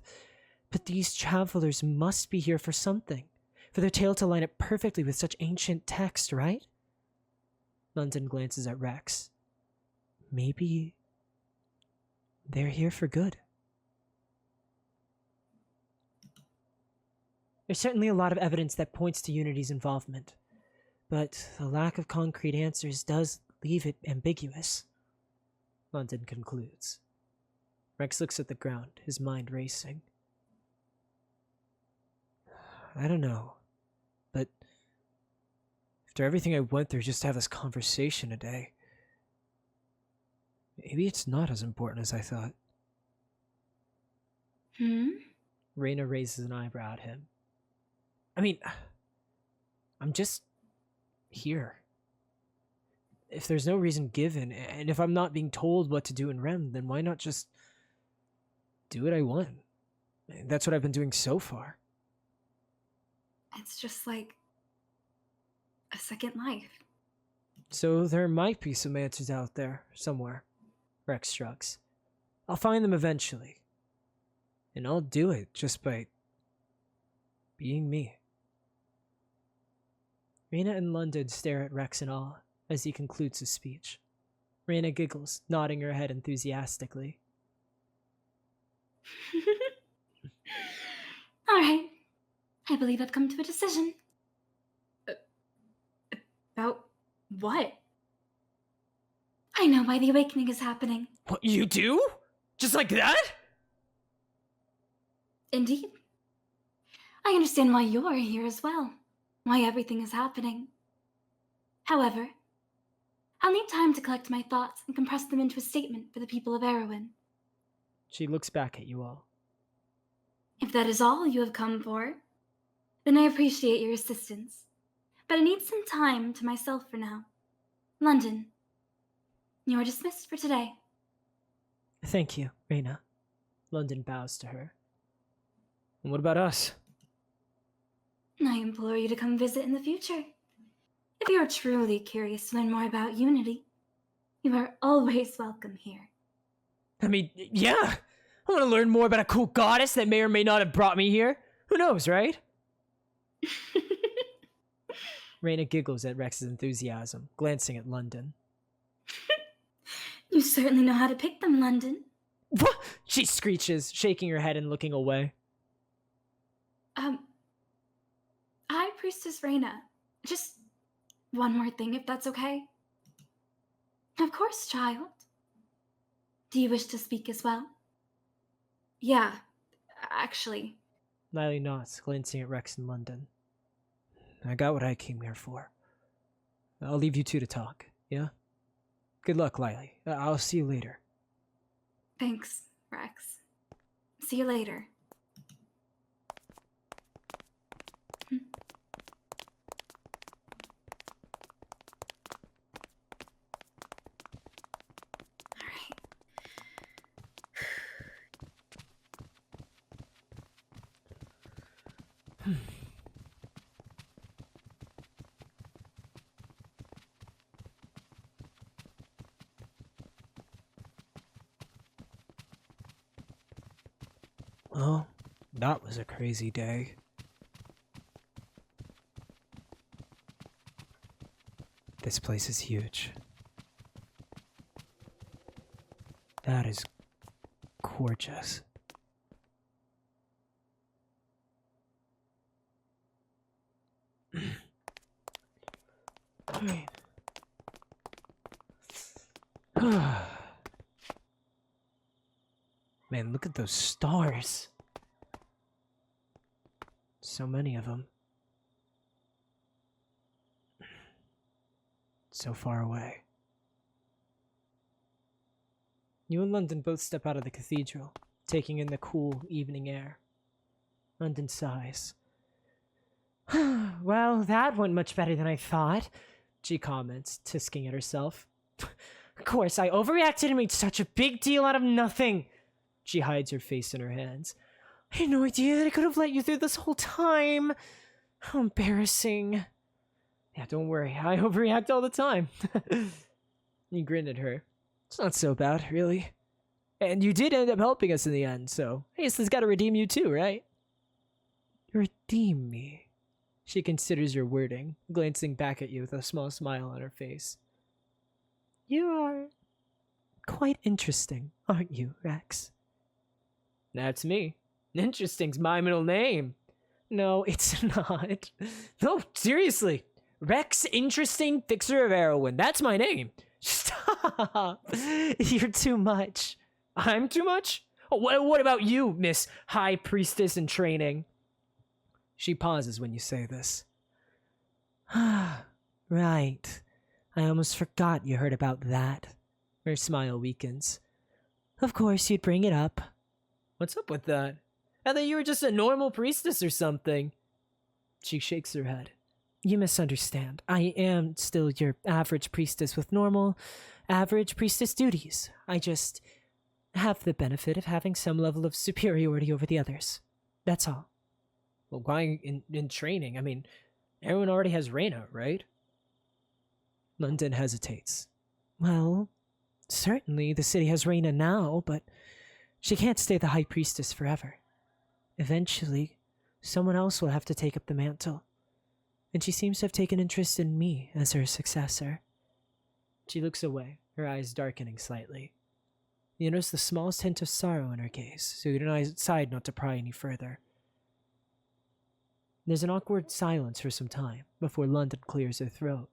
But these travelers must be here for something, for their tale to line up perfectly with such ancient text, right? Londynn glances at Rex. Maybe they're here for good. There's certainly a lot of evidence that points to Unity's involvement, but the lack of concrete answers does leave it ambiguous. Londynn concludes. Rex looks at the ground, his mind racing. I don't know, but after everything I went through just to have this conversation today, maybe it's not as important as I thought. Reyna raises an eyebrow at him. I mean, I'm just here. If there's no reason given, and if I'm not being told what to do in REM, then why not just do what I want? That's what I've been doing so far. It's just like a second life. So there might be some answers out there, somewhere. Rex shrugs. I'll find them eventually. And I'll do it just by being me. Reyna and Londynn stare at Rex in awe as he concludes his speech. Reyna giggles, nodding her head enthusiastically. All right. I believe I've come to a decision. About what? I know why the awakening is happening. What, you do? Just like that? Indeed. I understand why you're here as well. why everything is happening. However, I'll need time to collect my thoughts and compress them into a statement for the people of Erewhon. She looks back at you all. If that is all you have come for, then I appreciate your assistance. But I need some time to myself for now. Londynn, you are dismissed for today. Thank you, Reina. Londynn bows to her. And what about us? I implore you to come visit in the future. If you are truly curious to learn more about Unity, you are always welcome here. I mean, yeah! I want to learn more about a cool goddess that may or may not have brought me here. Who knows, right? Reina giggles at Rex's enthusiasm, glancing at Londynn. You certainly know how to pick them, Londynn. What? She screeches, shaking her head and looking away. Hi, Priestess Reina. Just one more thing, if that's okay. Of course, child. Do you wish to speak as well? Yeah, actually. Lily nods, glancing at Rex and Londynn. I got what I came here for. I'll leave you two to talk, yeah? Good luck, Lily. I'll see you later. Thanks, Rex. See you later. Well, that was a crazy day. This place is huge. That is gorgeous. Man, look at those stars. So many of them. So far away. You and Londynn both step out of the cathedral, taking in the cool evening air. Londynn sighs. Well, that went much better than I thought, she comments, tisking at herself. Of course, I overreacted and made such a big deal out of nothing. She hides her face in her hands. I had no idea that I could have let you through this whole time. How embarrassing. Yeah, don't worry. I overreact all the time. He grinned at her. It's not so bad, really. And you did end up helping us in the end, so I guess this gotta redeem you too, right? Redeem me? She considers your wording, glancing back at you with a small smile on her face. You are quite interesting, aren't you, Rex? That's me. Interesting's my middle name. No, it's not. No, seriously. Rex Interesting Fixer of Erewhon. That's my name. Stop. You're too much. I'm too much? Oh, what about you, Miss High Priestess in training? She pauses when you say this. Right. I almost forgot you heard about that. Her smile weakens. Of course you'd bring it up. What's up with that? I thought you were just a normal priestess or something. She shakes her head. You misunderstand. I am still your average priestess with normal, average priestess duties. I just have the benefit of having some level of superiority over the others. That's all. Well, why in training? I mean, everyone already has Reina, right? Londynn hesitates. Well, certainly the city has Reina now, but she can't stay the High Priestess forever. Eventually, someone else will have to take up the mantle. And she seems to have taken interest in me as her successor. She looks away, her eyes darkening slightly. You notice the smallest hint of sorrow in her gaze, so you decide not to pry any further. There's an awkward silence for some time before Londynn clears her throat.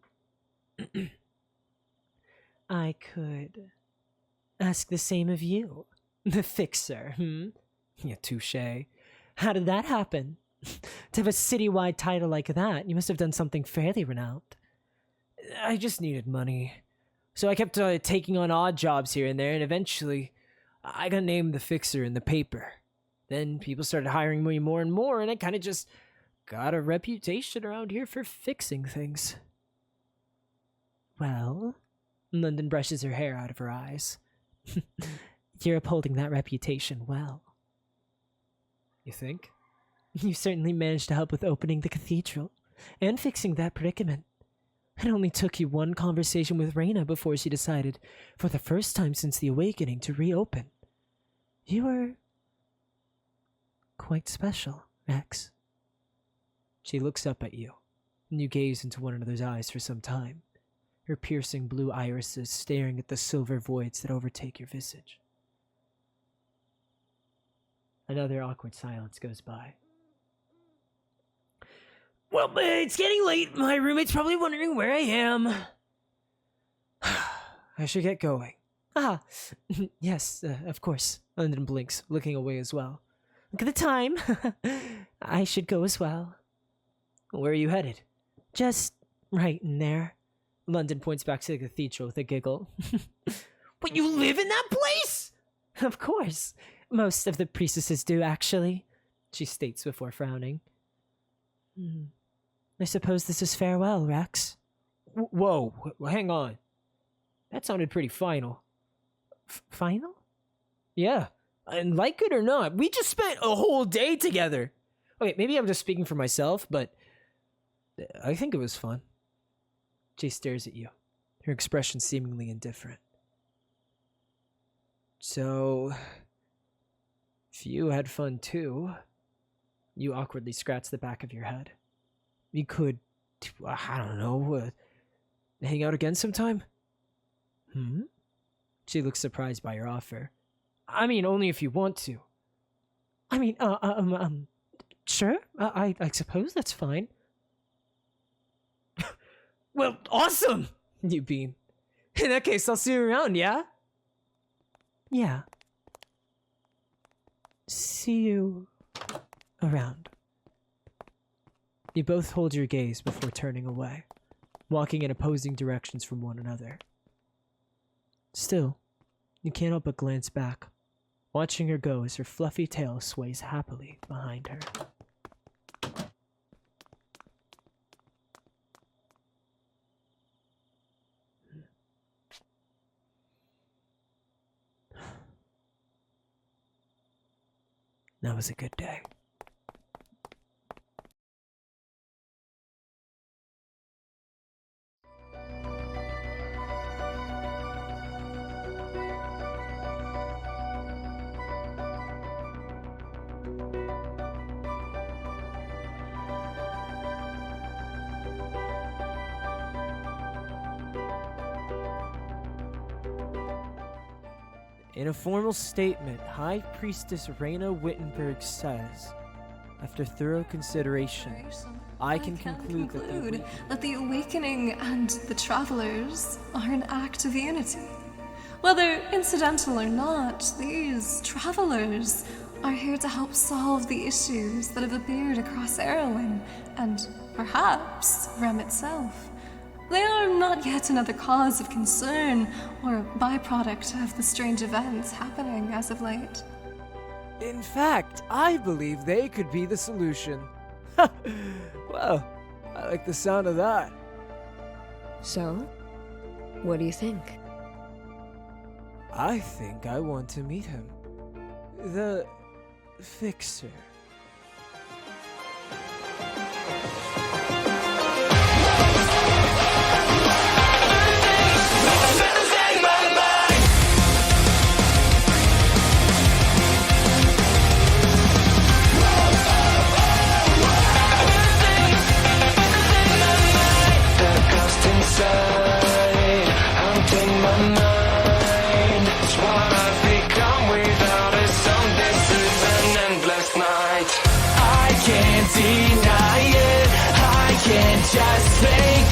I could ask the same of you, the fixer, Yeah, touche. How did that happen? To have a citywide title like that, you must have done something fairly renowned. I just needed money. So I kept taking on odd jobs here and there, and eventually I got named the fixer in the paper. Then people started hiring me more and more, and I kind of just got a reputation around here for fixing things. Well, Londynn brushes her hair out of her eyes. You're upholding that reputation well. You think? You certainly managed to help with opening the cathedral and fixing that predicament. It only took you one conversation with Reyna before she decided, for the first time since the awakening, to reopen. You were quite special, Rex. She looks up at you, and you gaze into one another's eyes for some time, her piercing blue irises staring at the silver voids that overtake your visage. Another awkward silence goes by. Well, it's getting late. My roommate's probably wondering where I am. I should get going. Ah, yes, of course. Londynn blinks, looking away as well. Look at the time. I should go as well. Where are you headed? Just right in there. Londynn points back to the cathedral with a giggle. But you live in that place? Of course. Most of the priestesses do, actually, she states before frowning. I suppose this is farewell, Rex. Whoa, hang on. That sounded pretty final. Final? Yeah, and like it or not, we just spent a whole day together. Okay, maybe I'm just speaking for myself, but I think it was fun. She stares at you, her expression seemingly indifferent. So, if you had fun too, you awkwardly scratch the back of your head. We could, I don't know, hang out again sometime? She looks surprised by your offer. I mean, only if you want to. I mean, sure, I suppose that's fine. Well, awesome! You beam. In that case, I'll see you around, yeah? Yeah. See you around. You both hold your gaze before turning away, walking in opposing directions from one another. Still, you can't help but glance back, watching her go as her fluffy tail sways happily behind her. That was a good day. In a formal statement, High Priestess Reyna Wittenberg says, after thorough consideration, I can conclude that the awakening and the travelers are an act of unity. Whether incidental or not, these travelers are here to help solve the issues that have appeared across Erewhon, and perhaps REM itself. They are not yet another cause of concern or a byproduct of the strange events happening as of late. In fact, I believe they could be the solution. Well, I like the sound of that. So, what do you think? I think I want to meet him. The fixer. Deny it, I can't just fake